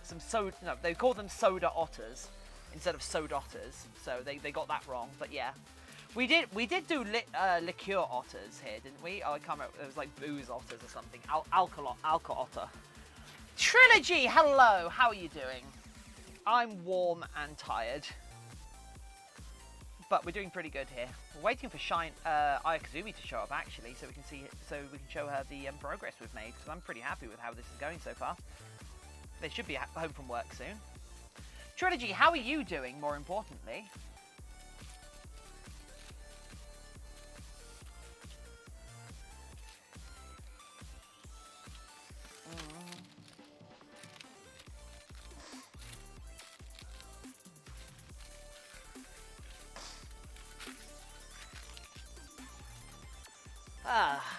No, they call them soda otters instead of sodotters. So they got that wrong. But yeah, we did do liqueur otters here, didn't we? Oh, I can't remember. It was like booze otters or something. Alcohol otter. Trilogy. Hello. How are you doing? I'm warm and tired, but we're doing pretty good here. We're waiting for Ayakazumi to show up actually, so we can show her the progress we've made. Because I'm pretty happy with how this is going so far. They should be home from work soon. Trilogy, how are you doing? More importantly.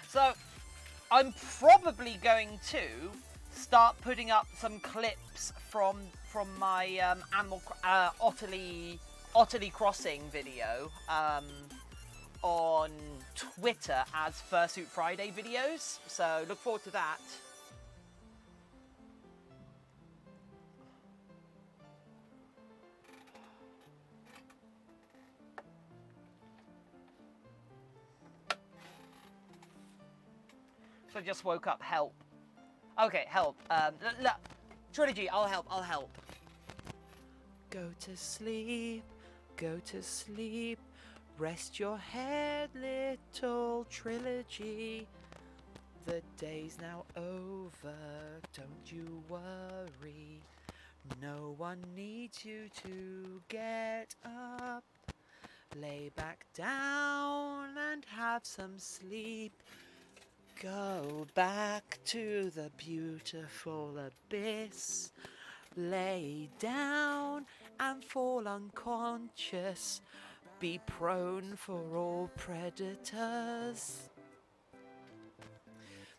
So I'm probably going to start putting up some clips from my Otterly Crossing video on Twitter as Fursuit Friday videos. So look forward to that. So I just woke up. Help. Okay, help. Trilogy, I'll help. Go to sleep. Rest your head, little Trilogy. The day's now over. Don't you worry. No one needs you to get up. Lay back down and have some sleep. Go back to the beautiful abyss. Lay down and fall unconscious. Be prone for all predators.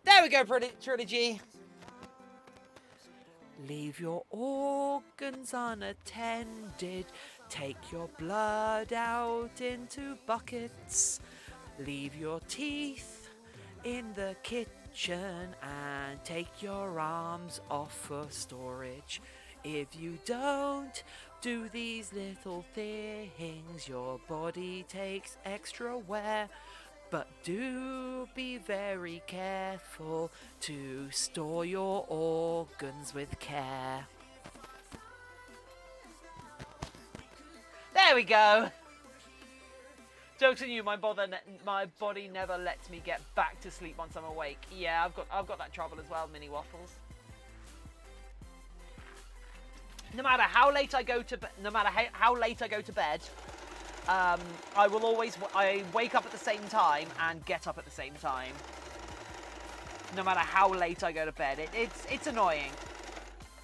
There we go, Trilogy. Leave your organs unattended. Take your blood out into buckets. Leave your teeth in the kitchen and take your arms off for storage. If you don't do these little things, your body takes extra wear. But do be very careful to store your organs with care. There we go. Joke's on you, my body never lets me get back to sleep once I'm awake. Yeah, I've got that trouble as well, Mini Waffles. No matter how late I go to bed, I wake up at the same time and get up at the same time. No matter how late I go to bed, it's annoying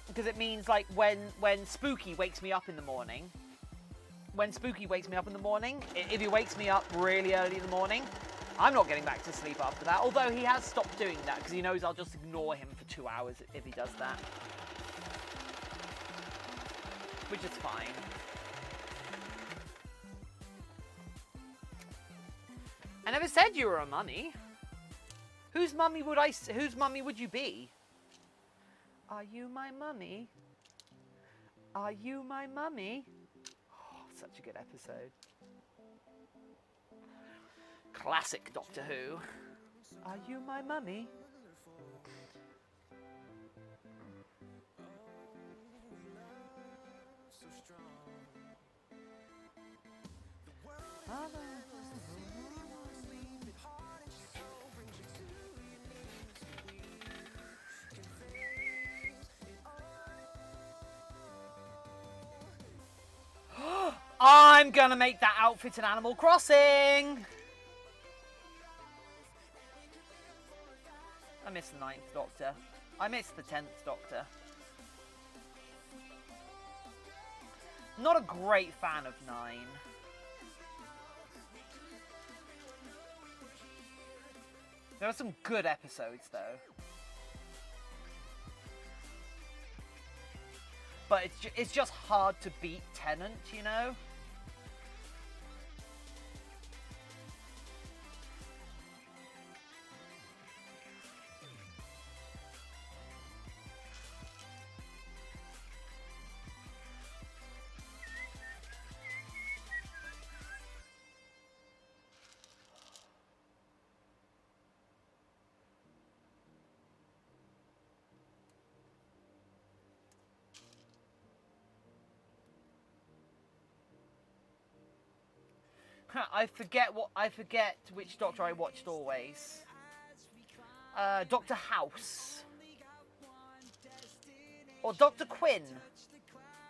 because it means like when Spooky wakes me up in the morning. If he wakes me up really early in the morning, I'm not getting back to sleep after that, although he has stopped doing that because he knows I'll just ignore him for 2 hours if he does that. Which is fine. I never said you were a mummy. Whose mummy would you be? Are you my mummy? Are you my mummy? Oh, such a good episode. Classic Doctor Who. Are you my mummy? I'm gonna make that outfit in Animal Crossing! I miss the 9th Doctor. I miss the 10th Doctor. Not a great fan of 9. There are some good episodes, though. But it's just hard to beat Tennant, you know? I forget which Doctor I watched always. Dr. House. Or Dr. Quinn.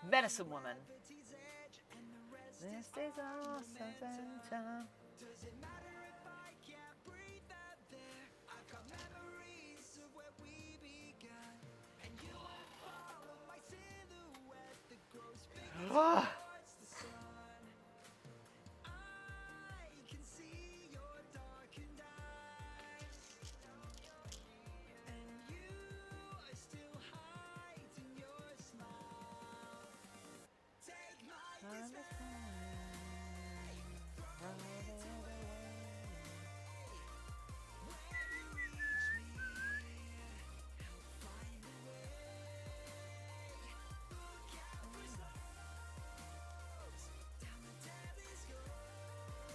Medicine Woman. This is our time.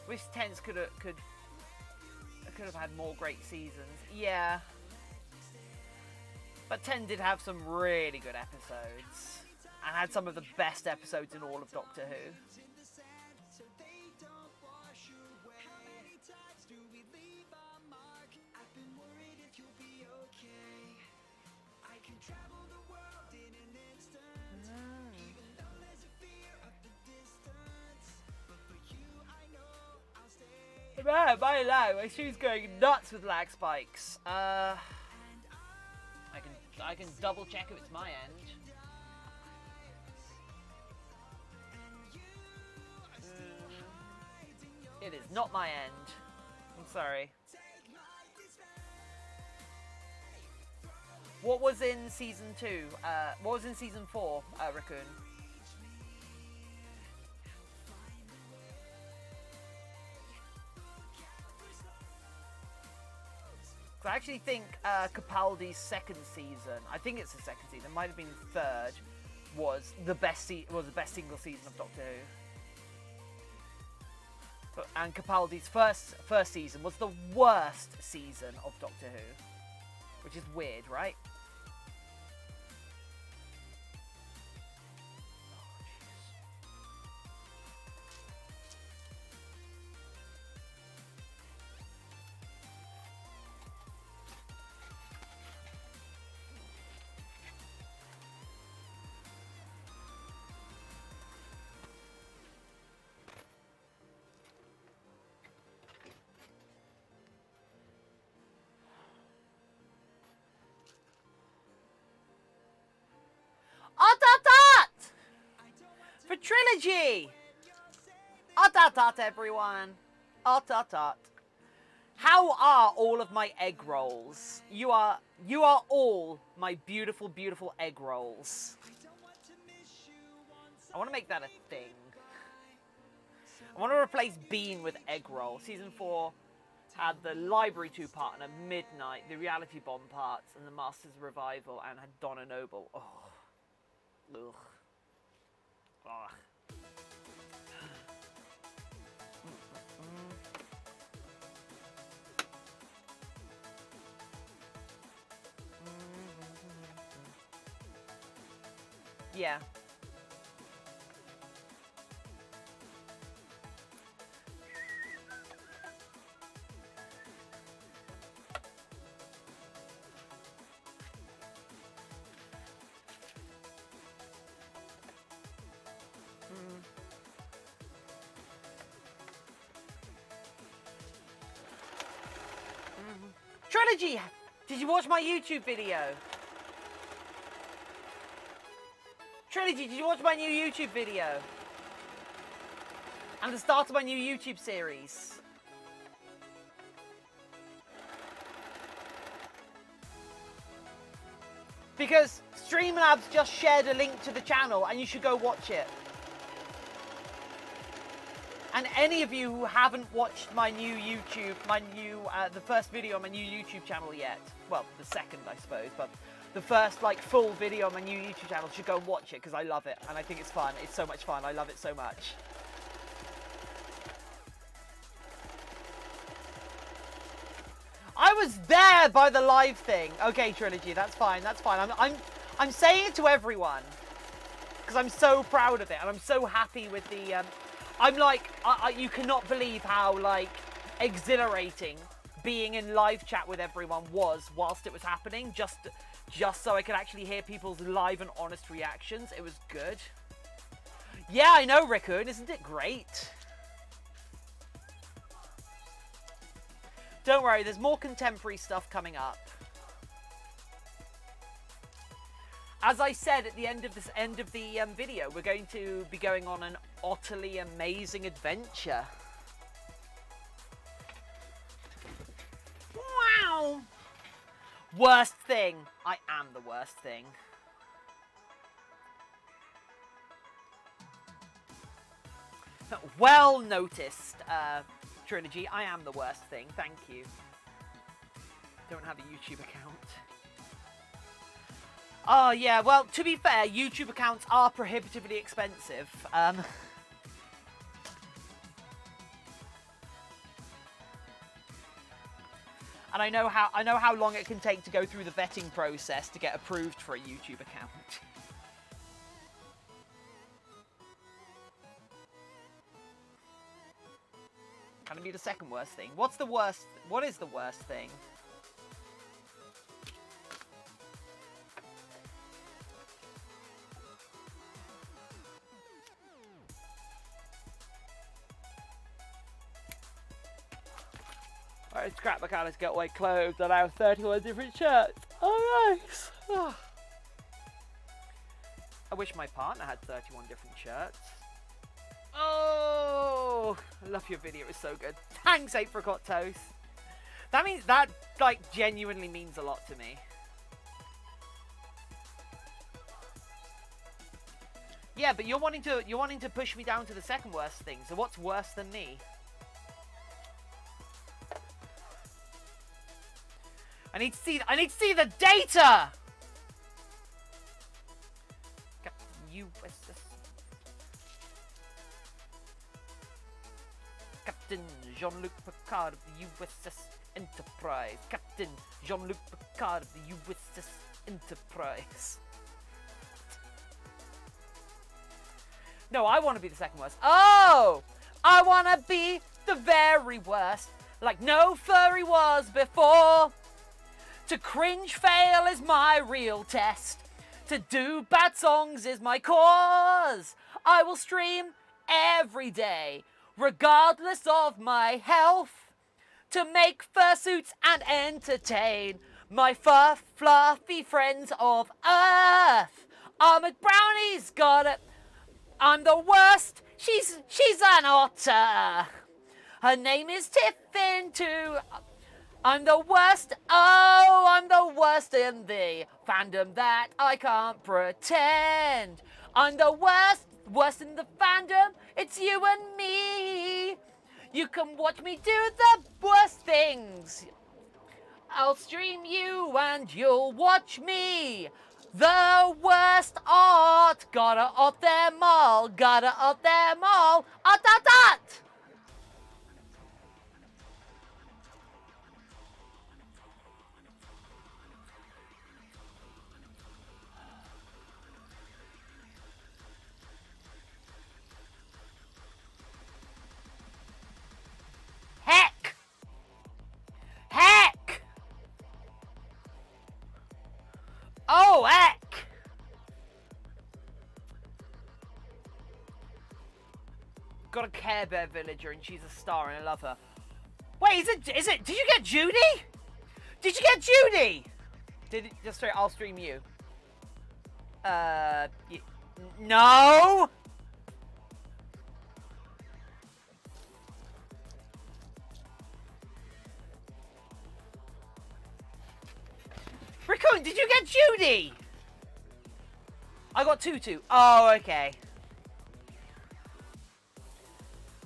Wish Tense could have had more great seasons. Yeah. But 10 did have some really good episodes. And had some of the best episodes in all of Doctor Who. Man, my shoe's going nuts with lag spikes. I can double check if it's my end. It is not my end. I'm sorry. What was in season 2? What was in season 4, Raccoon? I actually think Capaldi's second season, I think it's the second season, might have been third, was the best single season of Doctor Who. And Capaldi's first season was the worst season of Doctor Who, which is weird, right? For Trilogy! Everyone! How are all of my egg rolls? You are all my beautiful, beautiful egg rolls. I want to make that a thing. I want to replace Bean with egg roll. Season 4 had the Library 2 part and a Midnight, the Reality Bomb parts, and the Masters Revival, and had Donna Noble. Oh. Ugh. Ugh. Yeah. Trilogy! Did you watch my YouTube video? Trilogy, did you watch my new YouTube video? And the start of my new YouTube series. Because Streamlabs just shared a link to the channel and you should go watch it. And any of you who haven't watched my new YouTube, the first video on my new YouTube channel yet, well, the second, I suppose, but the first, like, full video on my new YouTube channel should go and watch it because I love it and I think it's fun. It's so much fun. I love it so much. I was there by the live thing. Okay, Trilogy, that's fine. That's fine. I'm saying it to everyone because I'm so proud of it and I'm so happy with the. I'm like, you cannot believe how, like, exhilarating being in live chat with everyone was whilst it was happening, just so I could actually hear people's live and honest reactions. It was good. Yeah, I know, Raccoon. Isn't it great? Don't worry, there's more contemporary stuff coming up. As I said at the end of the video, we're going to be going on an utterly amazing adventure. Wow! Worst thing. I am the worst thing. Well noticed, Trilogy. I am the worst thing. Thank you. Don't have a YouTube account. Oh, yeah, well, to be fair, YouTube accounts are prohibitively expensive. And I know how long it can take to go through the vetting process to get approved for a YouTube account. Can it be the second worst thing? What is the worst thing? Alright, scrap mechanics get away clothes and I have 31 different shirts. Oh, nice. Oh. I wish my partner had 31 different shirts. Oh, I love your video. It's so good. Thanks, Apricot Toast. That means that, like, genuinely means a lot to me. Yeah, but you're wanting to push me down to the second worst thing. So what's worse than me? I need to see the data. Captain Jean-Luc Picard of the USS Enterprise. Captain Jean-Luc Picard of the USS Enterprise. No, I want to be the second worst. Oh! I want to be the very worst. Like no furry was before. To cringe fail is my real test. To do bad songs is my cause. I will stream every day, regardless of my health, to make fursuits and entertain my fluffy friends of Earth. ArmouredBrownies got it. I'm the worst. She's an otter. Her name is Tiffin too. I'm the worst, oh, I'm the worst in the fandom that I can't pretend. I'm the worst in the fandom, it's you and me. You can watch me do the worst things. I'll stream you and you'll watch me. The worst art, gotta up them all, gotta up them all. Art, art, art! Heck! Heck! Oh, heck! Got a Care Bear villager and she's a star and I love her. Wait, is it, did you get Judy? Did you get Judy? Did it, just straight, I'll stream you. No! Raccoon, did you get Judy? I got Tutu. Oh, okay.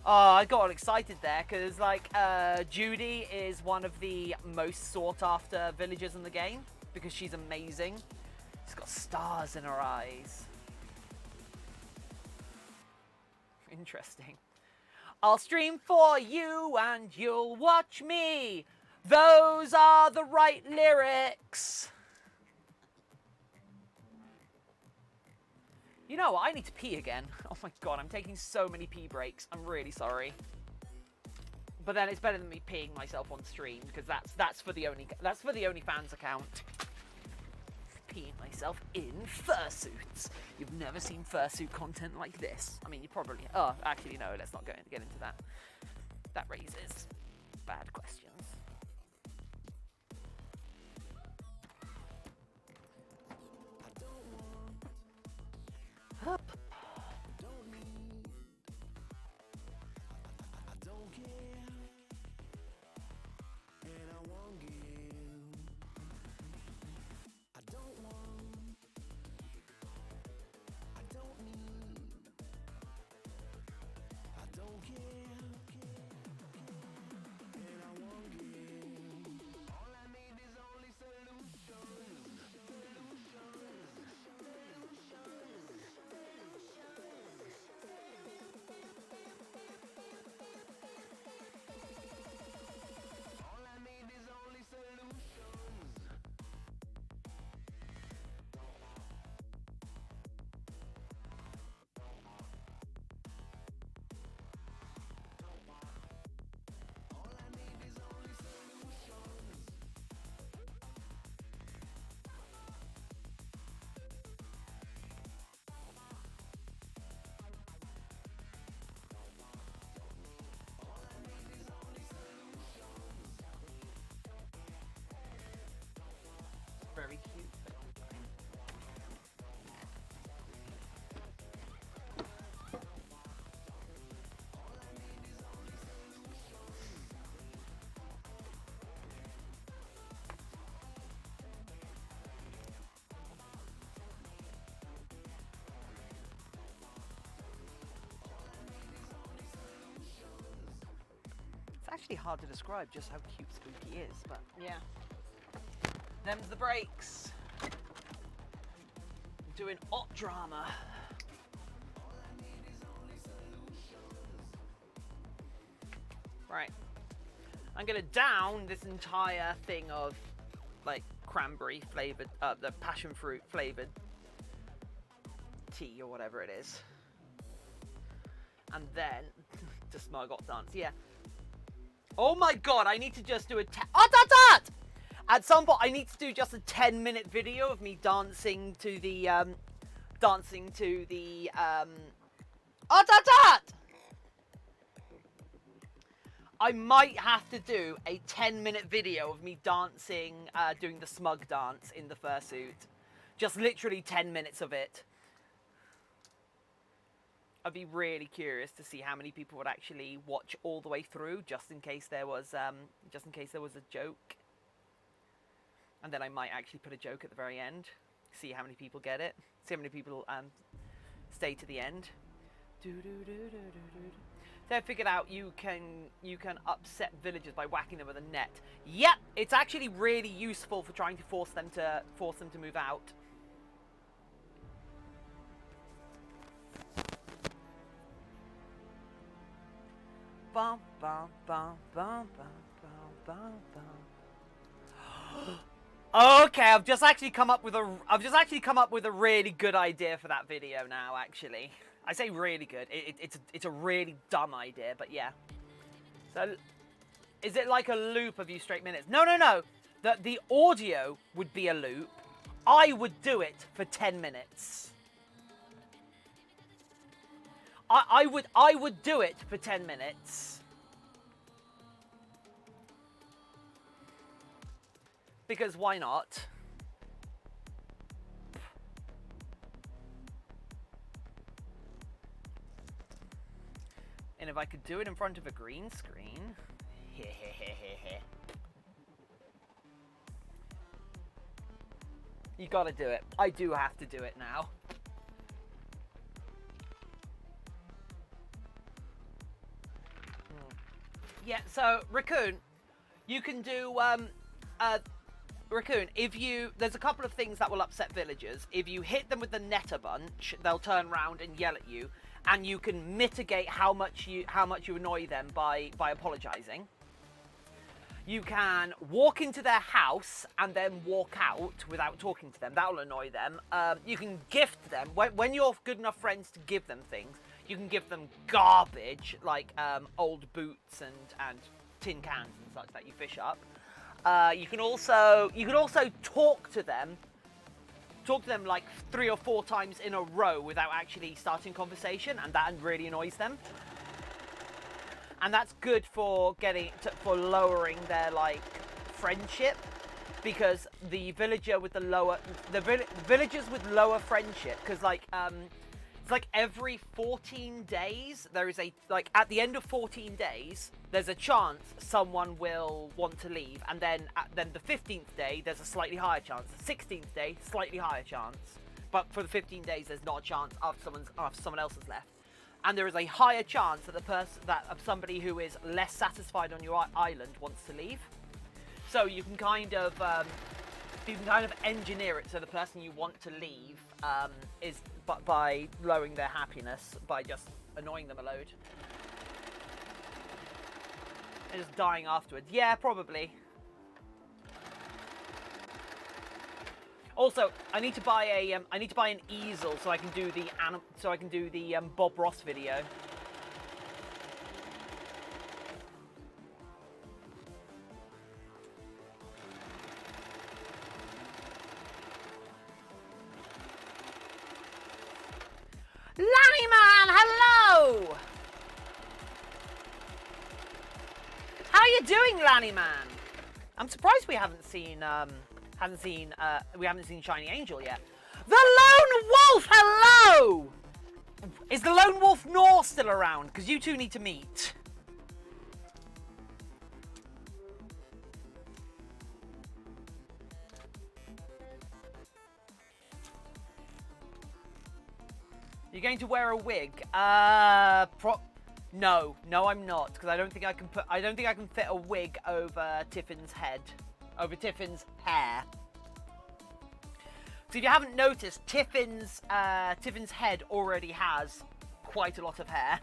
Oh, I got all excited there because, like, Judy is one of the most sought-after villagers in the game because she's amazing. She's got stars in her eyes. Interesting. I'll stream for you and you'll watch me. Those are the right lyrics. You know what? I need to pee again. Oh my god, I'm taking so many pee breaks. I'm really sorry. But then it's better than me peeing myself on stream because that's for the OnlyFans account. Peeing myself in fursuits. You've never seen fursuit content like this. I mean, you probably. Oh, actually, no. Let's not get into that. That raises bad questions. Up. Very cute. It's actually hard to describe just how cute Spooky is, but yeah. Them's the breaks. Doing hot drama. Right. I'm gonna down this entire thing of like cranberry flavored, the passion fruit flavored tea or whatever it is. And then to smug hot dance. Yeah. Oh my god, I need to just do a at some point, I need to do just a 10-minute video of me dancing to the, I might have to do a 10-minute video of me dancing, doing the smug dance in the fursuit. Just literally 10 minutes of it. I'd be really curious to see how many people would actually watch all the way through, just in case there was a joke. And then I might actually put a joke at the very end. See how many people get it. See how many people stay to the end. So I figured out you can upset villagers by whacking them with a net. Yep, it's actually really useful for trying to force them to move out. Bum bum bum bum bum bum bum. Okay, I've just actually come up with a really good idea for that video now. Actually, I say really good. It's a really dumb idea, but yeah. So, is it like a loop of you straight minutes? No. The audio would be a loop. I would do it for 10 minutes. I would do it for 10 minutes. Because why not? And if I could do it in front of a green screen. You gotta do it. I do have to do it now. Yeah, so Raccoon, you can do Raccoon, there's a couple of things that will upset villagers. If you hit them with the net a bunch, they'll turn around and yell at you, and you can mitigate how much you annoy them by apologizing. You can walk into their house and then walk out without talking to them. That'll annoy them. You can gift them. When you're good enough friends to give them things, you can give them garbage, like old boots and tin cans and such that you fish up. You can also talk to them like 3 or 4 times in a row without actually starting conversation, and that really annoys them. And that's good for lowering their like friendship, because the villagers with lower friendship, because like it's like every 14 days there is at the end of 14 days there's a chance someone will want to leave, and then the 15th day there's a slightly higher chance, the 16th day slightly higher chance, but for the 15 days there's not a chance after someone else has left. And there is a higher chance that somebody who is less satisfied on your island wants to leave. So you can kind of engineer it so the person you want to leave is by lowering their happiness by just annoying them a load and just dying afterwards. Yeah, probably. Also, I need to buy an easel so I can do the Bob Ross video. Lannyman, hello! How are you doing, Lannyman? I'm surprised we haven't seen Shiny Angel yet. The Lone Wolf, hello! Is the Lone Wolf Nor still around? Because you two need to meet. You're going to wear a wig? No, I'm not, because I don't think I can fit a wig over Tiffin's head. Over Tiffin's hair. So if you haven't noticed, Tiffin's head already has quite a lot of hair.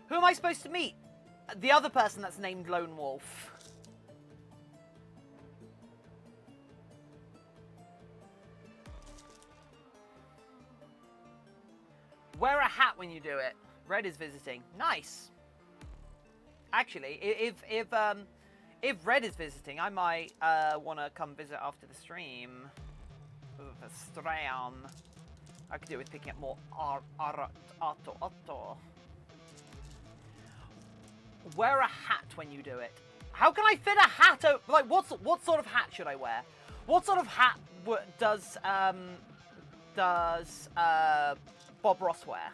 Who am I supposed to meet? The other person that's named Lone Wolf. Wear a hat when you do it. Red is visiting. Nice. Actually, if Red is visiting, I might want to come visit after the stream. I could do with picking up more Otto. wear a hat when you do it. How can I fit a hat over? Like, what sort of hat should I wear? What sort of hat does Bob Ross wear?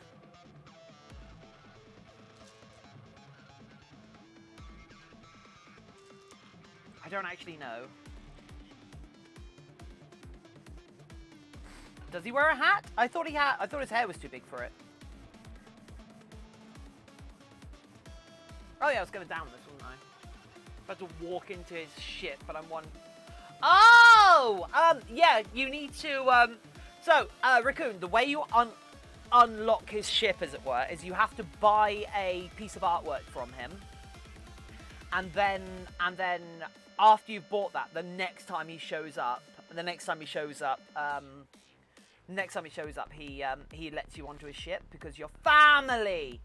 I don't actually know. Does he wear a hat? I thought his hair was too big for it. Oh yeah, I was gonna down this, wasn't I? About to walk into his shit, but I'm one. Oh! Yeah, you need to, So, Raccoon, the way you unlock his ship, as it were, is you have to buy a piece of artwork from him. And then, after you've bought that, the next time he shows up, he lets you onto his ship because you're family.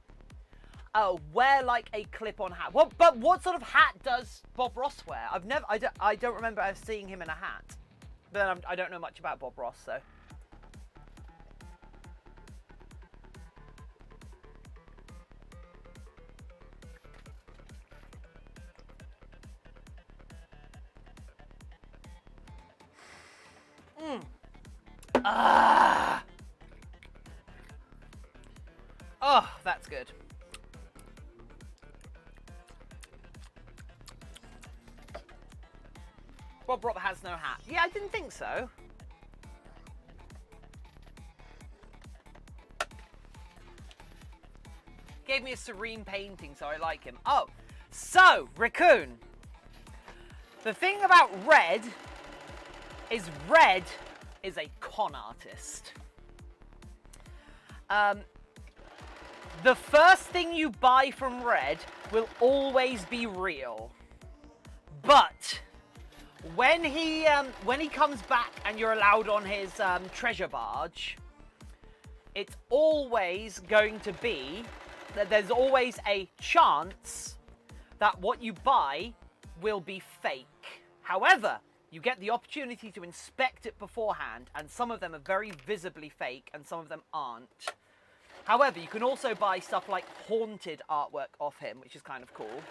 Oh, wear like a clip-on hat. Well, but what sort of hat does Bob Ross wear? I don't remember seeing him in a hat. But I don't know much about Bob Ross, so. Ah! Oh, that's good. Bob Ross has no hat. Yeah, I didn't think so. Gave me a serene painting, so I like him. Oh, so, Raccoon. The thing about Red is a con artist. The first thing you buy from Red will always be real. But when he comes back and you're allowed on his treasure barge, it's always going to be that there's always a chance that what you buy will be fake. However, you get the opportunity to inspect it beforehand, and some of them are very visibly fake and some of them aren't. However, you can also buy stuff like haunted artwork off him, which is kind of cool.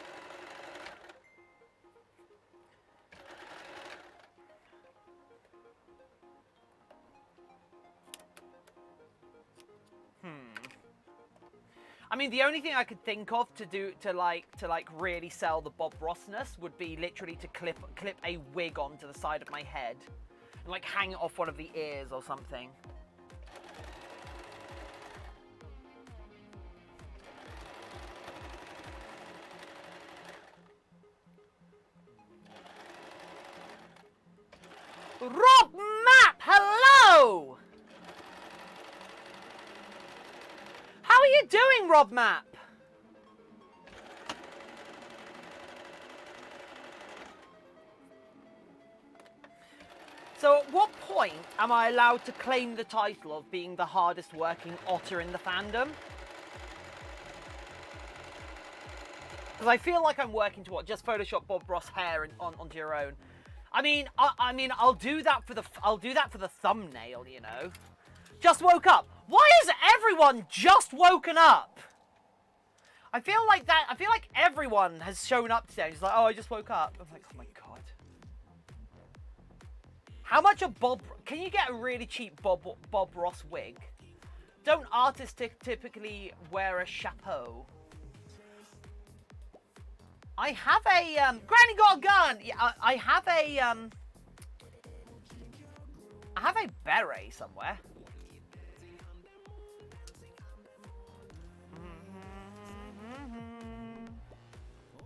I mean, the only thing I could think of to really sell the Bob Rossness would be literally to clip a wig onto the side of my head and like hang it off one of the ears or something. Rob Map, hello! How are you doing, Rob Map? So at what point am I allowed to claim the title of being the hardest working otter in the fandom? Because I feel like I'm working to what? Just Photoshop Bob Ross hair onto your own. I mean, I'll do that for the thumbnail, you know. Just woke up. Why is everyone just woken up? I feel like everyone has shown up today. It's like, oh, I just woke up. I'm like, oh my god. How much of Bob? Can you get a really cheap Bob Ross wig? Don't artists typically wear a chapeau? I have a Granny got a gun. Yeah, I have a beret somewhere.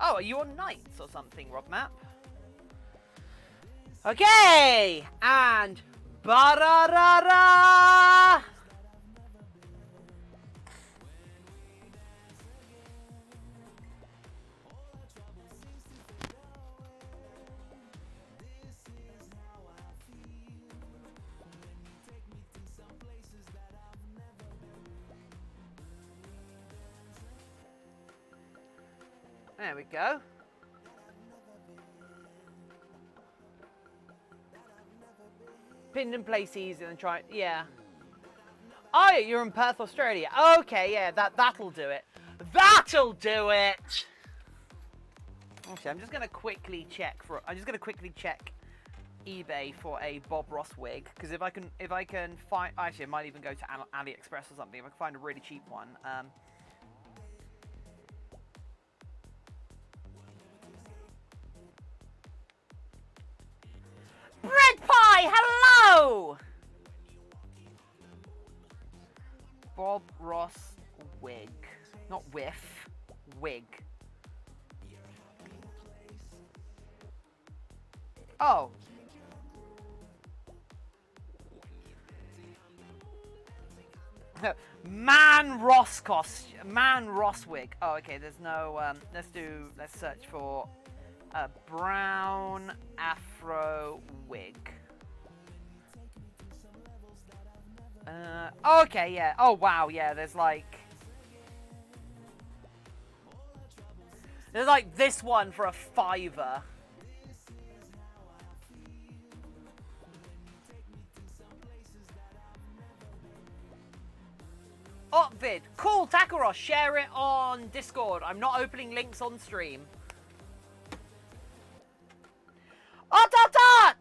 Oh, are you on nights or something, Rob Map? Okay, and ba-da-da-da! There we go. Pinned in place easy and try. Yeah. Oh, you're in Perth, Australia. Okay, yeah, that'll do it. That'll do it. Actually, I'm just gonna quickly check eBay for a Bob Ross wig, because if I can find, actually I might even go to AliExpress or something if I can find a really cheap one. Bread pie, hello. Bob Ross wig, not whiff, wig. Oh. Man Ross wig. Oh, okay. There's no. Let's search for a brown afro wig. Okay, yeah. Oh wow, yeah. There's like this one for a $5. Upvid. Cool, Takaros. Share it on Discord. I'm not opening links on stream. Hot!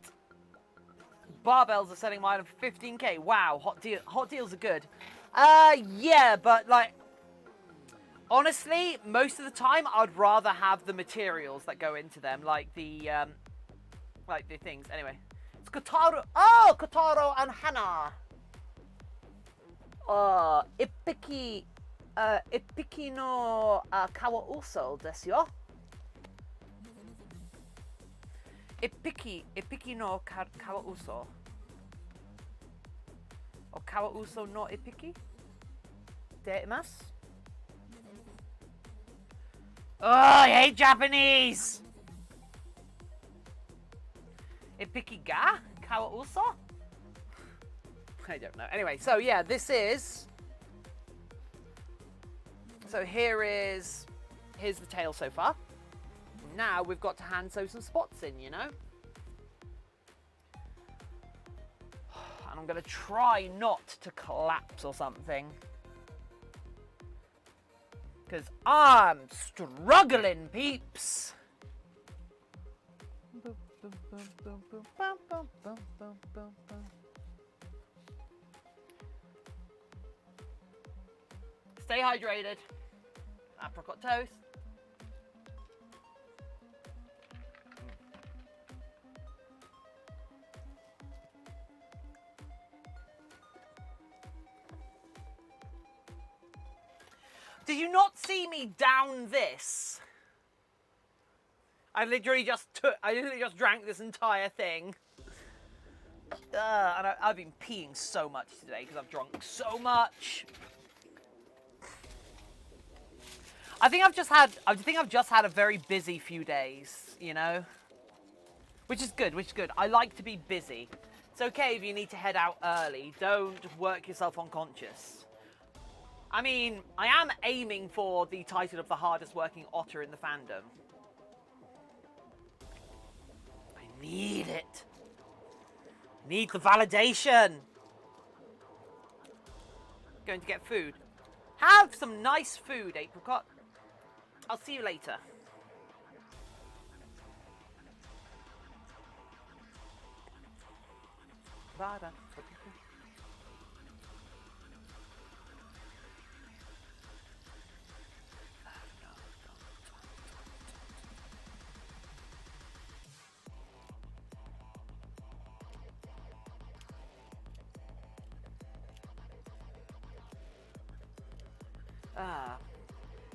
Barbells are selling my item for 15k. Wow, hot deals are good. Yeah, but like, honestly, most of the time, I'd rather have the materials that go into them, like the things. Anyway, it's Kotaro. Oh, Kotaro and Hana. Ippiki no kawa uso desu yo. Ippiki no kawa uso. Or kawa uso no ippiki? Deimasu. Oh, I hate Japanese! Ippiki ga? Kawa uso? I don't know. Anyway, so yeah, this is... So here's the tail so far. Now we've got to hand sew some spots in, you know? And I'm going to try not to collapse or something. Because I'm struggling, peeps. Stay hydrated. Apricot toast. Did you not see me down this? I literally just drank this entire thing. And I've been peeing so much today because I've drunk so much. I think I've just had a very busy few days, you know? Which is good. I like to be busy. It's okay if you need to head out early. Don't work yourself unconscious. I mean, I am aiming for the title of the hardest working otter in the fandom. I need it. Need the validation. Going to get food. Have some nice food, Apricot. I'll see you later. Bye-bye.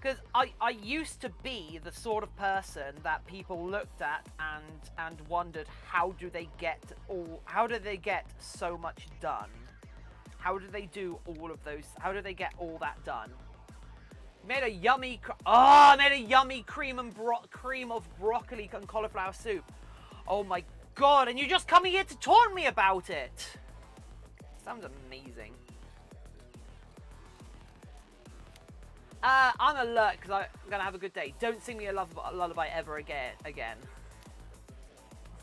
Because I used to be the sort of person that people looked at and wondered how do they get so much done? How do they do all of those? How do they get all that done? Made a yummy I made a yummy cream of broccoli and cauliflower soup. Oh my god, and you're just coming here to taunt me about it. Sounds amazing. I'm alert because I'm going to have a good day. Don't sing me a lullaby ever again.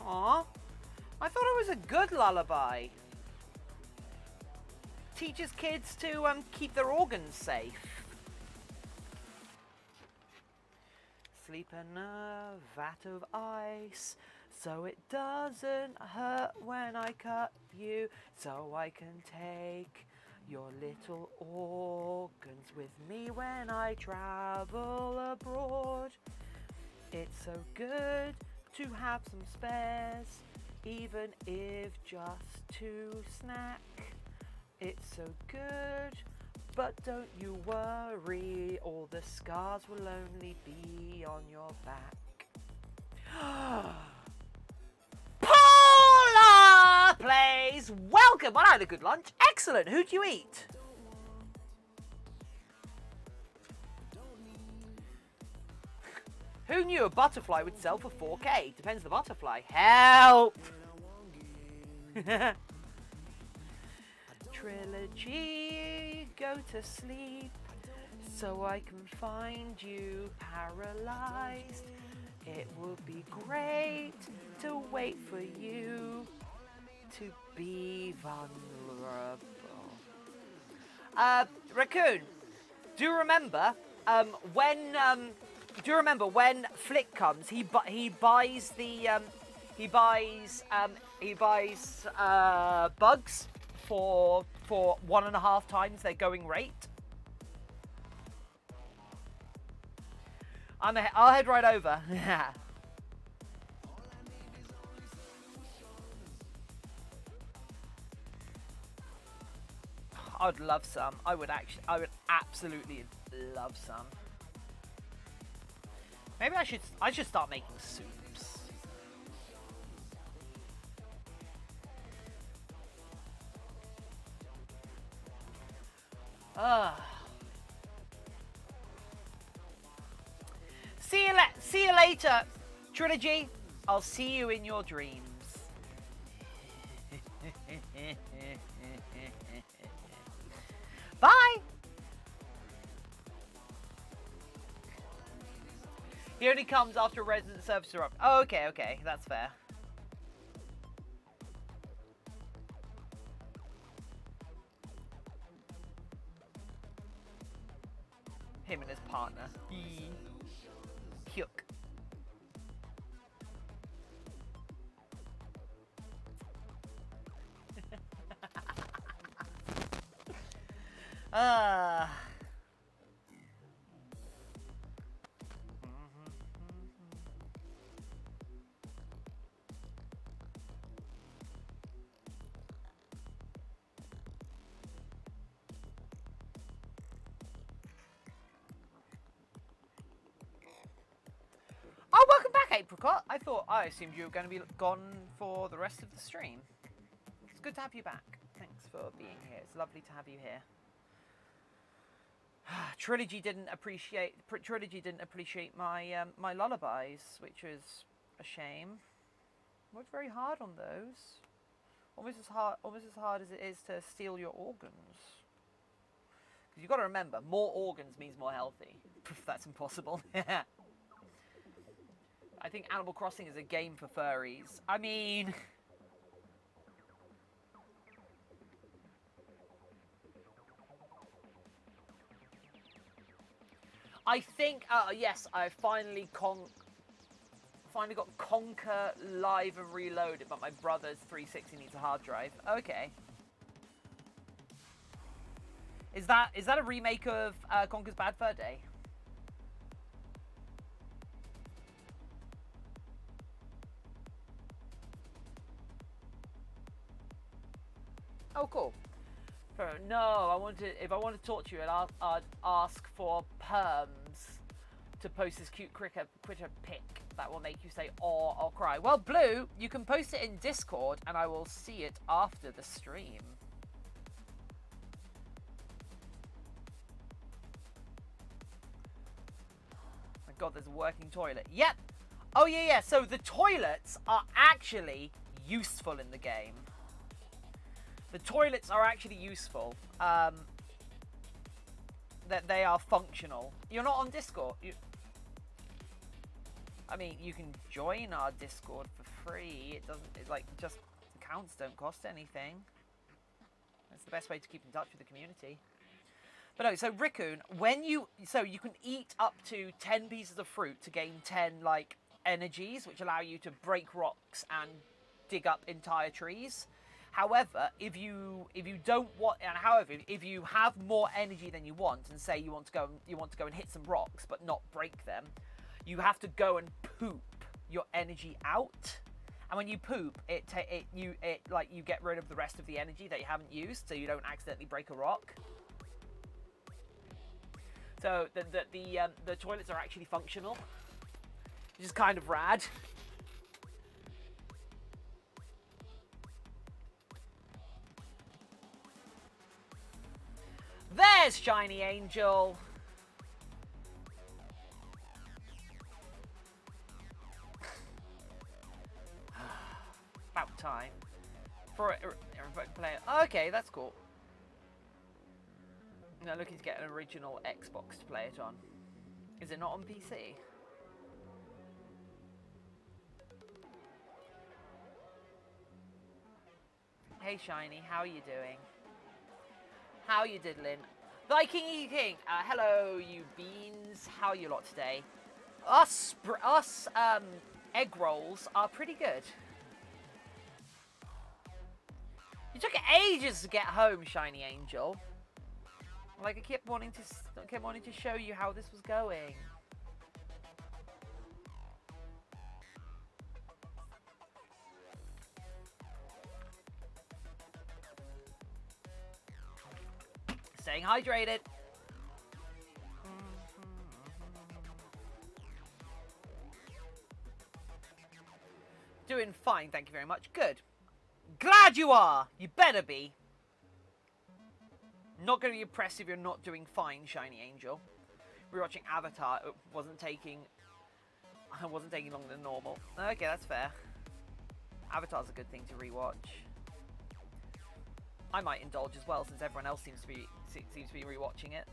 Aww. I thought it was a good lullaby. Teaches kids to keep their organs safe. sleep in a vat of ice, so it doesn't hurt when I cut you, so I can take your little organs with me when I travel abroad. It's so good to have some spares, even if just to snack. It's so good, but don't you worry, all the scars will only be on your back. Paula plays. Welcome. Well, I had a good lunch. Excellent. Who'd you eat? Who knew a butterfly would sell for 4K? Depends the butterfly. Help! Trilogy, go to sleep, so I can find you paralyzed. It would be great to wait for you to be vulnerable. Raccoon, do you remember when Flick comes? He buys bugs for 1.5 times their going rate. I'll head right over. I would love some. I would absolutely love some. Maybe I should start making soups. See you later, Trilogy. I'll see you in your dreams. Bye. He only comes after resident service erupt. Oh, okay, that's fair. Him and his partner. Hyuk. Oh, welcome back, Apricot. I assumed you were going to be gone for the rest of the stream. It's good to have you back. Thanks for being here. It's lovely to have you here. Trilogy didn't appreciate my my lullabies, which was a shame. Worked very hard on those. Almost as hard as it is to steal your organs. Because you've got to remember, more organs means more healthy. That's impossible. I think Animal Crossing is a game for furries. I mean... I think, yes, I finally got Conquer Live and Reloaded, but my brother's 360 needs a hard drive. Okay. Is that a remake of Conker's Bad Fur Day? Oh, cool. No, if I want to talk to you, I'd ask for perms to post this cute critter pic that will make you say "aw" or cry. Well, Blue, you can post it in Discord, and I will see it after the stream. My God, there's a working toilet. Yep. Oh yeah. So the toilets are actually useful in the game. The toilets are actually useful. That they are functional. You're not on Discord. I mean, you can join our Discord for free. It doesn't. It's like just accounts don't cost anything. That's the best way to keep in touch with the community. But no, so Raccoon, when you can eat up to 10 pieces of fruit to gain 10 like energies, which allow you to break rocks and dig up entire trees. However, if you don't want, and however, if you have more energy than you want, and say you want to go and hit some rocks but not break them, you have to go and poop your energy out. And when you poop, you get rid of the rest of the energy that you haven't used, so you don't accidentally break a rock. So the toilets are actually functional, which is kind of rad. There's Shiny Angel. About time for a remote player. Okay, that's cool. Now looking to get an original Xbox to play it on. Is it not on PC? Hey Shiny, how are you doing? How you diddling? Viking King, hello you beans. How are you lot today? Us egg rolls are pretty good. You took ages to get home, Shiny Angel. Like I kept wanting to show you how this was going. Staying hydrated. Doing fine, thank you very much. Good. Glad you are. You better be. Not going to be impressed if you're not doing fine, Shiny Angel. We were watching Avatar. It wasn't taking longer than normal. Okay, that's fair. Avatar's a good thing to rewatch. I might indulge as well, since everyone else seems to be rewatching it.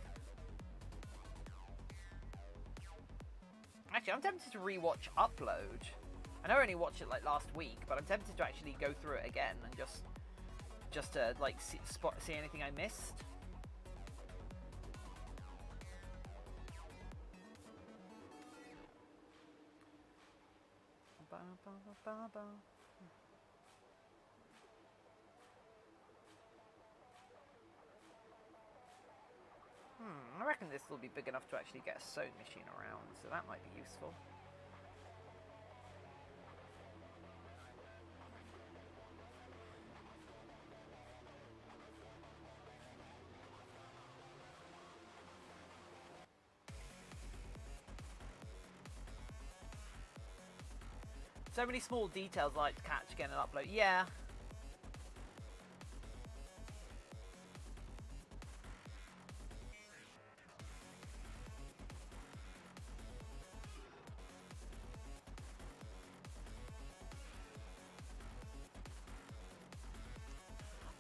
Actually, I'm tempted to rewatch Upload. I know I only watched it like last week, but I'm tempted to actually go through it again and just to like see anything I missed. I reckon this will be big enough to actually get a sewing machine around, so that might be useful. So many small details I like to catch again and upload. Yeah.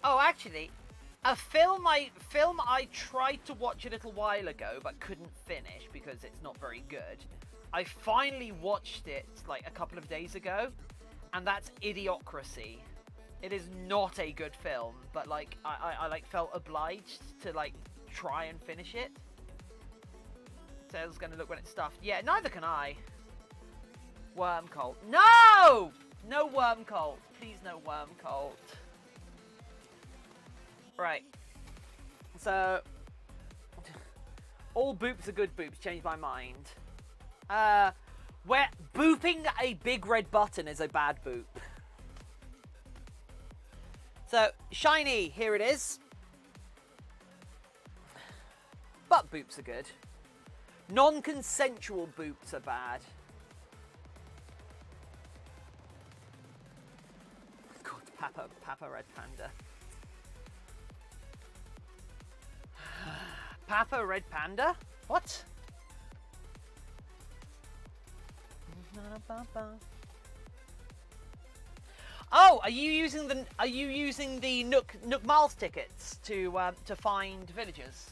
Oh, actually, a film I tried to watch a little while ago but couldn't finish because it's not very good. I finally watched it like a couple of days ago, and that's Idiocracy. It is not a good film, but like I like felt obliged to like try and finish it. Tail's gonna look when it's stuffed. Yeah, neither can I. Worm cult. No! No worm cult. Please no worm cult. Right. So all boops are good boops. Changed my mind. Where booping a big red button is a bad boop. So, Shiny, here it is. But boops are good. Non-consensual boops are bad. God, Papa Red Panda. Papa Red Panda? What? Oh, are you using the Nook Miles tickets to find villagers?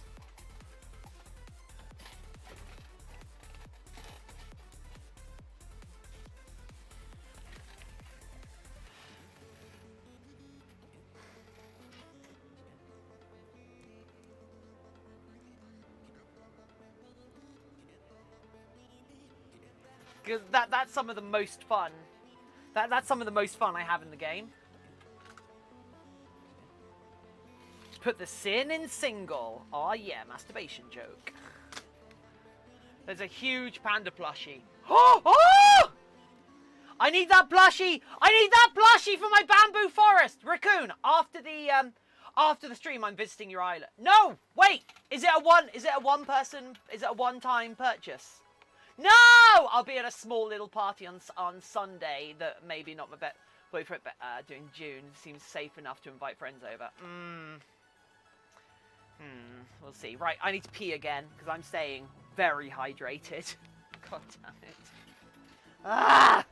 Because that's some of the most fun. That's some of the most fun I have in the game. Put the sin in single. Oh yeah, masturbation joke. There's a huge panda plushie. Oh! Oh! I need that plushie! I need that plushie for my bamboo forest! Raccoon, after the stream I'm visiting your island. No! Wait! Is it a one-time purchase? No! I'll be at a small little party on Sunday that maybe not my boyfriend doing June. Seems safe enough to invite friends over. We'll see. Right, I need to pee again because I'm staying very hydrated. God damn it. Ah!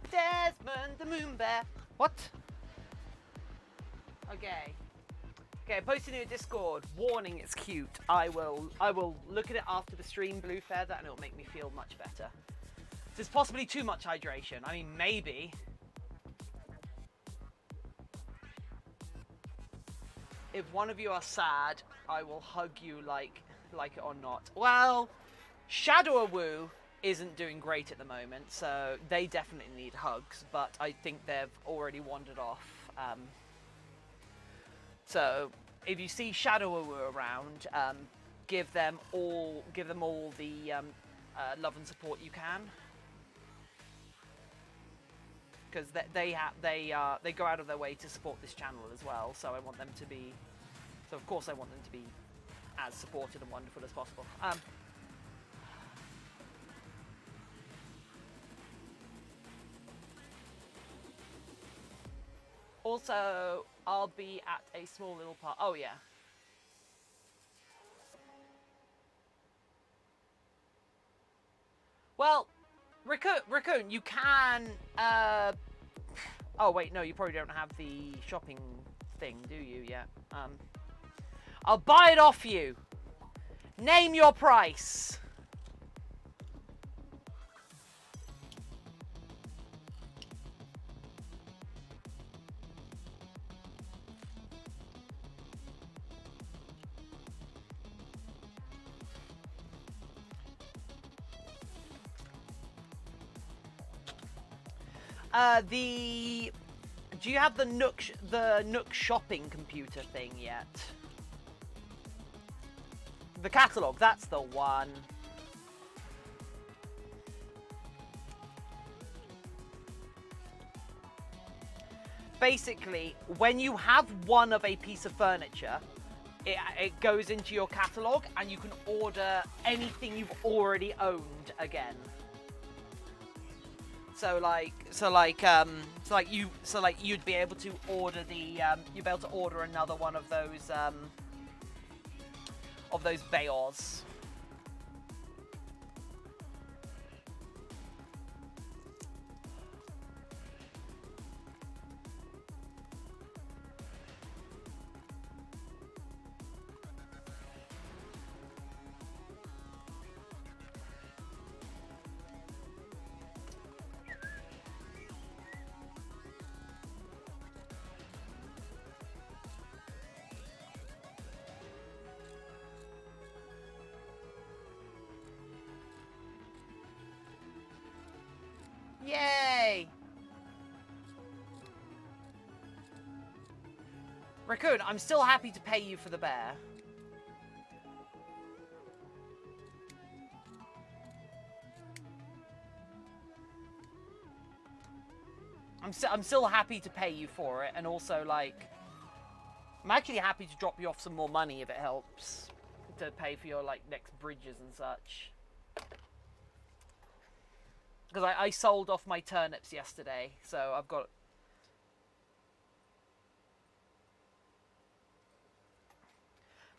Desmond the Moon Bear. What? Okay. Okay, posting in a Discord. Warning, it's cute. I will look at it after the stream, Blue Feather, and it'll make me feel much better. There's possibly too much hydration. I mean, maybe. If one of you are sad, I will hug you like it or not. Well, Shadow-a-Woo isn't doing great at the moment, so they definitely need hugs, but I think they've already wandered off. So if you see Shadow-a-Woo around, give them all the love and support you can, because they go out of their way to support this channel as well. So I want them to be, so of course I want them to be as supported and wonderful as possible. Also, I'll be at a small little part. Oh yeah. Well, Raccoon, you can. Oh wait, no, you probably don't have the shopping thing, do you? Yet. I'll buy it off you. Name your price. Do you have the Nook shopping computer thing yet? The catalog, that's the one. Basically, when you have one of a piece of furniture, it goes into your catalog and you can order anything you've already owned again. So you'd be able to order you'd be able to order another one of those Bayors. Yay! Raccoon, I'm still happy to pay you for the bear. I'm still happy to pay you for it, and also, like, I'm actually happy to drop you off some more money if it helps to pay for your, like, next bridges and such. Because I sold off my turnips yesterday, so I've got...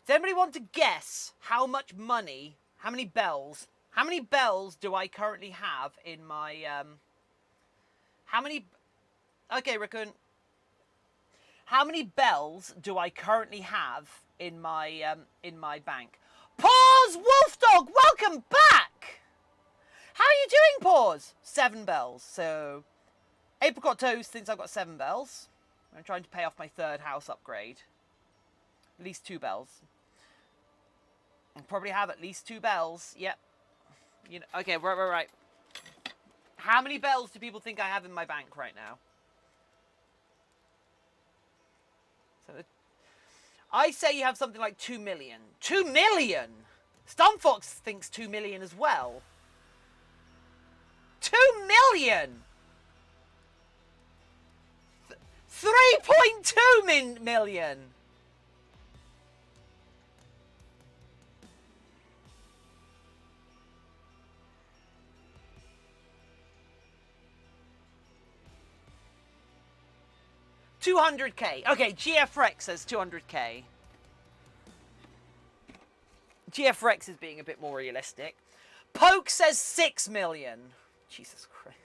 Does anybody want to guess how much money, how many bells do I currently have in my, Okay, Raccoon. How many bells do I currently have in my bank? Pause, Wolf Dog, welcome back! How are you doing, Pause? 7 bells. So, Apricot Toast thinks I've got 7 bells. I'm trying to pay off my 3rd house upgrade. At least 2 bells. I probably have at least 2 bells. Yep. You know, okay, right. How many bells do people think I have in my bank right now? So, I say you have something like 2 million. 2 million? Stunfox thinks 2 million as well. 2 million! 3.2 million! $200K. Okay, GF Rex says 200K. GF Rex is being a bit more realistic. Poke says 6 million. Jesus Christ.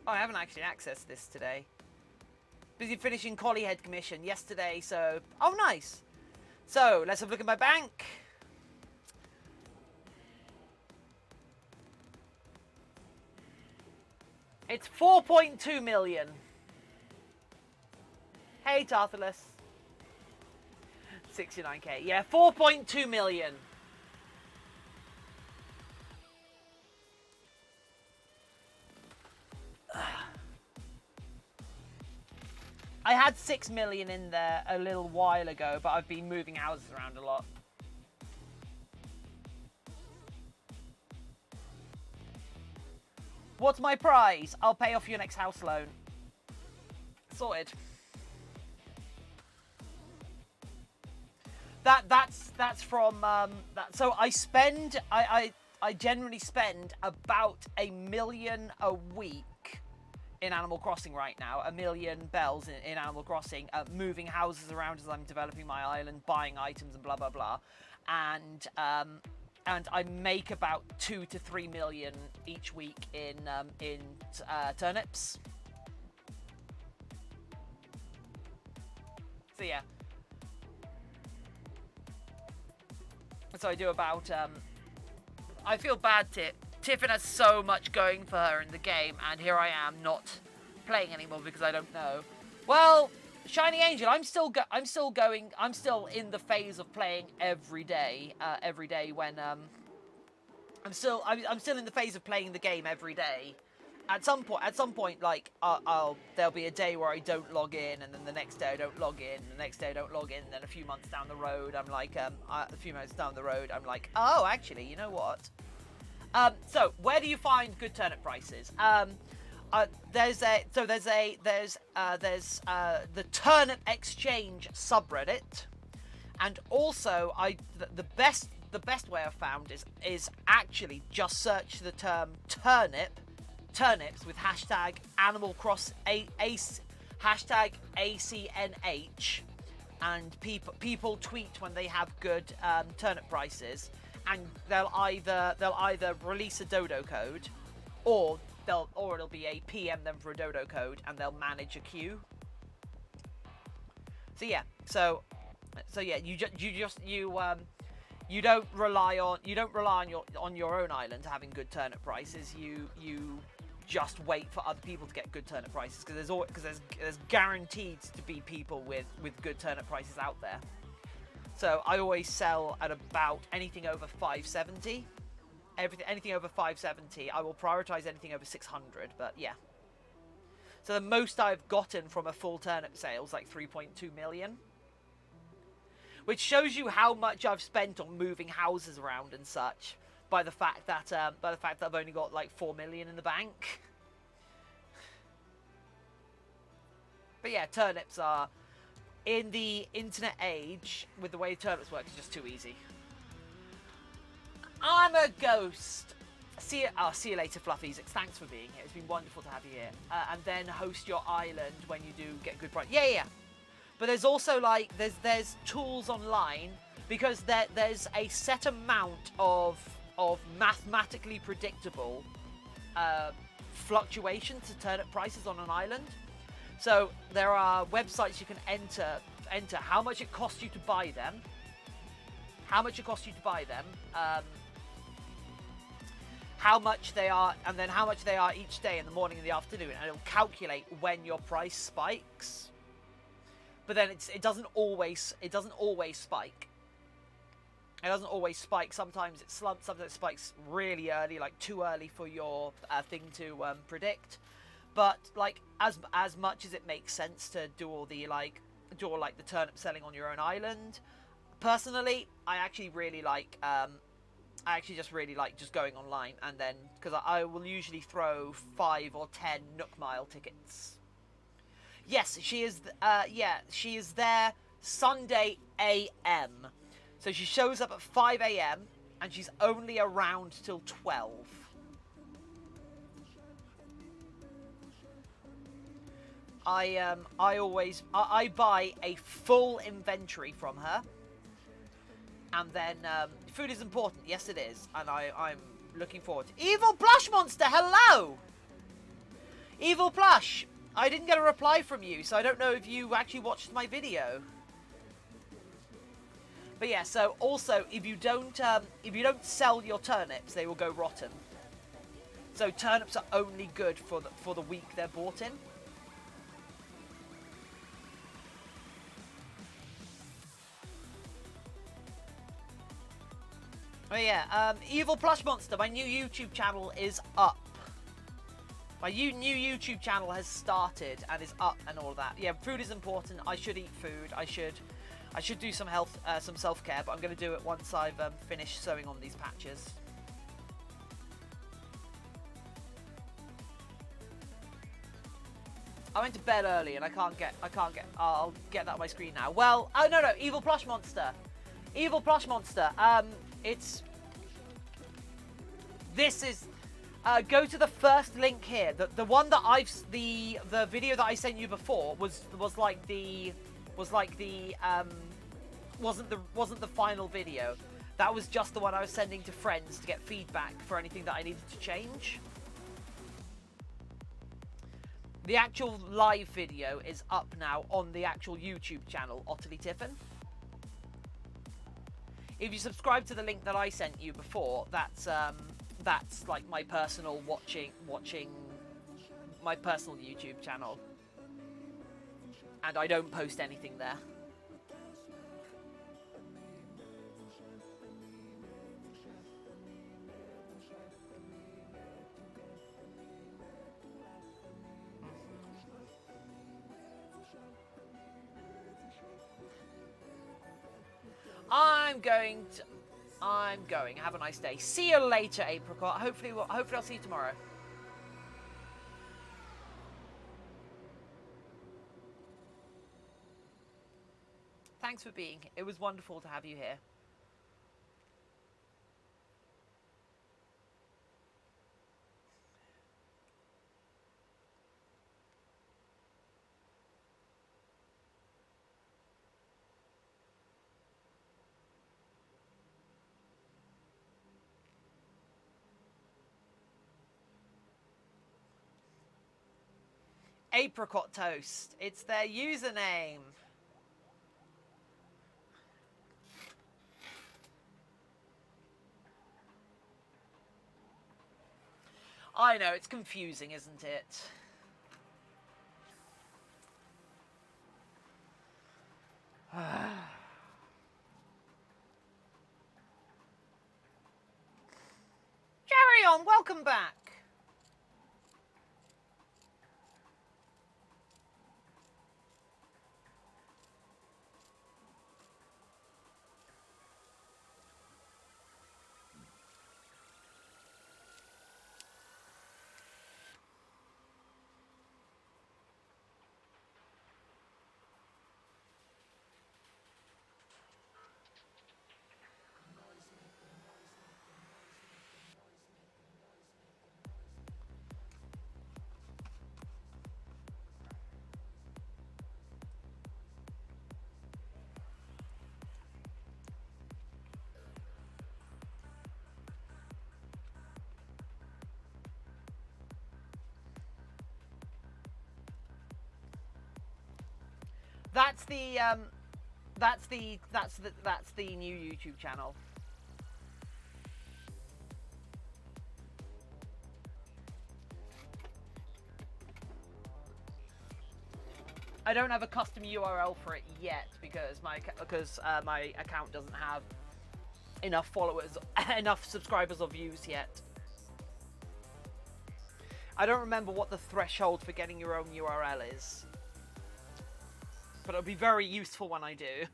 Oh, I haven't actually accessed this today. Busy finishing Collie Head commission yesterday, so... Oh, nice. So, let's have a look at my bank. It's 4.2 million. Hey, Tarthalus. 69K. Yeah, 4.2 million. I had 6 million in there a little while ago, but I've been moving houses around a lot. What's my prize? I'll pay off your next house loan. Sorted. That's from that. So I generally spend about $1 million a week in Animal Crossing right now. 1 million bells in Animal Crossing, moving houses around as I'm developing my island, buying items and blah blah blah, and I make about 2 to 3 million each week in turnips. So yeah. So I do about, I feel bad, Tiffin has so much going for her in the game, and here I am not playing anymore because I don't know. Well, Shiny Angel, I'm still going. I'm still in the phase of playing every day. Every day when I'm still in the phase of playing the game every day. At some point, like there'll be a day where I don't log in, and then the next day I don't log in, and the next day I don't log in, and then a few months down the road, I'm like, oh, actually, you know what? So where do you find good turnip prices? There's the Turnip Exchange subreddit, and also the best way I've found is actually just search the term turnips with hashtag hashtag ACNH, and people tweet when they have good turnip prices, and they'll either release a dodo code, or it'll be a PM them for a dodo code, and they'll manage a queue. So yeah, you don't rely on your own island having good turnip prices. You just wait for other people to get good turnip prices, because there's guaranteed to be people with good turnip prices out there. So I always sell at about anything over 570. Anything over 570, I will prioritize anything over 600. But yeah. So the most I've gotten from a full turnip sale is like 3.2 million. Which shows you how much I've spent on moving houses around and such, by the fact that I've only got like 4 million in the bank. But yeah, turnips are, in the internet age, with the way turnips work, it's just too easy. I'm a ghost. See you later, Fluffies. Thanks for being here. It's been wonderful to have you here. And then host your island when you do get good price. Yeah. But there's also like there's tools online, because there's a set amount of mathematically predictable fluctuations to turnip prices on an island. So there are websites you can enter how much it costs you to buy them, how much they are, and then how much they are each day, in the morning and the afternoon, and it'll calculate when your price spikes. But then it doesn't always spike. It doesn't always spike. Sometimes it slumps. Sometimes it spikes really early, like too early for your thing to predict. But like as much as it makes sense to do all the turnip selling on your own island, personally, I actually really like. I actually just really like just going online, and then because I will usually throw 5 or 10 Nook Mile tickets. Yes, she is. She is there Sunday AM. So she shows up at 5 AM and she's only around till 12. I buy a full inventory from her, and then food is important. Yes, it is, and I'm looking forward to Evil Plush Monster. Hello, Evil Plush. I didn't get a reply from you, so I don't know if you actually watched my video. But yeah, so also if you don't sell your turnips, they will go rotten. So turnips are only good for the week they're bought in. Oh yeah, Evil Plush Monster, my new YouTube channel is up. My new YouTube channel has started and is up and all of that. Yeah, food is important. I should eat food. I should do some health, some self-care, but I'm going to do it once I've finished sewing on these patches. I went to bed early and I'll get that on my screen now. Well, oh no, Evil Plush Monster. Evil Plush Monster. This is. Go to the first link here. The one that the video that I sent you before wasn't the final video. That was just the one I was sending to friends to get feedback for anything that I needed to change. The actual live video is up now on the actual YouTube channel, Otterly Tiffin. If you subscribe to the link that I sent you before, that's like my personal watching my personal YouTube channel, And I don't post anything there. I'm going. Have a nice day. See you later, Apricot. Hopefully I'll see you tomorrow. Thanks for being here. It was wonderful to have you here. Apricot Toast. It's their username. I know, it's confusing, isn't it? Carry on, welcome back. That's the new YouTube channel. I don't have a custom URL for it yet because my account doesn't have enough followers, enough subscribers or views yet. I don't remember what the threshold for getting your own URL is, but it'll be very useful when I do.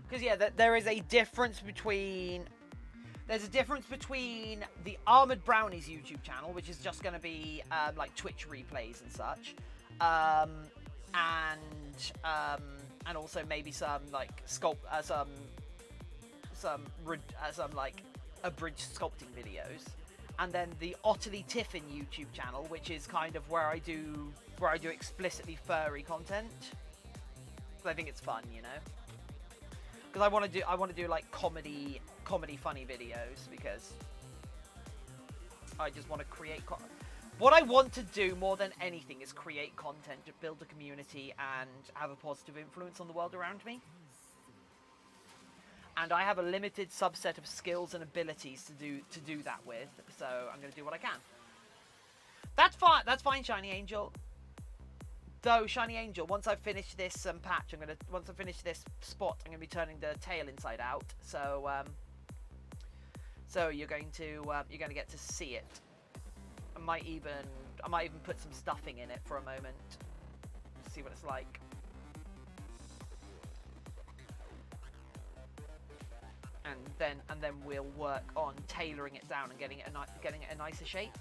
Because yeah, there is a difference between. There's a difference between the Armored Brownies YouTube channel, which is just going to be like Twitch replays and such, and also maybe some like some like abridged sculpting videos, and then the Otterly Tiffin YouTube channel, which is kind of where I do explicitly furry content. Because I think it's fun, you know. Because I want to do like comedy funny videos, because I just want to create what I want to do more than anything is create content to build a community and have a positive influence on the world around me. And I have a limited subset of skills and abilities to do that with, so I'm going to do what I can. That's fine, Shiny Angel. Though, Shiny Angel, once I finish this patch, once I finish this spot, I'm gonna be turning the tail inside out. So, so you're going to get to see it. I might even put some stuffing in it for a moment, see what it's like. And then we'll work on tailoring it down and getting it a nicer shape.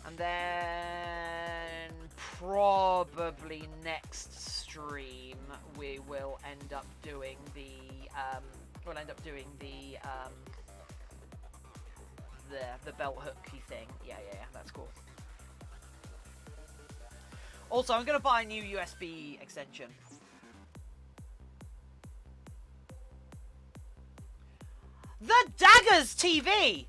And then probably next stream we will end up doing the belt hooky thing. Yeah, that's cool. Also, I'm gonna buy a new USB extension. The Daggers TV.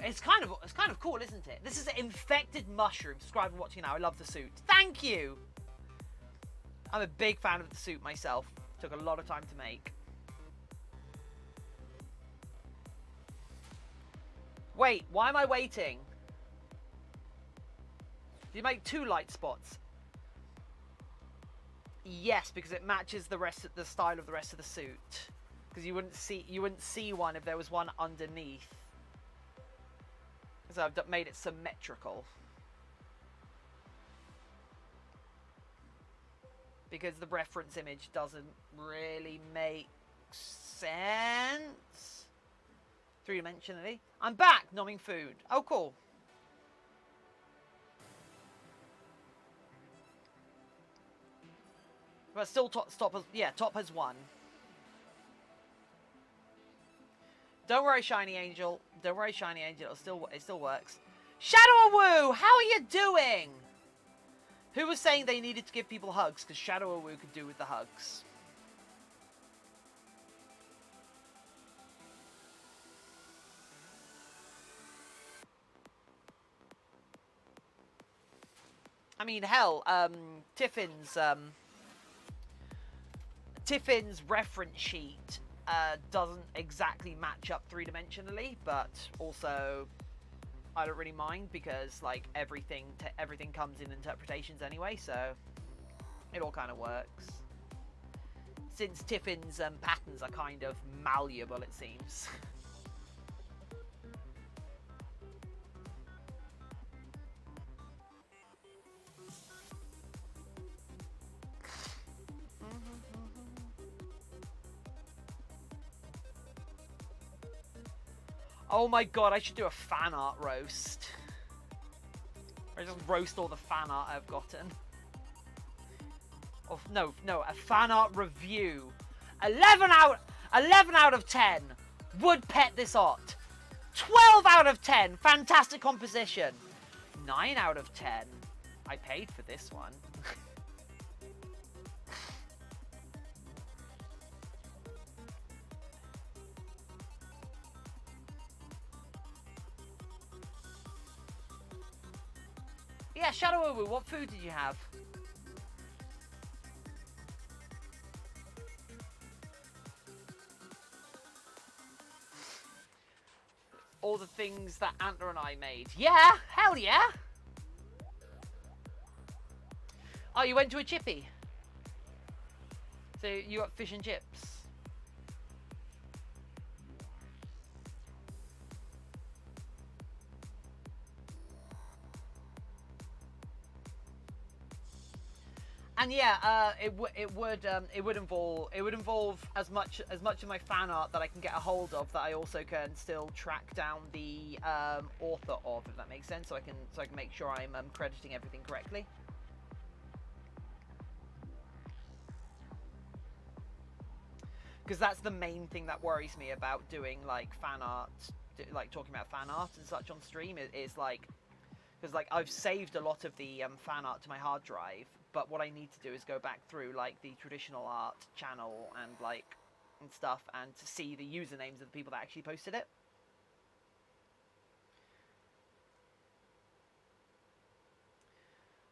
It's kind of cool, isn't it? This is an infected mushroom. Subscribe and watching now. I love the suit. Thank you. I'm a big fan of the suit myself. Took a lot of time to make. Wait, why am I waiting? Did you make 2 light spots? Yes, because it matches the rest of the style of the rest of the suit. Because you wouldn't see one if there was one underneath. So I've made it symmetrical. Because the reference image doesn't really make sense. 3-dimensionally. I'm back, nomming food. Oh, cool. But still top has won. Don't worry, Shiny Angel. Don't worry, Shiny Angel. It still works. Shadow Woo, how are you doing? Who was saying they needed to give people hugs? Because Shadow Woo could do with the hugs. I mean, hell, Tiffin's reference sheet doesn't exactly match up 3-dimensionally, but also I don't really mind because like everything comes in interpretations anyway, so it all kind of works. Since Tiffin's patterns are kind of malleable, it seems. Oh my god, I should do a fan art roast. Or just roast all the fan art I've gotten. Or, no, a fan art review. 11 out of 10. Would pet this art. 12 out of 10. Fantastic composition. 9 out of 10. I paid for this one. Yeah, Shadow Uwu, what food did you have? All the things that Antler and I made. Yeah, hell yeah. Oh, you went to a chippy. So you got fish and chips. And yeah, it would involve as much of my fan art that I can get a hold of that I also can still track down the author of, if that makes sense. So I can make sure I'm crediting everything correctly. Because that's the main thing that worries me about doing like fan art, like talking about fan art and such on stream is like, because like I've saved a lot of the fan art to my hard drive, but what I need to do is go back through like the traditional art channel and stuff, and to see the usernames of the people that actually posted it.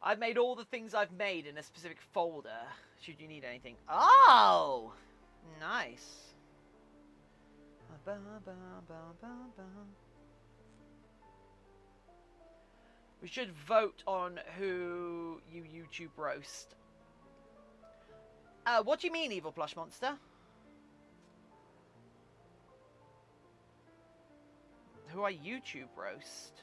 I've made all the things I've made in a specific folder, should you need anything. Oh! Nice. We should vote on who you YouTube roast. What do you mean, Evil Plush Monster? Who I YouTube roast?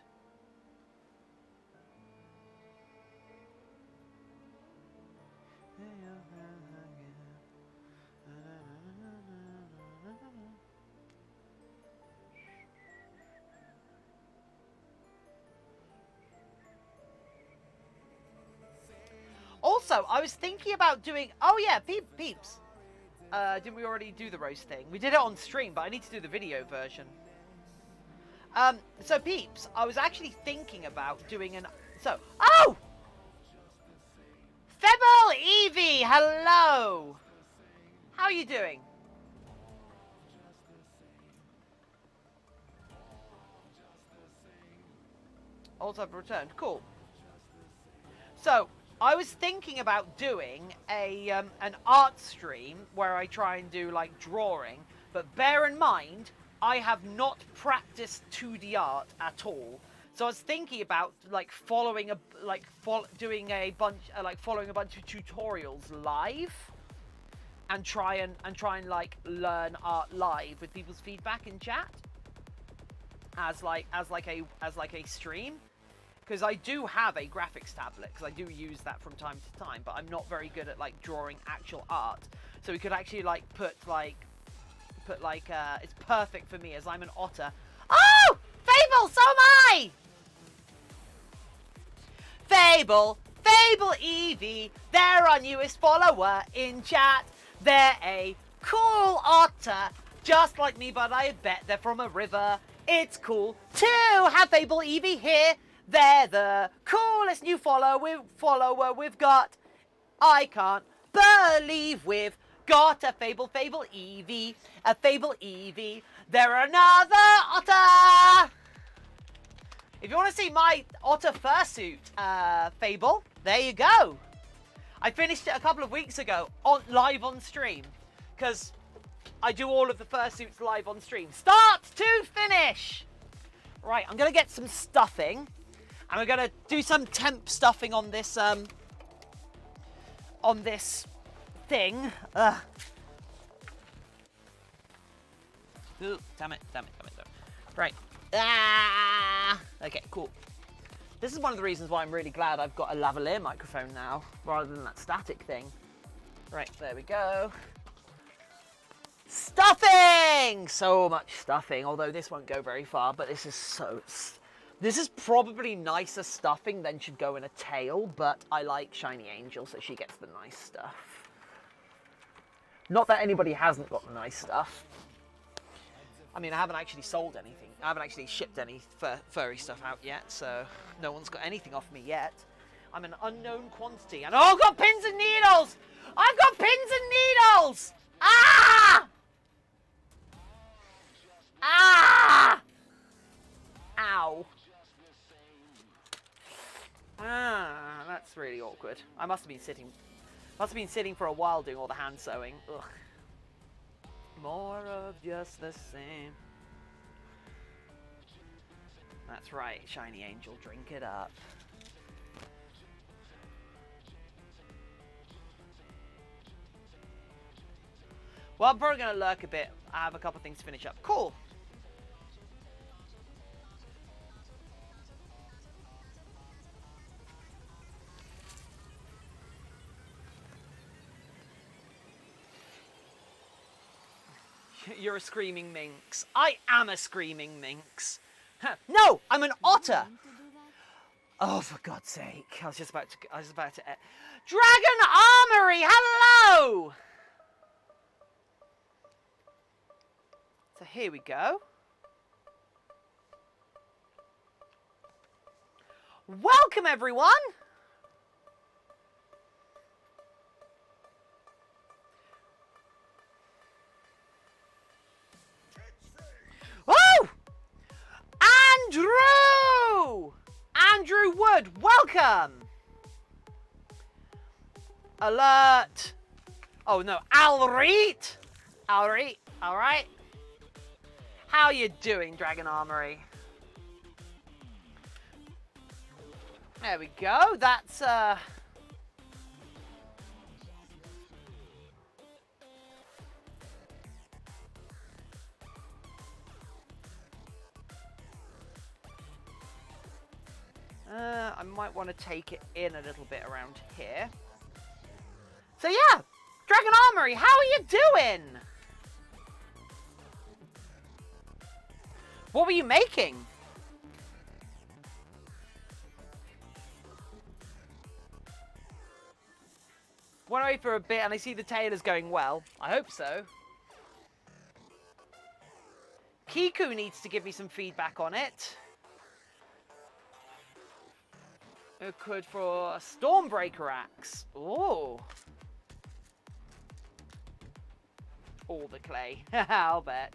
Also, I was thinking about doing... Oh, yeah, peeps. Didn't we already do the roast thing? We did it on stream, but I need to do the video version. So, peeps, I was actually thinking about doing an... So... Oh! Febble Evie, hello! How are you doing? Also, I've returned. Cool. So... I was thinking about doing an art stream where I try and do like drawing, but bear in mind I have not practiced 2D art at all. So I was thinking about like following a following a bunch of tutorials live, and try and like learn art live with people's feedback in chat as like a stream. Because I do have a graphics tablet, because I do use that from time to time, but I'm not very good at like drawing actual art. So we could actually like put it's perfect for me as I'm an otter. Oh! Fable, so am I! Fable Evie, they're our newest follower in chat. They're a cool otter, just like me, but I bet they're from a river. It's cool to have Fable Evie here. They're the coolest new follower we've got. I can't believe we've got a Fable Evie. A Fable Evie. They're another otter. If you want to see my otter fursuit, Fable, there you go. I finished it a couple of weeks ago live on stream, because I do all of the fursuits live on stream, start to finish. Right, I'm gonna get some stuffing, and we're gonna do some temp stuffing on this thing. Ooh, damn it. Right. Okay, cool. This is one of the reasons why I'm really glad I've got a lavalier microphone now, rather than that static thing. Right, there we go. Stuffing! So much stuffing, although this won't go very far, but this is probably nicer stuffing than should go in a tail, but I like Shiny Angel, so she gets the nice stuff. Not that anybody hasn't got the nice stuff. I mean, I haven't actually sold anything. I haven't actually shipped any furry stuff out yet, so no one's got anything off me yet. I'm an unknown quantity. And oh, I've got pins and needles! I've got pins and needles! Ah! Ah! Ow. Ah, that's really awkward. I must have been sitting for a while doing all the hand sewing. Ugh. More of just the same. That's right, Shiny Angel, drink it up. Well, I'm probably going to lurk a bit. I have a couple things to finish up. Cool. You're a screaming minx. I am a screaming minx. Huh. No, I'm an otter. Oh, for God's sake! I was about to. Dragon Armory, hello. So here we go. Welcome, everyone. Woo! Andrew Wood, welcome. Alert. Oh no, Alreet, all right. How you doing, Dragon Armory? There we go. That's I might want to take it in a little bit around here. So yeah, Dragon Armory, how are you doing? What were you making? Went away for a bit and I see the tail is going well. I hope so. Kiku needs to give me some feedback on it. It could for a Stormbreaker axe. Oh. All the clay. I'll bet.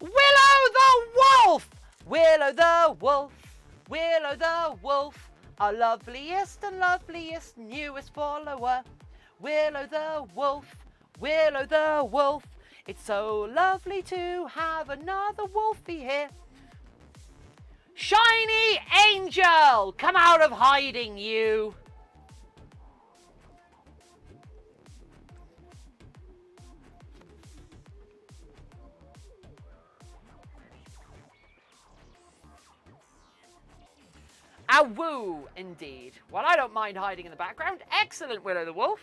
Willow the Wolf! Willow the Wolf! Willow the Wolf! Our loveliest and newest follower. Willow the Wolf. Willow the wolf. It's so lovely to have another wolfie here. Shiny angel, come out of hiding, you. A woo, indeed. Well, I don't mind hiding in the background. Excellent, Willow the wolf.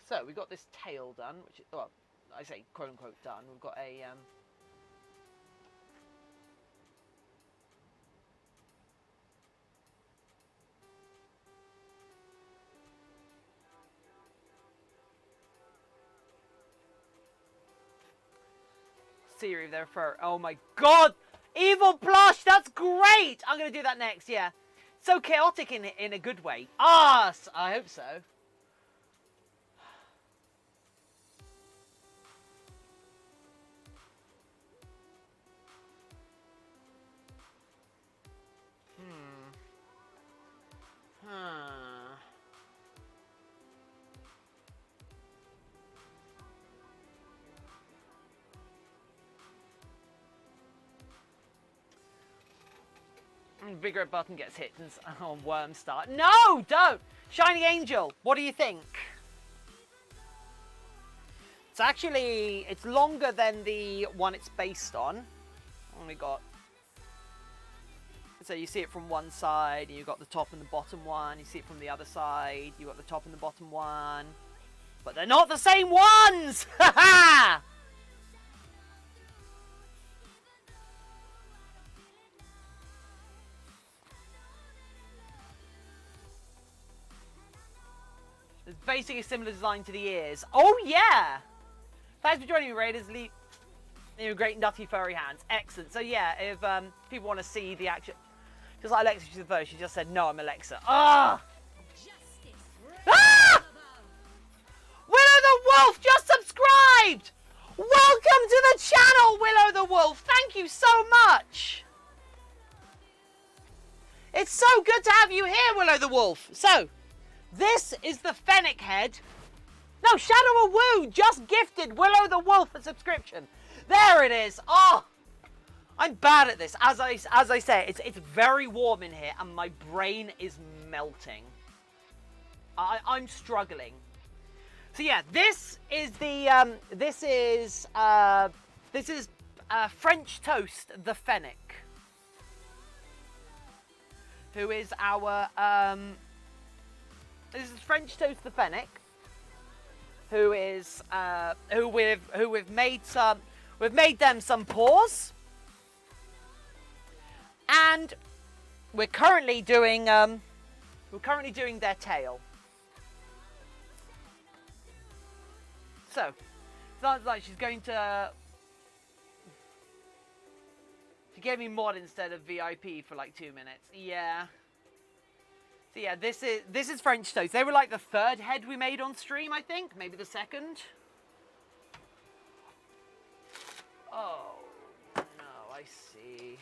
So we got this tail done, which is, well, I say quote unquote done. We've got a series of their fur. Oh my god! Evil plush! That's great! I'm gonna do that next, yeah. So chaotic in a good way. Ah, I hope so. Big red button gets hit and on worm start. No, don't! Shiny Angel, what do you think? It's actually, it's longer than the one it's based on. Only got, so you see it from one side, you got the top and the bottom one. You see it from the other side, you got the top and the bottom one. But they're not the same ones! Ha ha! It's basically a similar design to the ears. Oh yeah! Thanks for joining me, Raiders. Leave you great nutty furry hands. Excellent. So yeah, if people want to see the action, just like Alexa, she's the first. She just said, "No, I'm Alexa." Ah! Ah! Willow the Wolf just subscribed. Welcome to the channel, Willow the Wolf. Thank you so much. It's so good to have you here, Willow the Wolf. So, this is the Fennec head. No, Shadow of Woo just gifted Willow the Wolf a subscription. There it is. Oh, I'm bad at this. As I say, it's very warm in here and my brain is melting. I'm struggling. So yeah, this is the this is French Toast the Fennec, who is our this is French Toast the Fennec, who is who we've made them some paws, and we're currently doing their tail. So, sounds like she's going to. She gave me mod instead of VIP for like 2 minutes. Yeah. So yeah, this is French Toast. They were like the third head we made on stream, I think. Maybe the second. Oh, no, I see.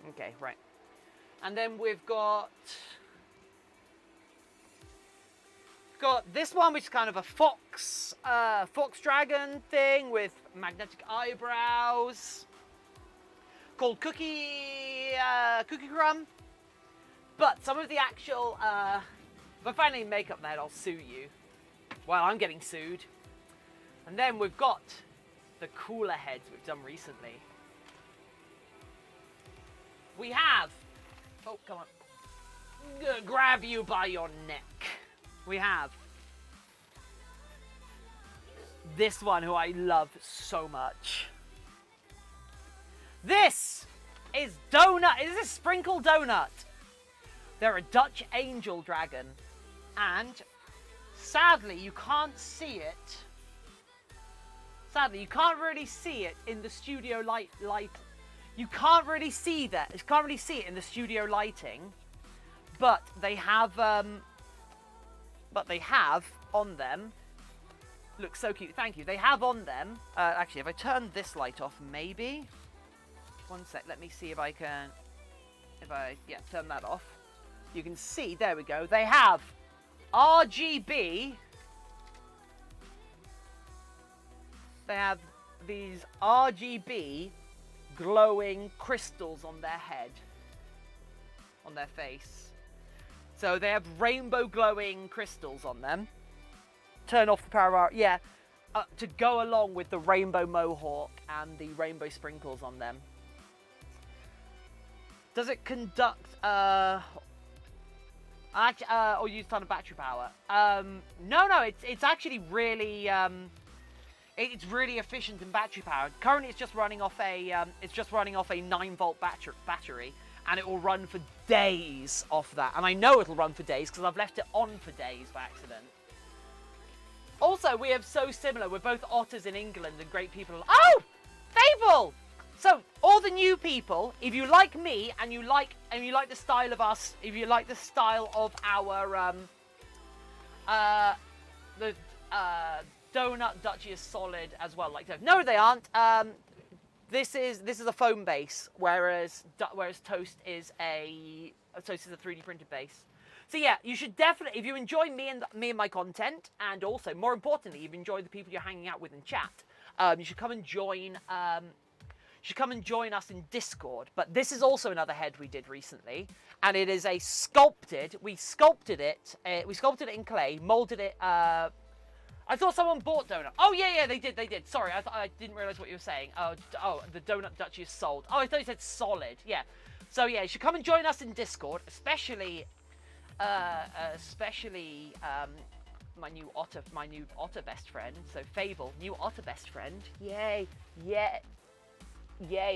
Okay, right. And then we've got this one, which is kind of a fox dragon thing with magnetic eyebrows, called Cookie Crumb. But some of the actual, if I find any makeup there, I'll sue you. Well, I'm getting sued. And then we've got the cooler heads we've done recently. We have, oh, come on, I'm gonna grab you by your neck. We have this one, who I love so much. This is Donut. This is Sprinkle Donut. They're a Dutch angel dragon, and sadly you can't see it. Sadly, you can't really see it in the studio light. You can't really see that. You can't really see it in the studio lighting, but they have but they have on them, look so cute, thank you, they have on them, actually, if I turn this light off, maybe, one sec, let me see if I can, yeah, turn that off, you can see, there we go, they have RGB, they have these RGB glowing crystals on their head, on their face. So they have rainbow glowing crystals on them. Turn off the power, yeah, to go along with the rainbow mohawk and the rainbow sprinkles on them. Does it conduct, or use a ton of battery power? No, it's actually really, it's really efficient in battery power. Currently, it's just running off a 9-volt battery, and it will run for days off that. And I know it'll run for days because I've left it on for days by accident. Also, we have so similar. We're both otters in England and great people. Oh, Fable! So all the new people, if you like me and you like the style of us, if you like the style of our Donut Duchy is solid as well. Like no, they aren't. This is a foam base, whereas Toast is a 3D printed base. So yeah, you should definitely, if you enjoy me and my content, and also more importantly, if you enjoy the people you're hanging out with in chat, you should come and join. Us in Discord. But this is also another head we did recently, and it is a sculpted. We sculpted it. We sculpted it in clay, molded it. I thought someone bought Donut. Oh yeah, they did. Sorry, I didn't realize what you were saying. Oh, the Donut Duchy is sold. Oh, I thought you said solid. Yeah. So yeah, you should come and join us in Discord, especially my new otter best friend. So Fable, new otter best friend. Yay,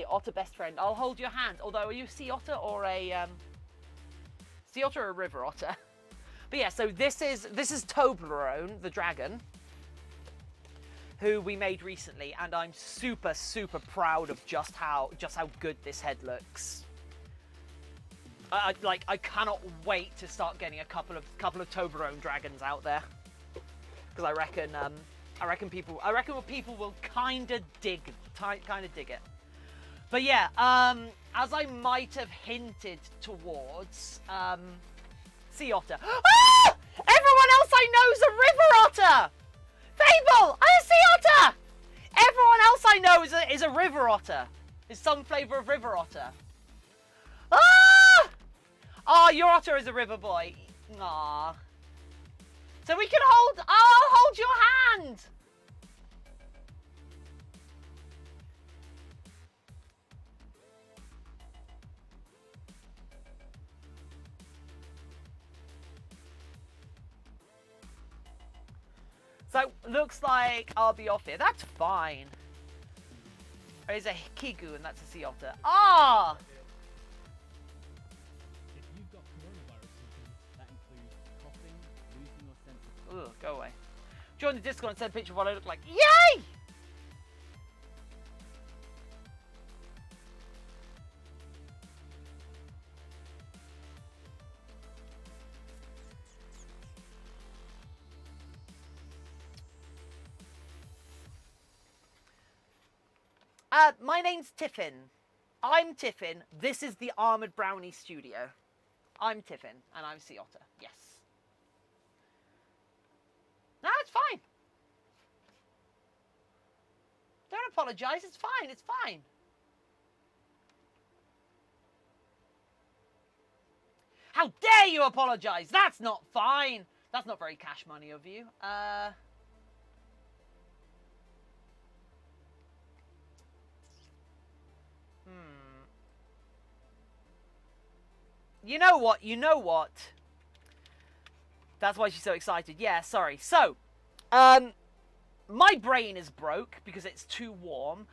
otter best friend. I'll hold your hand. Although, are you a sea otter or a river otter? But yeah, so this is Toblerone, the dragon, who we made recently, and I'm super proud of just how good this head looks. I cannot wait to start getting a couple of Toblerone dragons out there, because I reckon people will kind of dig it. But yeah, as I might have hinted towards, sea otter. Ah! Everyone else I know is a river otter! Fable! I'm a sea otter! Everyone else I know is a river otter. Is some flavour of river otter. Ah! Oh, your otter is a river boy. Aww. So we can I'll hold your hand! So, looks like I'll be off here. That's fine. There's a Kigu, and that's a sea otter. Ah! If you've got coronavirus symptoms, that includes coughing, losing your sense of Ugh, go away. Join the Discord and send a picture of what I look like. Yay! My name's Tiffin. I'm Tiffin. This is the ArmouredBrownies Studio. I'm Tiffin, and I'm Sea Otter. Yes. No, it's fine. Don't apologise. It's fine. It's fine. How dare you apologise? That's not fine. That's not very cash money of you. You know what? You know what? That's why she's so excited. Yeah, sorry. So, my brain is broke because it's too warm.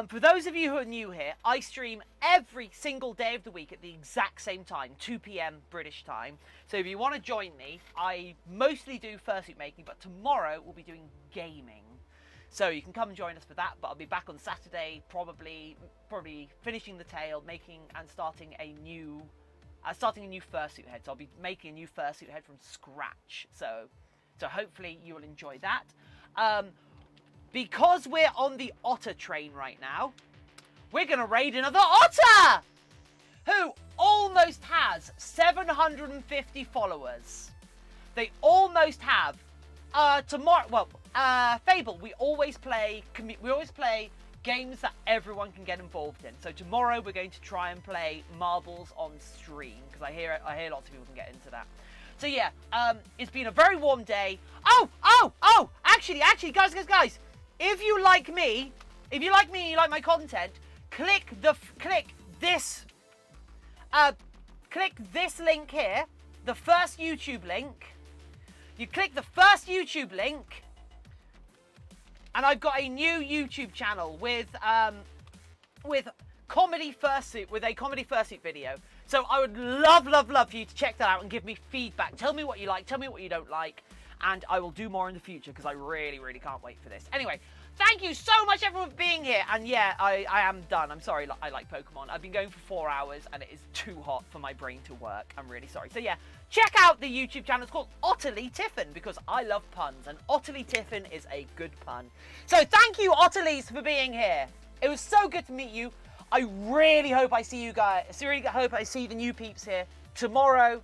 For those of you who are new here, I stream every single day of the week at the exact same time, 2 p.m. British time. So if you want to join me, I mostly do fursuit making, but tomorrow we'll be doing gaming. So you can come and join us for that, but I'll be back on Saturday, probably finishing the tail, making and starting a new fursuit head. So I'll be making a new fursuit head from scratch. So So hopefully you will enjoy that. Because we're on the otter train right now, we're going to raid another otter who almost has 750 followers. They almost have Fable. We always play games that everyone can get involved in. So tomorrow we're going to try and play marbles on stream because I hear lots of people can get into that. So yeah, it's been a very warm day. Oh! Actually, guys, if you like me, and you like my content, click this link here, the first YouTube link. You click the first YouTube link, and I've got a new YouTube channel with comedy fursuit, with a comedy fursuit video. So I would love for you to check that out and give me feedback. Tell me what you like, tell me what you don't like, and I will do more in the future because I really can't wait for this. Anyway, thank you so much everyone for being here. And yeah, I am done. I'm sorry, I like Pokemon. I've been going for 4 hours and it is too hot for my brain to work. I'm really sorry. So yeah, check out the YouTube channel. It's called Otterly Tiffin because I love puns and Otterly Tiffin is a good pun. So thank you, Otterlies, for being here. It was so good to meet you. I really hope I see you guys. I really hope I see the new peeps here tomorrow,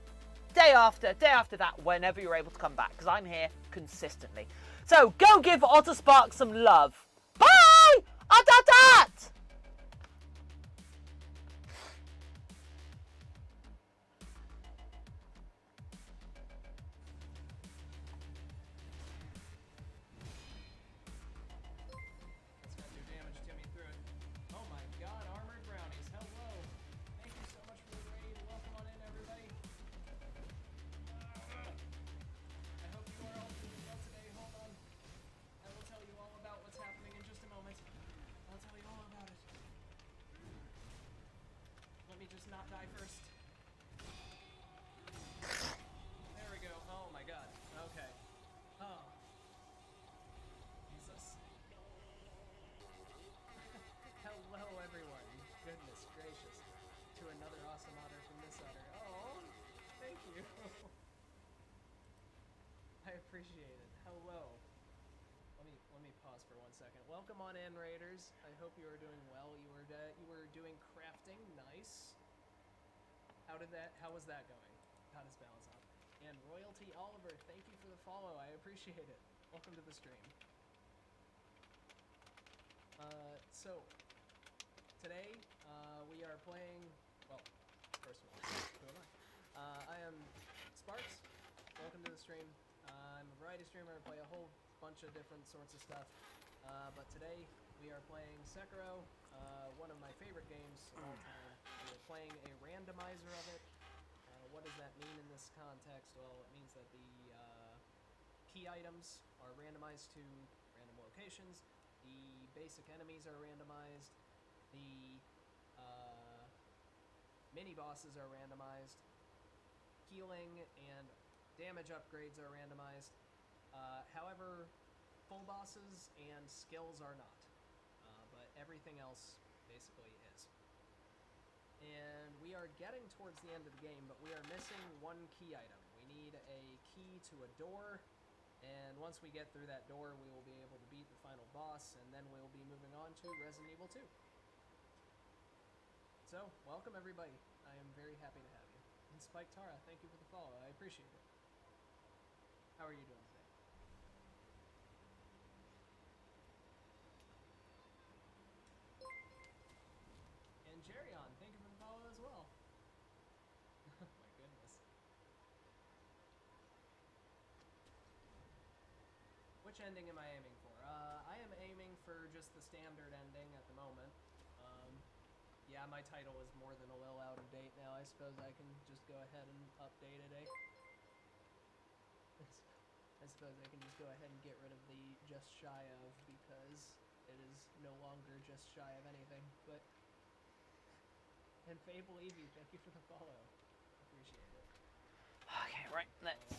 day after that, whenever you're able to come back, because I'm here consistently. So go give Otter Spark some love. Bye! Otat! That's gonna do damage to me through it. Oh my god, Armored Brownies, hello. Thank you so much for the raid. Welcome on in, everybody. I hope you are all doing well today. Hold on. I will tell you all about what's happening in just a moment. I'll tell you all about it. Let me just not die first. There we go. Oh my god. Okay. Oh. Jesus. Hello, everyone. Goodness gracious. To another awesome otter from this otter. Oh, thank you. I appreciate it. Hello. Let me pause for 1 second. Welcome on in, Raiders. I hope you are doing well. You were doing crafting. Nice. How was that going? How does balance out? And Royalty Oliver, thank you for the follow. I appreciate it. Welcome to the stream. So today we are playing. Well, first of all, who am I? I am Sparks. Welcome to the stream. I'm a variety streamer. I play a whole bunch of different sorts of stuff. But today we are playing Sekiro, one of my favorite games of all time. We're playing a randomizer of it. What does that mean in this context? Well, it means that the key items are randomized to random locations. The basic enemies are randomized. The mini-bosses are randomized. Healing and damage upgrades are randomized. However, full bosses and skills are not. But everything else basically is. And we are getting towards the end of the game, but we are missing one key item. We need a key to a door, and once we get through that door, we will be able to beat the final boss, and then we'll be moving on to Resident Evil 2. So, welcome everybody. I am very happy to have you. And Spike Tara, thank you for the follow. I appreciate it. How are you doing today? And Jerryon, thank you for the follow as well. Oh my goodness. Which ending am I aiming for? I am aiming for just the standard ending at the moment. Yeah, my title is more than a little out of date now. I suppose I can just go ahead and update it, eh? I suppose I can just go ahead and get rid of the just shy of, because it is no longer just shy of anything, but... And Fable Evie, thank you for the follow. Appreciate it. Okay, right, let's